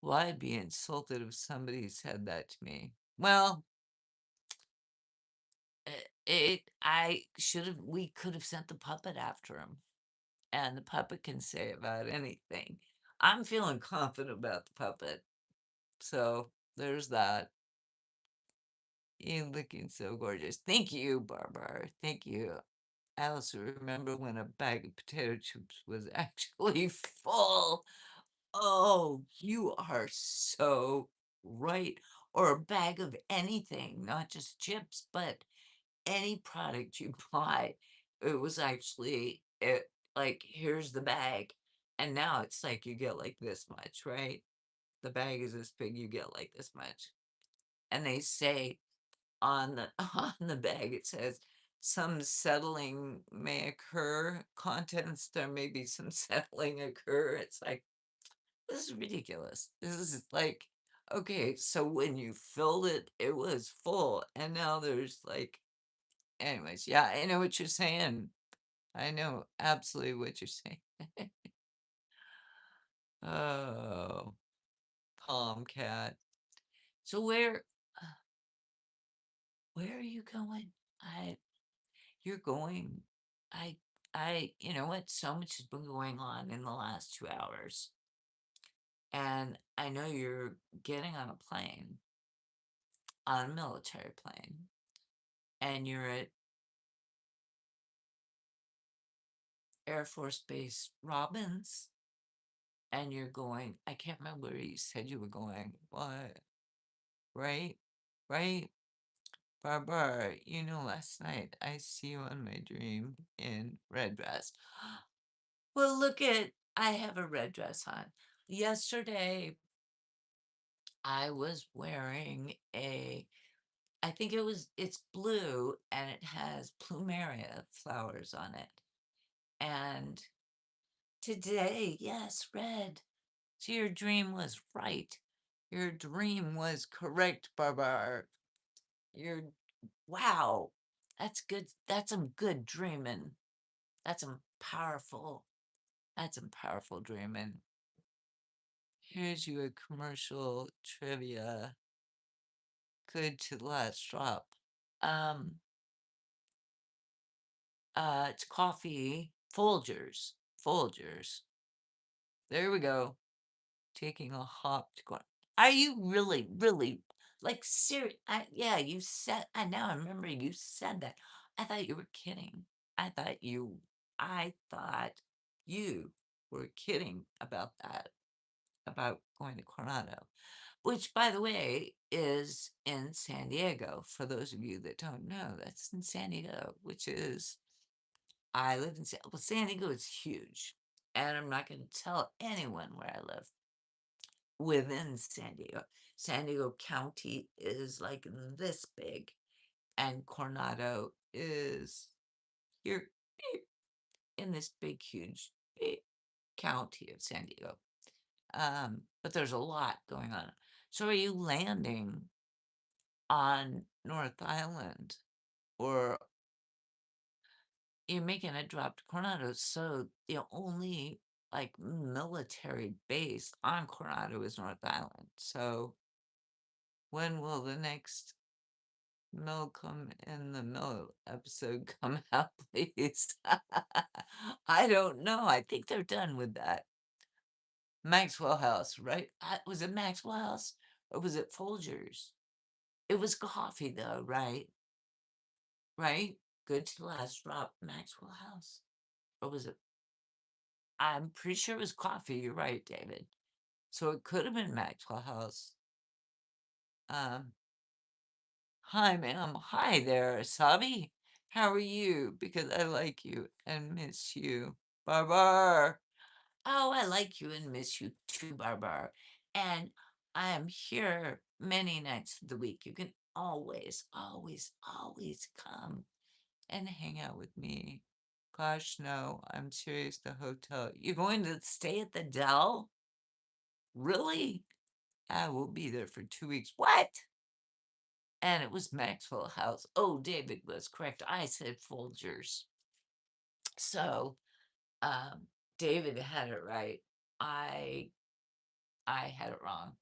Well, I'd be insulted if somebody said that to me. Well, we could have sent the puppet after him, and the puppet can say about anything. I'm feeling confident about the puppet. So there's that. You looking so gorgeous. Thank you, Barbara. Thank you. I also remember when a bag of potato chips was actually full. Oh, you are so right. Or a bag of anything, not just chips, but any product you buy. It was actually like here's the bag. And now it's like you get like this much, right? The bag is this big, you get like this much. And they say on the on the bag it says some settling may occur. Contents there may be some settling occur. It's like this is ridiculous. This is like, okay, so when you filled it, it was full, and now there's like, anyways, yeah, I know what you're saying. I know absolutely what you're saying. Oh, Tomcat. So where are you going? I you're going. I you know what? So much has been going on in the last 2 hours. And I know you're getting on a plane, on a military plane, and you're at Air Force Base Robins, and you're going, I can't remember where you said you were going. What? Right? Right? Barbara, last night I see you on my dream in red dress. Well, look at, I have a red dress on. Yesterday, I was wearing I think it's blue and it has plumeria flowers on it. And today, yes, red. So your dream was right. Your dream was correct, Barbara. You're, wow. That's good. That's some good dreaming. That's some powerful, that's some powerful dreaming. Here's you a commercial trivia. Good to the last drop. Um, it's coffee Folgers. Folgers. There we go. Taking a hop to go. Are you really, really like serious? Yeah, you said. I now remember you said that. I thought you were kidding. I thought you. I thought you were kidding about that, about going to Coronado, which, by the way, is in San Diego. For those of you that don't know, that's in San Diego, which is I live in San Diego is huge, and I'm not gonna tell anyone where I live within San Diego. San Diego County is like this big, and Coronado is here in this big, huge, big county of San Diego. But there's a lot going on. So are you landing on North Island or you're making a drop to Coronado? So the only like military base on Coronado is North Island. So when will the next Malcolm in the Middle episode come out, please? I don't know. I think they're done with that. Maxwell House, right? Was it Maxwell House or was it Folgers? It was coffee though, right? Right? Good to last drop, Maxwell House. Or was it? I'm pretty sure it was coffee. You're right, David. So it could have been Maxwell House. Um, Hi, ma'am. Hi there, Sabi. How are you? Because I like you and miss you. Barbar. Oh, I like you and miss you too, Barbar. And I am here many nights of the week. You can always, always, always come and hang out with me. Gosh, no, I'm serious. The hotel. You're going to stay at the Dell? Really? I will be there for 2 weeks. What? And it was Maxwell House. Oh, David was correct. I said Folgers. So, um, David had it right. I I had it wrong.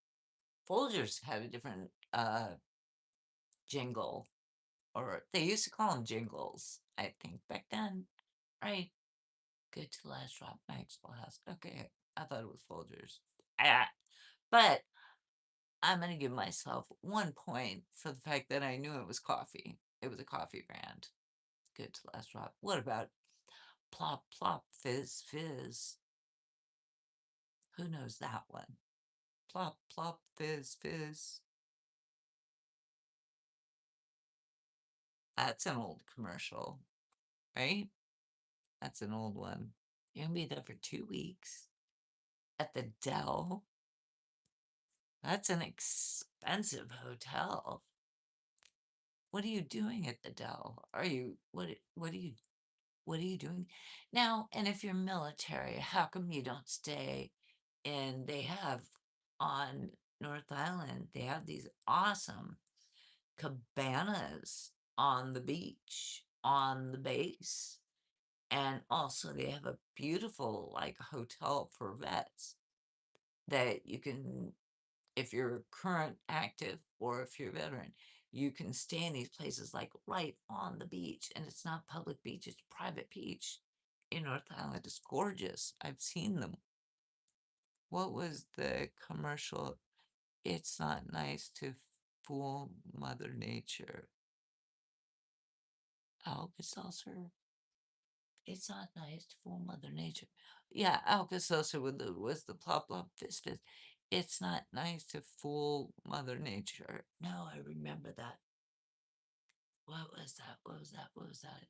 Folgers had a different jingle, or they used to call them jingles, I think, back then. Right? Good to last drop, Maxwell House. Okay, I thought it was Folgers. Ah, but I'm gonna give myself 1 point for the fact that I knew it was coffee. It was a coffee brand. Good to last drop. What about Plop Plop Fizz Fizz? Who knows that one? Plop Plop Fizz Fizz. That's an old commercial, right? That's an old one. You're gonna be there for 2 weeks at the Dell. That's an expensive hotel. What are you doing at the Dell? Are you what are you doing? Now, and if you're military, how come you don't stay in they have on North Island, they have these awesome cabanas on the beach, on the base. And also they have a beautiful like hotel for vets that you can if you're current active or if you're a veteran, you can stay in these places like right on the beach. And it's not public beach, it's private beach in North Island. It's gorgeous. I've seen them. What was the commercial? It's not nice to fool Mother Nature. Alka-Seltzer. It's not nice to fool Mother Nature. Yeah, Alka-Seltzer was the plop plop fizz fizz. It's not nice to fool Mother Nature. No, I remember that. What was that? What was that? What was that?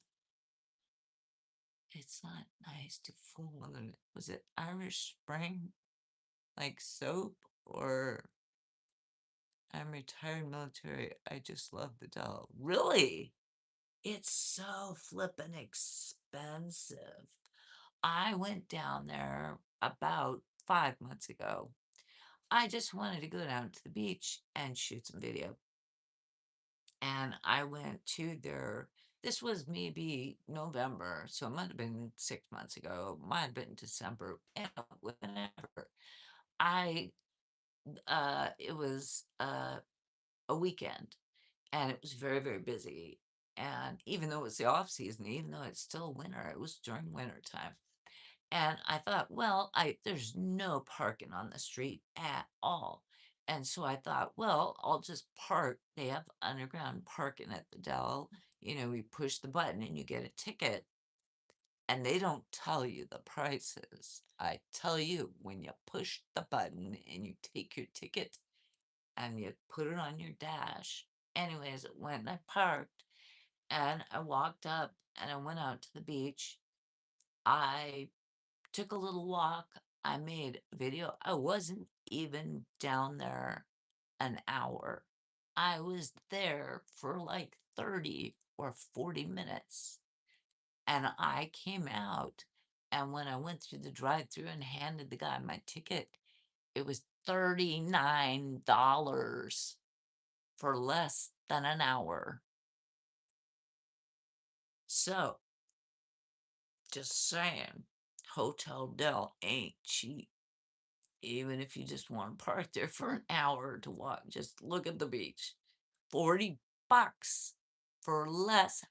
It's not nice to fool Mother. Was it Irish Spring, like soap, or I'm retired military? I just love the doll. Really? It's so flippin' expensive. I went down there about 5 months ago. I just wanted to go down to the beach and shoot some video. And I went to their this was maybe November, so it might have been 6 months ago, might have been December, whenever. I it was a weekend and it was very, very busy. And even though it's the off season, even though it's still winter, it was during winter time. And I thought, well, I there's no parking on the street at all. And so I thought, well, I'll just park. They have underground parking at the Dell. You know, we push the button and you get a ticket. and they don't tell you the prices. I tell you when you push the button and you take your ticket and you put it on your dash. Anyways, when I parked and I walked up and I went out to the beach, I took a little walk. I made a video. I wasn't even down there an hour. I was there for like 30 or 40 minutes. And I came out, and when I went through the drive-through and handed the guy my ticket, it was $39 for less than an hour. So, just saying, Hotel Del ain't cheap. Even if you just want to park there for an hour to walk, just look at the beach. 40 bucks for less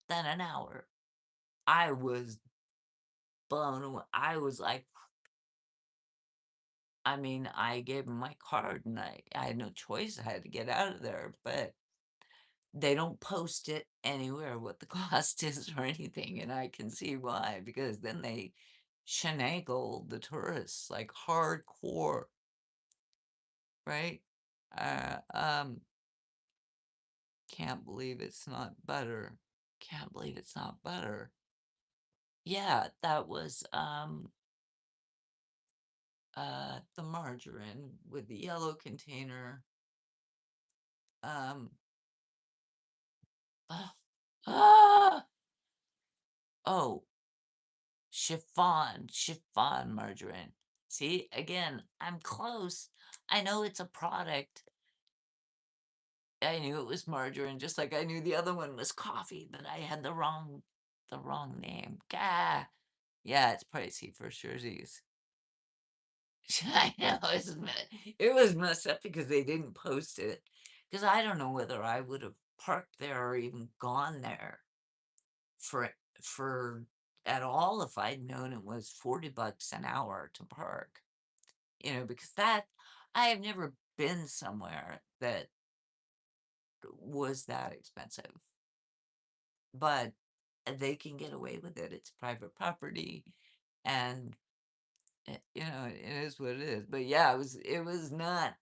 than an hour. I was blown away. I was like, I mean, I gave him my card and I had no choice. I had to get out of there, but they don't post it anywhere what the cost is or anything. And I can see why, because then they shenagle the tourists like hardcore, right? Uh, um, can't believe it's not butter. Can't believe it's not butter. Yeah, that was the margarine with the yellow container. Um ah, ah, oh, chiffon margarine. See, again, I'm close. I know it's a product. I knew it was margarine, just like I knew the other one was coffee, but I had the wrong name. Gah. Yeah, it's pricey for jerseys. I know it was messed up because they didn't post it. Because I don't know whether I would have parked there or even gone there for for at all if I'd known it was 40 bucks an hour to park. Because that I have never been somewhere that was that expensive. But they can get away with it. It's private property and it is what it is. But yeah, it was not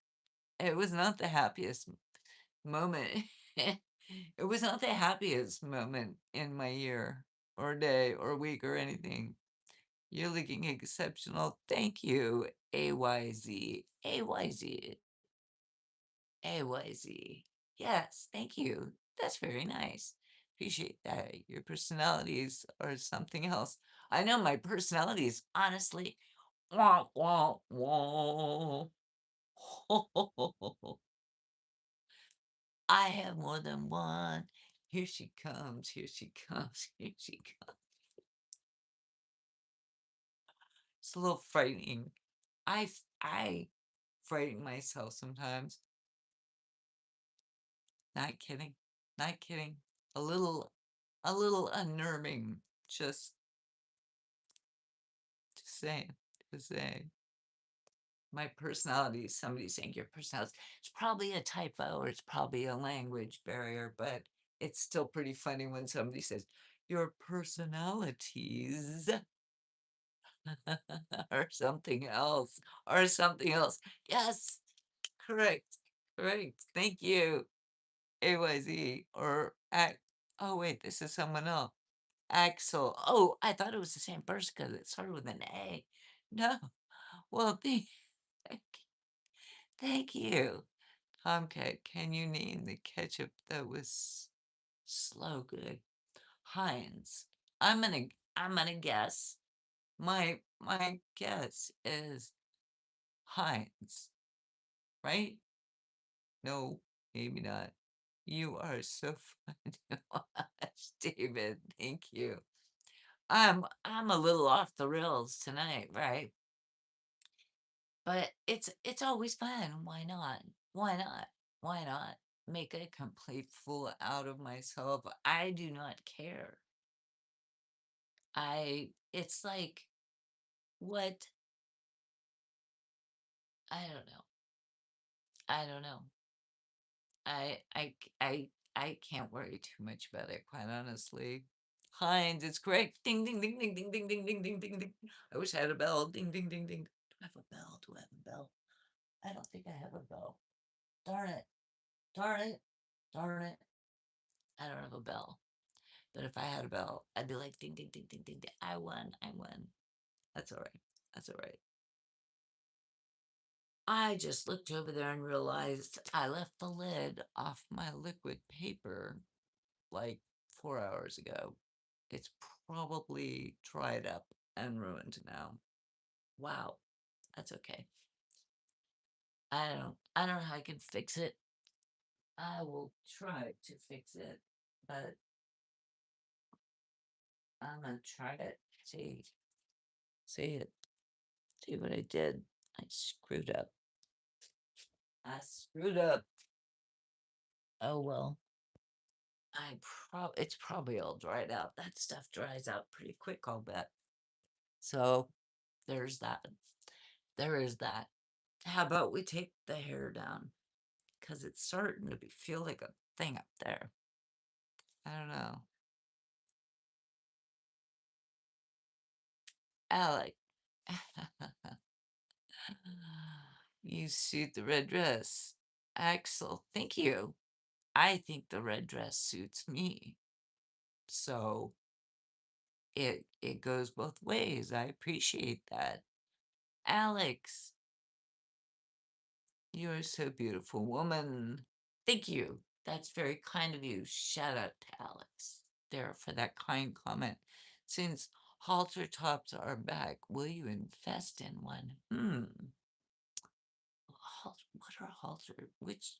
the happiest moment. It was not the happiest moment in my year or day or week or anything. You're looking exceptional. Thank you, AYZ. AYZ. AYZ. Yes, thank you. That's very nice. Appreciate that. Your personalities are something else. I know my personality is honestly wah wah wah. I have more than one. Here she comes, here she comes, here she comes. It's a little frightening. I frighten myself sometimes. Not kidding. Not kidding. A little unnerving. Just saying. Just saying. My personality, somebody's saying your personality. It's probably a typo or it's probably a language barrier, but it's still pretty funny when somebody says your personalities or something else or something else. Yes, correct. Correct. Thank you. AYZ or act. Oh, wait, this is someone else. Axel. Oh, I thought it was the same person because it started with an A. No. Well, thank you. Tomcat, can you name the ketchup that was slow good? Heinz. I'm gonna guess. My guess is Heinz, right? No, maybe not. You are so fun to watch, David. Thank you. I'm a little off the rails tonight, right? But it's always fun. Why not? Why not? Why not? Make a complete fool out of myself. I do not care. It's like what I don't know. I don't know. I I c- I can't worry too much about it, quite honestly. Heinz, it's correct. Ding, ding, ding, ding, ding, ding, ding, ding, ding, ding, ding. I wish I had a bell. Ding, ding, ding, ding. Do I have a bell? Do I have a bell? I don't think I have a bell. Darn it. Darn it. Darn it. I don't have a bell. But if I had a bell, I'd be like ding, ding, ding, ding, ding, ding. I won. I won. That's all right. That's all right. I just looked over there and realized I left the lid off my liquid paper like 4 hours ago. It's probably dried up and ruined now. Wow, that's okay. I don't know how I can fix it. I will try to fix it, but I'm gonna try it. See it. See what I did. I screwed up. I screwed up. Oh well. It's probably all dried out. That stuff dries out pretty quick, I'll bet. So there's that. There is that. How about we take the hair down? Because it's starting to feel like a thing up there. I don't know. Alec. You suit the red dress. Axel, thank you. I think the red dress suits me. So it goes both ways. I appreciate that. Alex, you're so beautiful, woman. Thank you. That's very kind of you. Shout out to Alex there for that kind comment. Since halter tops are back, will you invest in one? What are halter? Which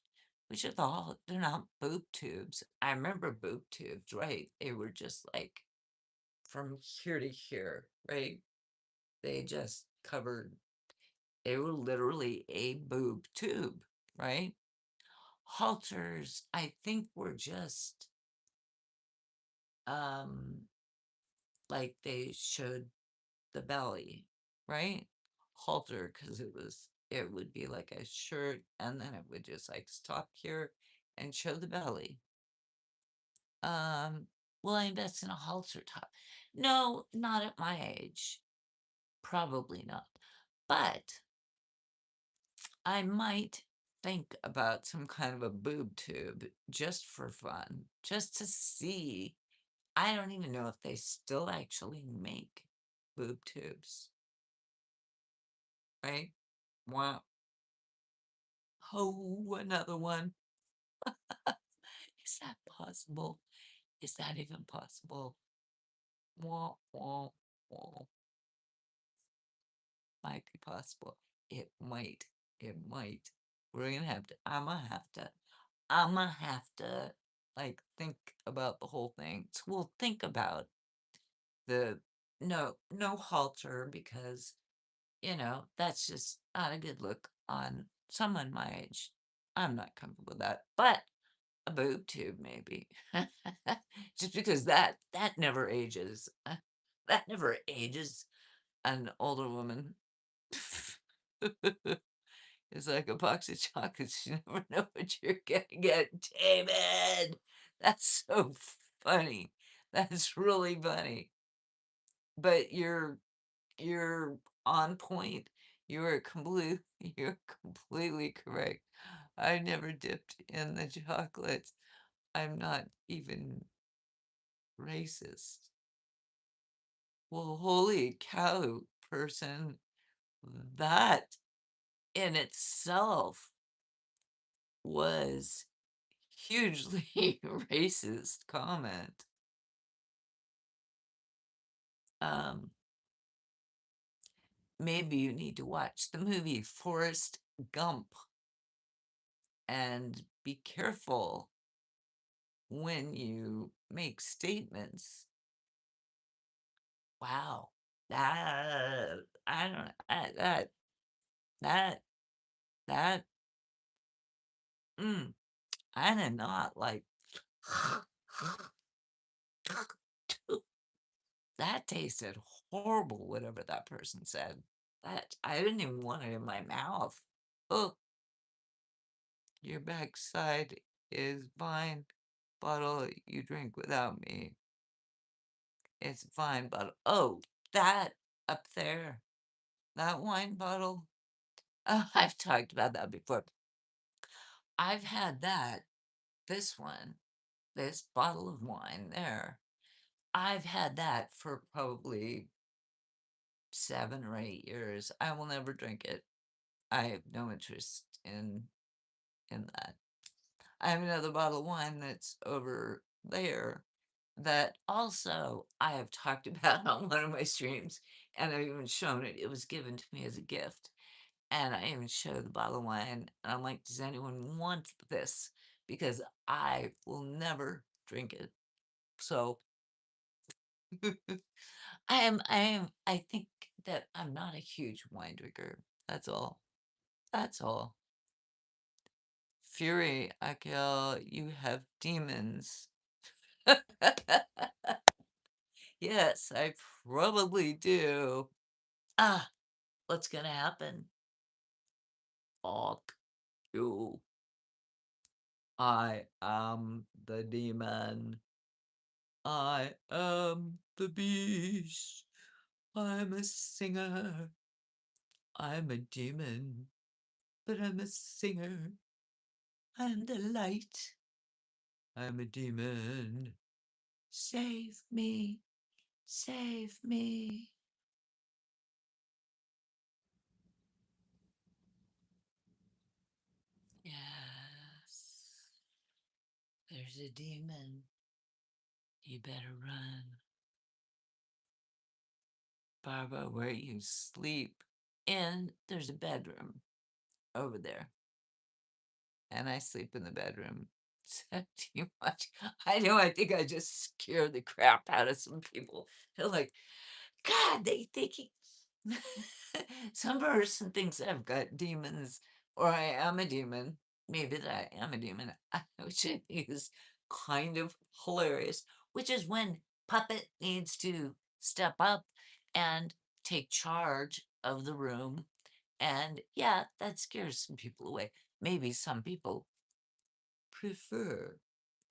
are they're not boob tubes. I remember boob tubes, right? They were just like from here to here, right? They just covered, they were literally a boob tube, right? Halters, I think were just um like they showed the belly, right? Halter, because it would be like a shirt and then it would just like stop here and show the belly. Will I invest in a halter top? No, not at my age. Probably not. But I might think about some kind of a boob tube just for fun, just to see. I don't even know if they still actually make boob tubes, right? Wow. Oh, another one. Is that possible? Is that even possible? Wah, wah, wah. Might be possible. It might. It might. We're gonna have to, I'm gonna have to like think about the whole thing. So we'll think about the no halter because that's just not a good look on someone my age. I'm not comfortable with that. But a boob tube maybe. Just because that never ages. That never ages an older woman. It's like a box of chocolates. You never know what you're gonna get. David! That's so funny. That's really funny. But you're on point. You're completely correct. I never dipped in the chocolates. I'm not even racist. Well, holy cow, person. That in itself was hugely racist comment. Um, Maybe you need to watch the movie Forrest Gump and be careful when you make statements. Wow. That I don't that that mm, I did not like that tasted horrible, whatever that person said. That I didn't even want it in my mouth. Oh, your backside is fine. Bottle you drink without me. It's a fine bottle. Oh, that up there, that wine bottle. Oh, I've talked about that before. I've had that, this one, this bottle of wine there. I've had that for probably 7 or 8 years. I will never drink it. I have no interest in that. I have another bottle of wine that's over there that also I have talked about on one of my streams, and I've even shown it. It was given to me as a gift, and I even showed the bottle of wine, and I'm like, "Does anyone want this?" Because I will never drink it. So I think that I'm not a huge wine drinker. That's all. That's all. Fury, Akil, you have demons. Yes, I probably do. Ah, what's gonna happen? Fuck you. I am the demon. I am the beast. I'm a singer. I'm a demon, but I'm a singer. I'm the light. I'm a demon. Save me. Save me. Yes. There's a demon. You better run. Barbara, where you sleep. And there's a bedroom over there. And I sleep in the bedroom. So too much. I know, I think I just scared the crap out of some people. They're like, God, they think he... Some person thinks I've got demons or I am a demon. Maybe that I am a demon, which I think is kind of hilarious, which is when Puppet needs to step up and take charge of the room. And yeah, that scares some people away. Maybe some people prefer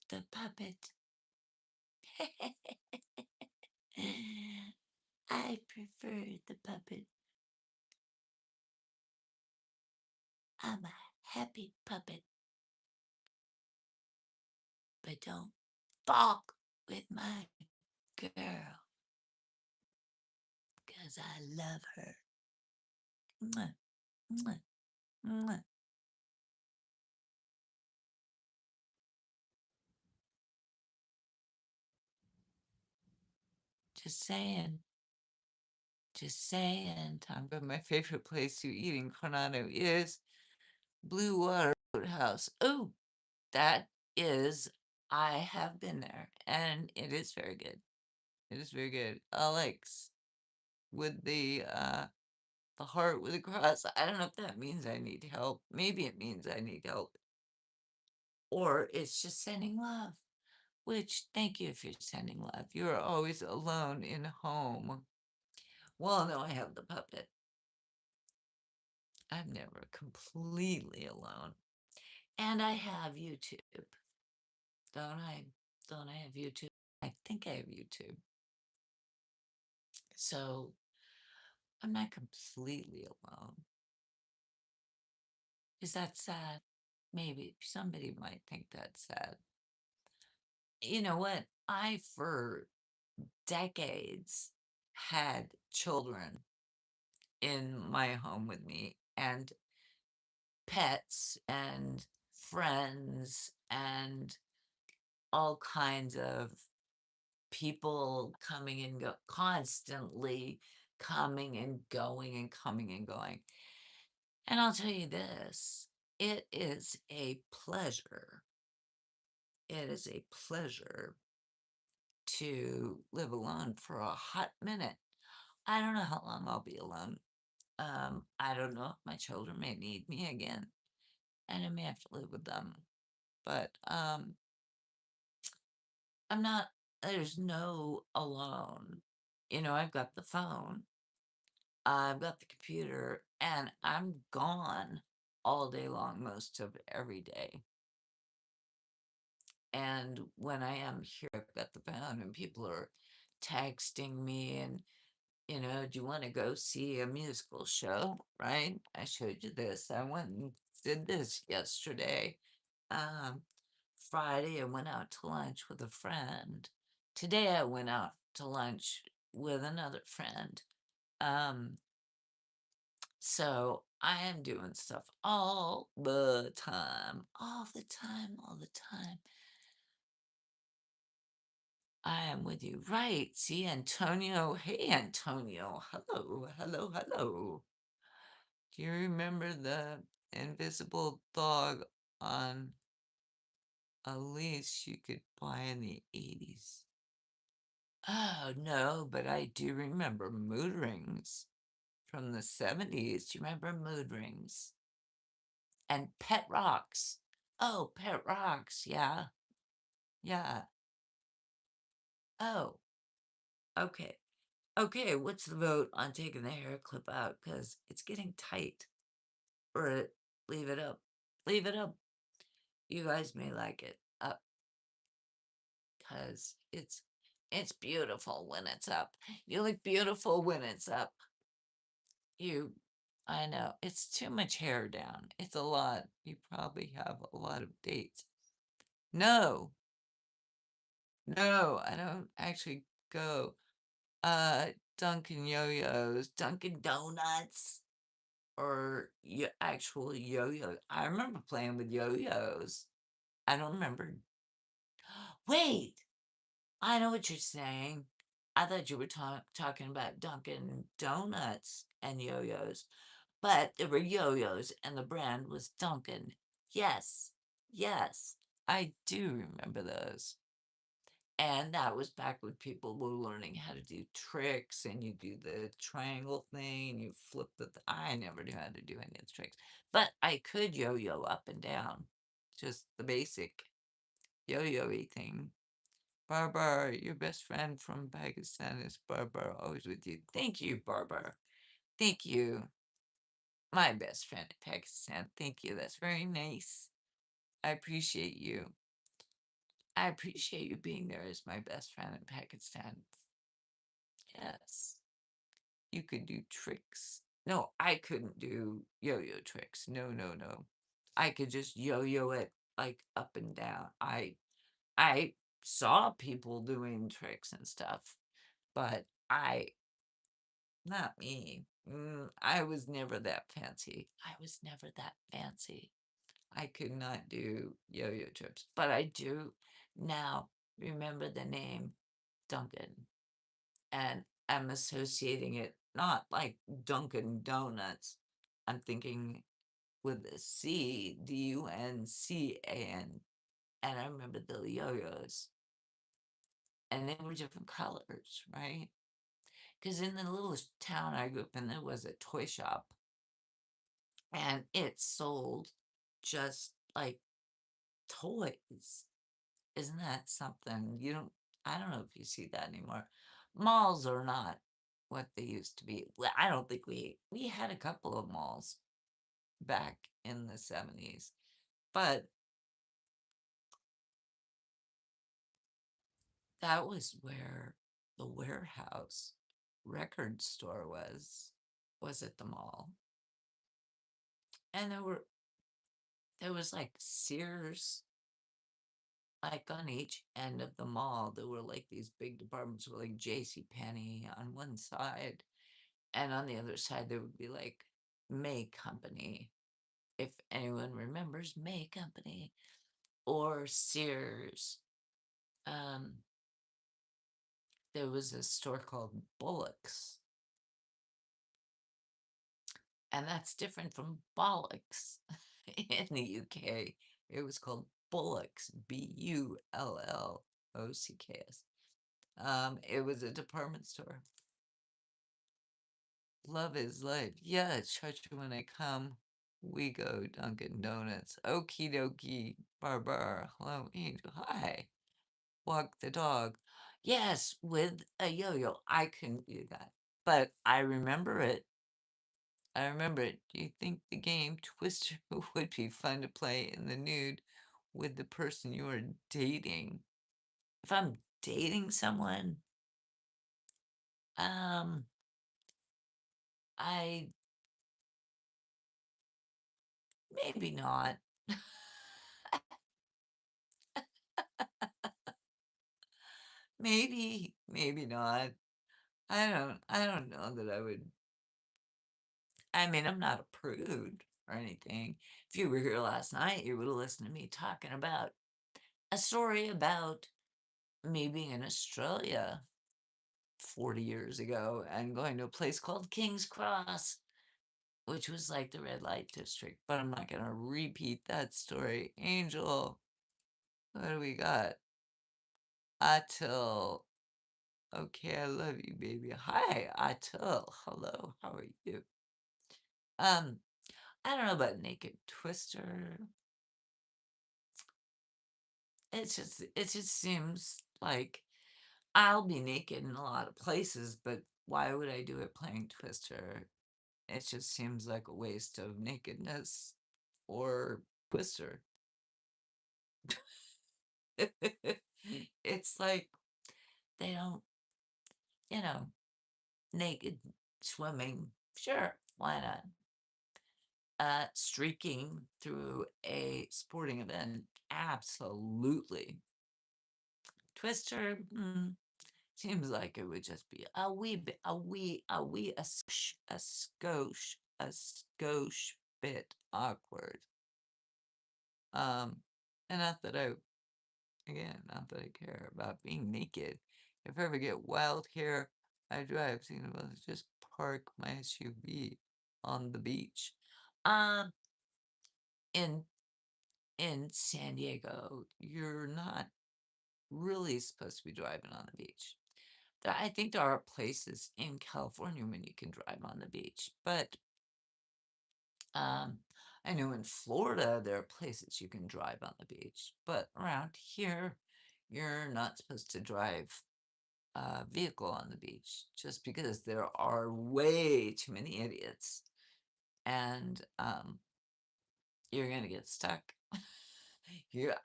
the puppet. I prefer the puppet. I'm a happy puppet. But don't fuck with my girl. Because I love her. Mwah, mwah, mwah. Just saying. Just saying. Talking about my favorite place to eat in Coronado is Blue Water Roadhouse. Oh, that is, I have been there and it is very good. It is very good. Alex with the heart with a cross. I don't know if that means I need help. Maybe it means I need help. Or it's just sending love. Which, thank you if you're sending love. You're always alone in home. Well, no, I have the puppet. I'm never completely alone. And I have YouTube. Don't I? Don't I have YouTube? I think I have YouTube. So I'm not completely alone. Is that sad? Maybe somebody might think that's sad. You know what? I, for decades, had children in my home with me and pets and friends and all kinds of people coming and go constantly coming and going and coming and going. And I'll tell you this, it is a pleasure. It is a pleasure to live alone for a hot minute. I don't know how long I'll be alone. I don't know if my children may need me again, and I may have to live with them. But I'm not. There's no alone. You know, I've got the phone, I've got the computer, and I'm gone all day long, most of every day. And when I am here, I've got the phone, and people are texting me and, "Do you wanna go see a musical show?" Right? "I showed you this. I went and did this yesterday." Um, Friday, I went out to lunch with a friend. Today, I went out to lunch with another friend. Um, so I am doing stuff all the time, all the time, all the time. I am with you. Right. See, Antonio. Hey, Antonio. Hello, hello, hello. Do you remember the invisible dog on a leash you could buy in the 80s? Oh, no, but I do remember mood rings from the 70s. Do you remember mood rings? And pet rocks. Oh, pet rocks. Yeah. Yeah. Oh, okay. Okay, what's the vote on taking the hair clip out? Because it's getting tight. Or leave it up. Leave it up. You guys may like it up because it's beautiful when it's up. You look beautiful when it's up. You I know. It's too much hair down. It's a lot. You probably have a lot of dates. No. No, I don't actually go. Dunkin' Yo-Yos, Dunkin' Donuts, or actual yo-yo. I remember playing with yo-yos. I don't remember. Wait, I know what you're saying. I thought you were talking about Dunkin' Donuts and yo-yos, but there were yo-yos and the brand was Dunkin'. Yes, yes, I do remember those. And that was back when people were learning how to do tricks and you do the triangle thing, you flip I never knew how to do any of the tricks, but I could yo-yo up and down, just the basic yo-yo-y thing. Barbara, your best friend from Pakistan is Barbara, always with you. Thank you, Barbara. Thank you. My best friend in Pakistan. Thank you. That's very nice. I appreciate you. I appreciate you being there as my best friend in Pakistan. Yes. You could do tricks. No, I couldn't do yo-yo tricks. No, no, no. I could just yo-yo it like up and down. I saw people doing tricks and stuff, but not me. I was never that fancy. I was never that fancy. I could not do yo-yo trips, but I do now remember the name Duncan. And I'm associating it not like Dunkin' Donuts. I'm thinking with a C, Duncan. And I remember the yo-yos, and they were different colors, right? Because in the little town I grew up in, there was a toy shop, and it sold just like toys. Isn't that something? I don't know if you see that anymore. Malls are not what they used to be. Well, I don't think we had a couple of malls back in the 70s, but that was where the warehouse record store was at the mall. And there was like Sears, like on each end of the mall. There were like these big departments with like J.C. Penney on one side, and on the other side there would be like May Company, if anyone remembers May Company, or Sears. Um, there was a store called Bullock's, and that's different from Bollocks in the UK. It was called Bullock's, Bullocks. It was a department store. Love is life. Yeah, charge you when I come. We go Dunkin' Donuts. Okie dokie. Barbara. Hello, Angel. Hi. Walk the dog. Yes, with a yo-yo. I couldn't do that. But I remember it. I remember it. Do you think the game Twister would be fun to play in the nude with the person you are dating? If I'm dating someone, Um, I maybe not. Maybe, maybe not. I don't know that I would. I mean, I'm not a prude or anything. If you were here last night, you would have listened to me talking about a story about me being in Australia 40 years ago and going to a place called King's Cross, which was like the red light district. But I'm not going to repeat that story. Angel, what do we got? Atul. Okay, I love you, baby. Hi, Atul. Hello, how are you? Um, I don't know about Naked Twister. It just seems like I'll be naked in a lot of places, but why would I do it playing Twister? It just seems like a waste of nakedness or Twister. It's like they don't, you know, naked swimming. Sure, why not? Streaking through a sporting event, absolutely. Twister, seems like it would just be a wee bit, a skosh bit awkward. Um, and not that I, again, not that I care about being naked. If I ever get wild here, I drive, thinking about just park my SUV on the beach. Um, in in San Diego, you're not really supposed to be driving on the beach. I think there are places in California when you can drive on the beach, but um, I know in Florida there are places you can drive on the beach, but around here you're not supposed to drive a vehicle on the beach just because there are way too many idiots, and you're gonna get stuck.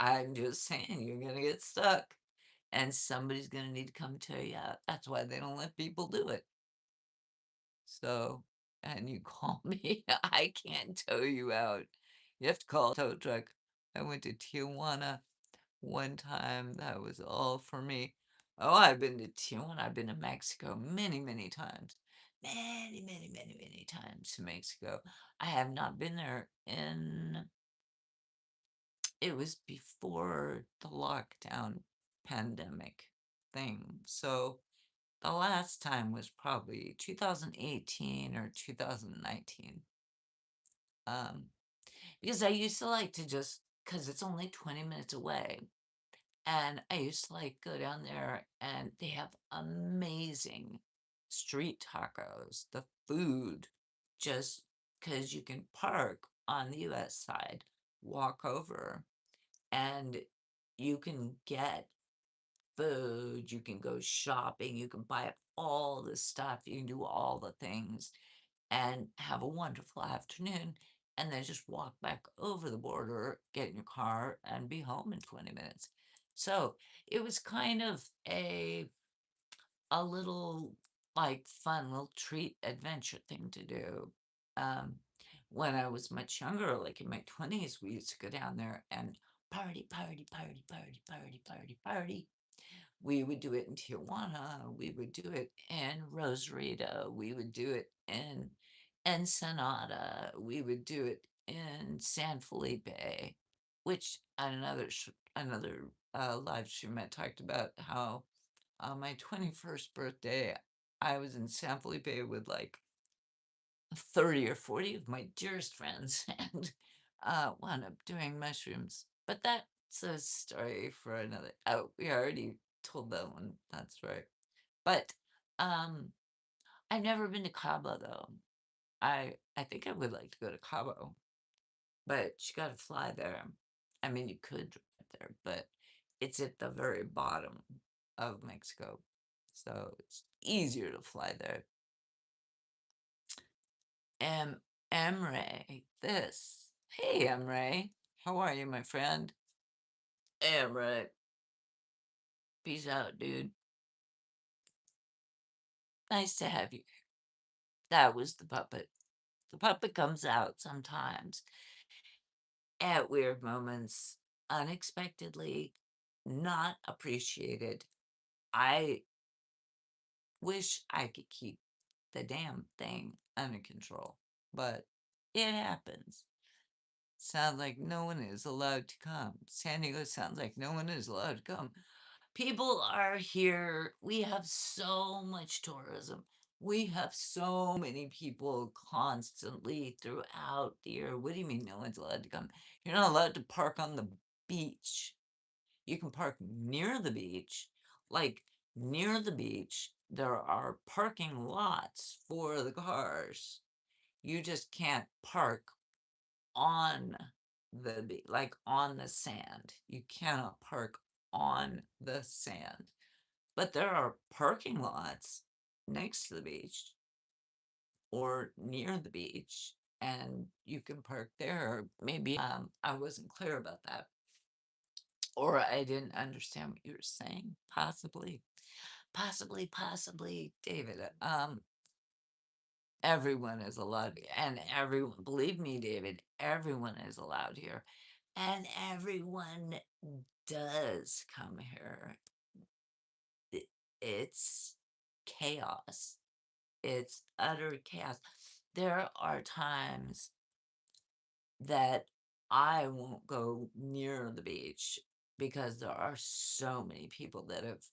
I'm just saying, you're gonna get stuck, and somebody's gonna need to come tow you out. That's why they don't let people do it. So, and you call me, I can't tow you out. You have to call a tow truck. I went to Tijuana one time. That was all for me. Oh, I've been to Tijuana. I've been to Mexico many, many times. Many, many, many, many times to Mexico. I have not been there in, it was before the lockdown pandemic thing. So the last time was probably 2018 or 2019. Um, because I used to like to just, because it's only 20 minutes away. And I used to like go down there and they have amazing street tacos. The food, just because you can park on the US side, walk over, and you can get food, you can go shopping, you can buy all the stuff, you can do all the things and have a wonderful afternoon and then just walk back over the border, get in your car and be home in 20 minutes. So it was kind of a little like fun little treat adventure thing to do. Um, when I was much younger, like in my 20s, we used to go down there and party, party, party, party, party, party, party. We would do it in Tijuana. We would do it in Rosarito. We would do it in Ensenada. We would do it in San Felipe, which on another live stream I talked about how on my 21st birthday I was in San Felipe with like 30 or 40 of my dearest friends and wound up doing mushrooms. But that's a story for another. Oh, we already told that one. That's right. But um, I've never been to Cabo though. I think I would like to go to Cabo, but you got to fly there. I mean, you could drive there, but it's at the very bottom of Mexico, so it's easier to fly there. M. Emre, this. Hey, Emre. How are you, my friend? Emre. Peace out, dude. Nice to have you. That was the puppet. The puppet comes out sometimes at weird moments, unexpectedly, not appreciated. I wish I could keep the damn thing under control, but it happens. Sounds like no one is allowed to come. San Diego sounds like no one is allowed to come. People are here. We have so much tourism. We have so many people constantly throughout the year. What do you mean no one's allowed to come? You're not allowed to park on the beach. You can park near the beach. Like near the beach, there are parking lots for the cars. You just can't park on like on the sand. You cannot park on the sand. But there are parking lots next to the beach or near the beach, and you can park there. Maybe I wasn't clear about that, or I didn't understand what you were saying. Possibly, possibly, David. Everyone is allowed, and everyone, believe me, David, everyone is allowed here, and everyone does come here. It's chaos. It's utter chaos. There are times that I won't go near the beach because there are so many people that have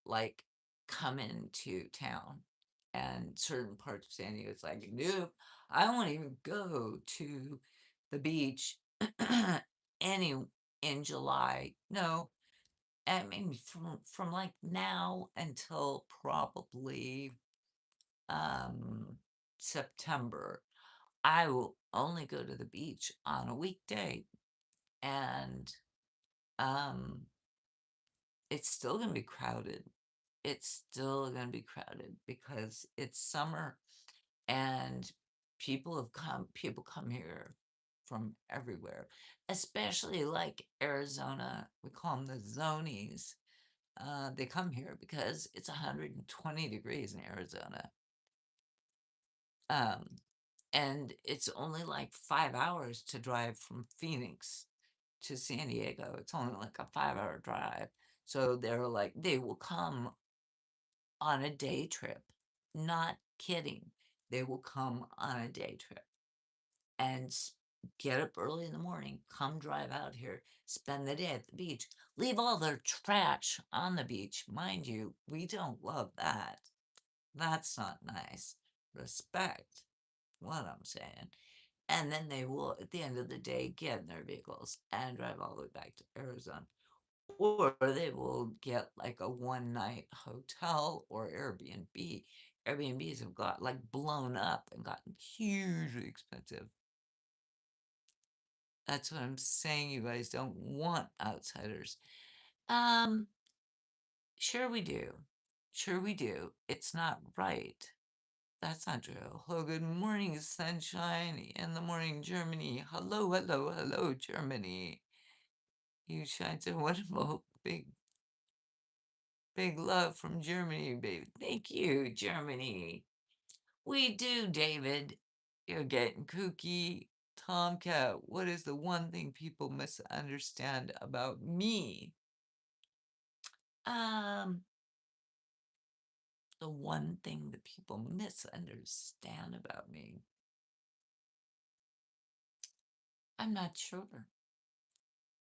like come into town, and certain parts of San Diego, it's like, nope, I won't even go to the beach any in July. No, I mean from like now until probably um September. I will only go to the beach on a weekday, and um it's still going to be crowded. It's still going to be crowded because it's summer, and people come here from everywhere, especially like Arizona. We call them the zonies. They come here because it's 120 degrees in Arizona. Um, and it's only like 5 hours to drive from Phoenix to San Diego. It's only like a 5 hour drive. So they're like, they will come on a day trip. Not kidding. They will come on a day trip and get up early in the morning, come drive out here, spend the day at the beach, leave all their trash on the beach. Mind you, we don't love that. That's not nice. Respect what I'm saying. And then they will, at the end of the day, get in their vehicles and drive all the way back to Arizona. Or they will get like a one night hotel or Airbnb. Airbnbs have got like blown up and gotten hugely expensive. That's what I'm saying. You guys don't want outsiders. Um, sure we do. Sure we do. It's not right. That's not true. Hello, good morning, sunshine in the morning, Germany. Hello, hello, hello, Germany. You shine so wonderful. Big love from Germany, baby. Thank you, Germany. We do, David. You're getting kooky. Tomcat, what is the one thing people misunderstand about me? Um, the one thing that people misunderstand about me. I'm not sure.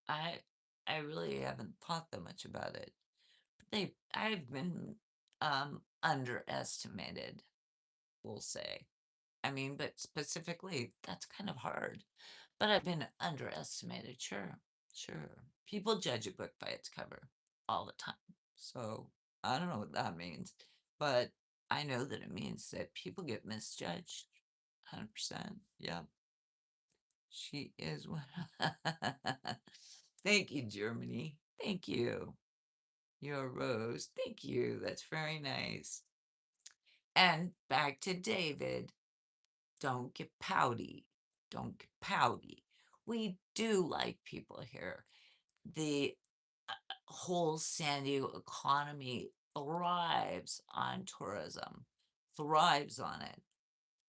I I really haven't thought that much about it. I've been underestimated, we'll say. I mean, but specifically, that's kind of hard. But I've been underestimated, sure, sure. People judge a book by its cover all the time. So I don't know what that means, but I know that it means that people get misjudged. 100%. Yeah. She is one. Thank you, Germany. Thank you. You're a rose. Thank you. That's very nice. And back to David. Don't get pouty. Don't get pouty. We do like people here. The whole San Diego economy thrives on tourism. thrives on it.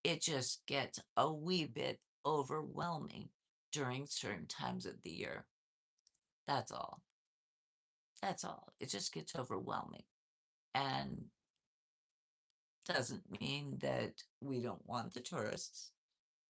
It just gets a wee bit overwhelming during certain times of the year. That's all. That's all. It just gets overwhelming. And doesn't mean that we don't want the tourists.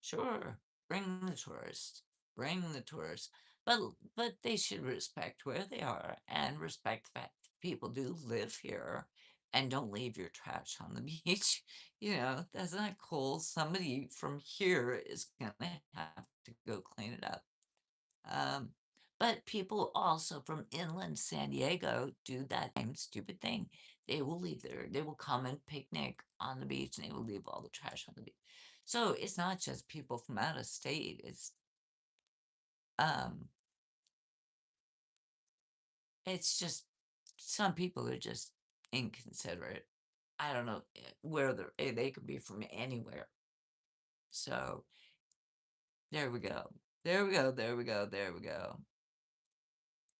Sure, bring the tourists. Bring the tourists. But they should respect where they are and respect the fact that people do live here and don't leave your trash on the beach. That's not cool. Somebody from here is gonna have to go clean it up. Um, but people also from inland San Diego do that same stupid thing. They will come and picnic on the beach and they will leave all the trash on the beach. So it's not just people from out of state. Um, it's just some people are just inconsiderate. I don't know where they could be from anywhere. So there we go. There we go. There we go. There we go.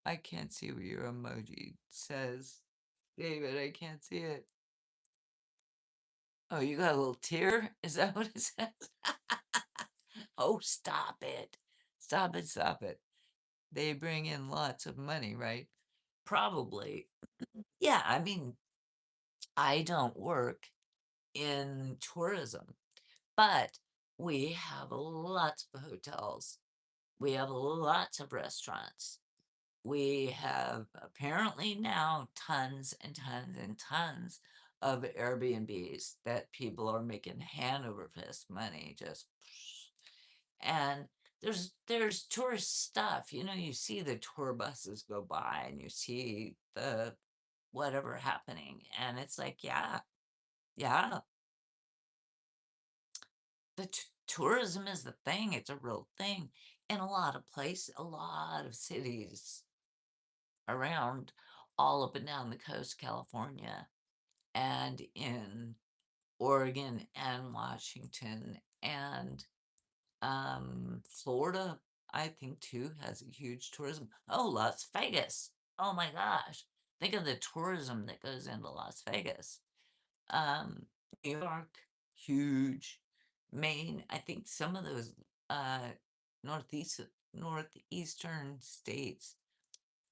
I can't see what your emoji says. David, I can't see it. Oh, you got a little tear? Is that what it says? Oh, stop it. Stop it, stop it. They bring in lots of money, right? Probably. Yeah, I mean, I don't work in tourism, but we have lots of hotels. We have lots of restaurants. We have apparently now tons and tons and tons of Airbnbs that people are making hand over fist money just and there's tourist stuff. You see the tour buses go by and you see the whatever happening and it's like, yeah, yeah, the tourism is the thing. It's a real thing in a lot of places, a lot of cities around all up and down the coast, California, and in Oregon and Washington and Florida, I think too, has a huge tourism. Oh, Las Vegas. Oh my gosh. Think of the tourism that goes into Las Vegas. Um, New York, huge. Maine, I think some of those uh northeast northeastern states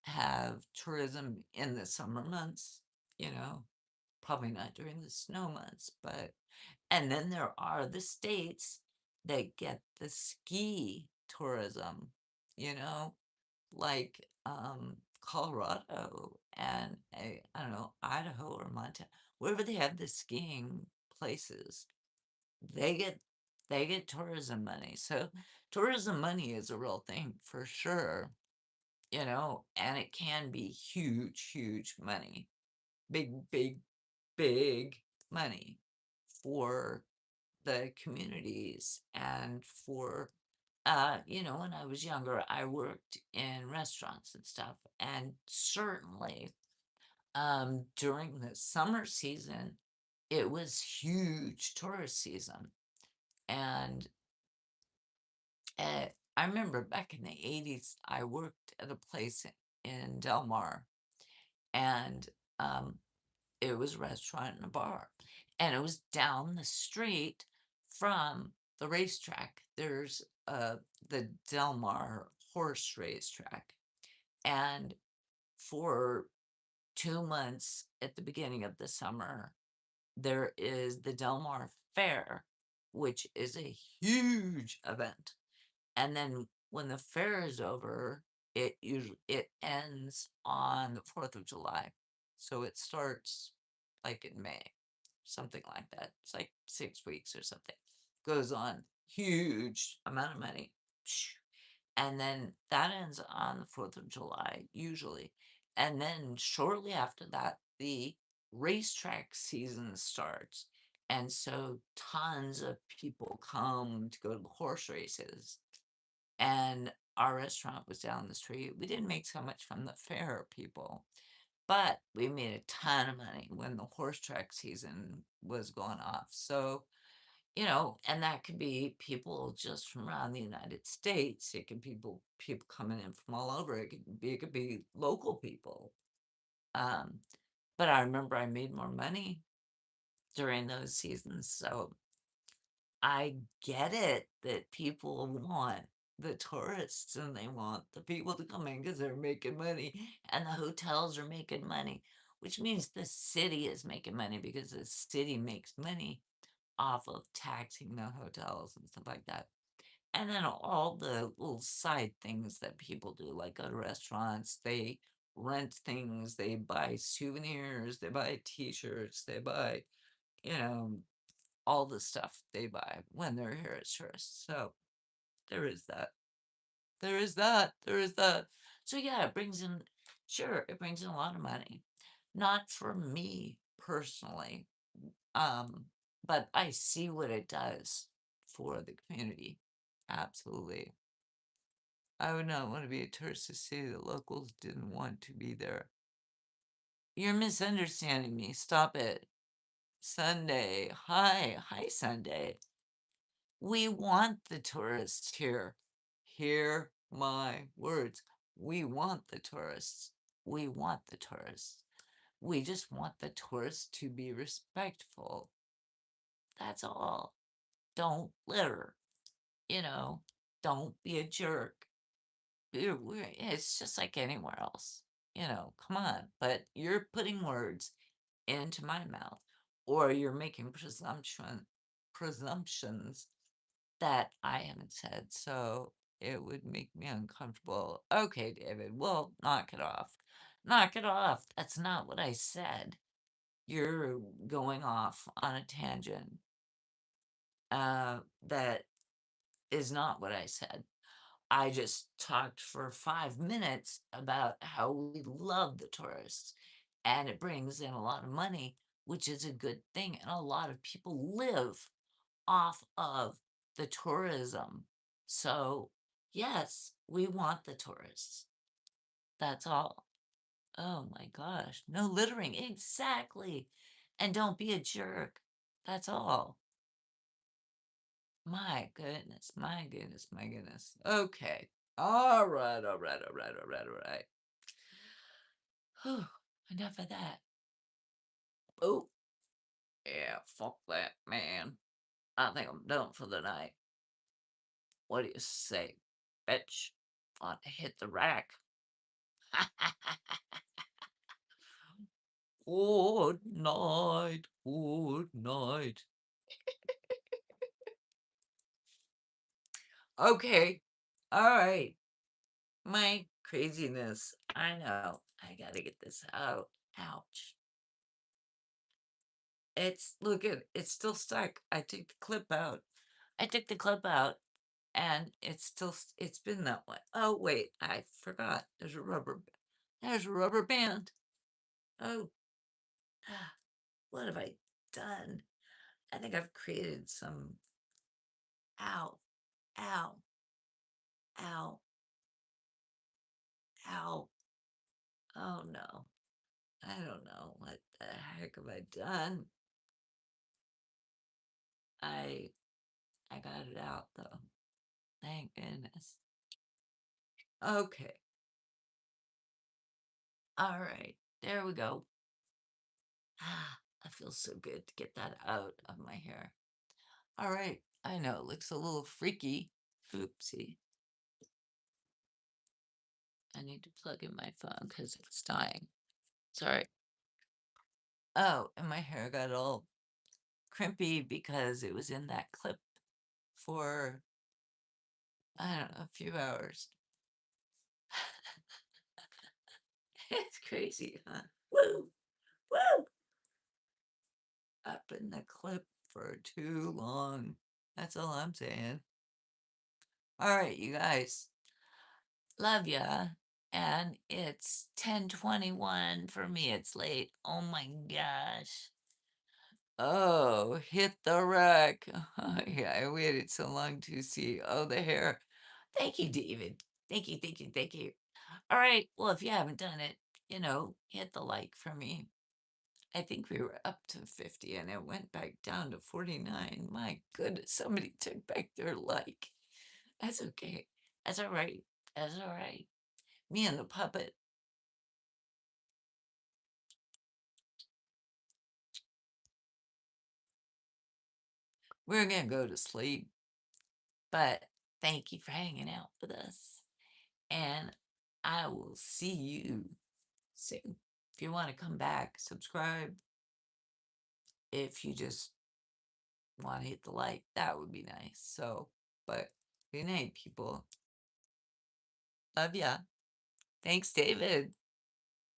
have tourism in the summer months, you know, probably not during the snow months, but and then there are the states that get the ski tourism, you know, like Colorado and I don't know, Idaho or Montana, wherever they have the skiing places, they get they get tourism money. So tourism money is a real thing for sure, and it can be huge, huge money. Big, big, big money for the communities and for when I was younger, I worked in restaurants and stuff, and certainly during the summer season, it was huge tourist season. And uh, I remember back in the 80s, I worked at a place in Del Mar, and um, it was a restaurant and a bar, and it was down the street from the racetrack. There's the Del Mar horse racetrack, and for 2 months at the beginning of the summer, there is the Del Mar Fair, which is a huge event. And then when the fair is over, it ends on the 4th of July. So it starts like in May, something like that. It's like 6 weeks or something. Goes on, huge amount of money. And then that ends on the 4th of July, usually. And then shortly after that, the racetrack season starts. And so tons of people come to go to the horse races, and our restaurant was down the street. We didn't make so much from the fair people, but we made a ton of money when the horse track season was going off. So, and that could be people just from around the United States. It could be people coming in from all over. It could be local people. Um, but I remember I made more money during those seasons, so I get it that people want the tourists and they want the people to come in because 'cause they're making money and the hotels are making money, which means the city is making money because the city makes money off of taxing the hotels and stuff like that. And then all the little side things that people do, like go to restaurants, they rent things, they buy souvenirs, they buy T-shirts, they buy, you know, all the stuff they buy when they're here as tourists. So there is that. There is that. There is that. So yeah, it brings in, sure, it brings in a lot of money. Not for me personally, um, but I see what it does for the community. Absolutely. I would not want to be a tourist to see that locals didn't want to be there. You're misunderstanding me. Stop it. Sunday. Hi. Hi, Sunday. We want the tourists here. Hear my words. We want the tourists. We want the tourists. We just want the tourists to be respectful. That's all. Don't litter. You know, don't be a jerk. It's just like anywhere else. Come on. But you're putting words into my mouth, or you're making presumptions that I haven't said, so it would make me uncomfortable. Okay, David, well, knock it off. Knock it off. That's not what I said. You're going off on a tangent that is not what I said. I just talked for 5 minutes about how we love the tourists and it brings in a lot of money, which is a good thing. And a lot of people live off of the tourism. So, yes, we want the tourists. That's all. Oh my gosh. No littering. Exactly. And don't be a jerk. That's all. My goodness. My goodness. My goodness. Okay. All right. All right. All right. All right. All right. Whew, enough of that. Oh, yeah. Fuck that, man. I think I'm done for the night. What do you say, bitch? Want to hit the rack? Good night. Good night. Okay. All right. My craziness. I know. I gotta get this out. Ouch. Look at it's still stuck. I took the clip out. I took the clip out and it's been that way. Oh, wait. I forgot. There's a rubber band. Oh, what have I done? I think I've created some. Ow, ow, ow, ow. Oh no. I don't know what the heck have I done. I I got it out though. Thank goodness. Okay. All right. There we go. Ah, that feels so good to get that out of my hair. All right. I know it looks a little freaky. Oopsie. I need to plug in my phone because it's dying. Sorry. Oh, and my hair got all crimpy because it was in that clip for, I don't know, a few hours. It's crazy, huh? Woo! Woo! Up in the clip for too long. That's all I'm saying. All right, you guys. Love ya. And it's 10:21 for me. It's late. Oh my gosh. Oh, hit the rack. Yeah, I waited so long to see. Oh, the hair. Thank you, David. Thank you, thank you, thank you. All right. Well, if you haven't done it, hit the like for me. I think we were up to 50 and it went back down to 49. My goodness, somebody took back their like. That's okay. That's all right. That's all right. Me and the puppet. we're gonna go to sleep. But thank you for hanging out with us, and I will see you soon. If you want to come back, subscribe. If you just want to hit the like, that would be nice. So, but good night, people. Love ya. Thanks, David.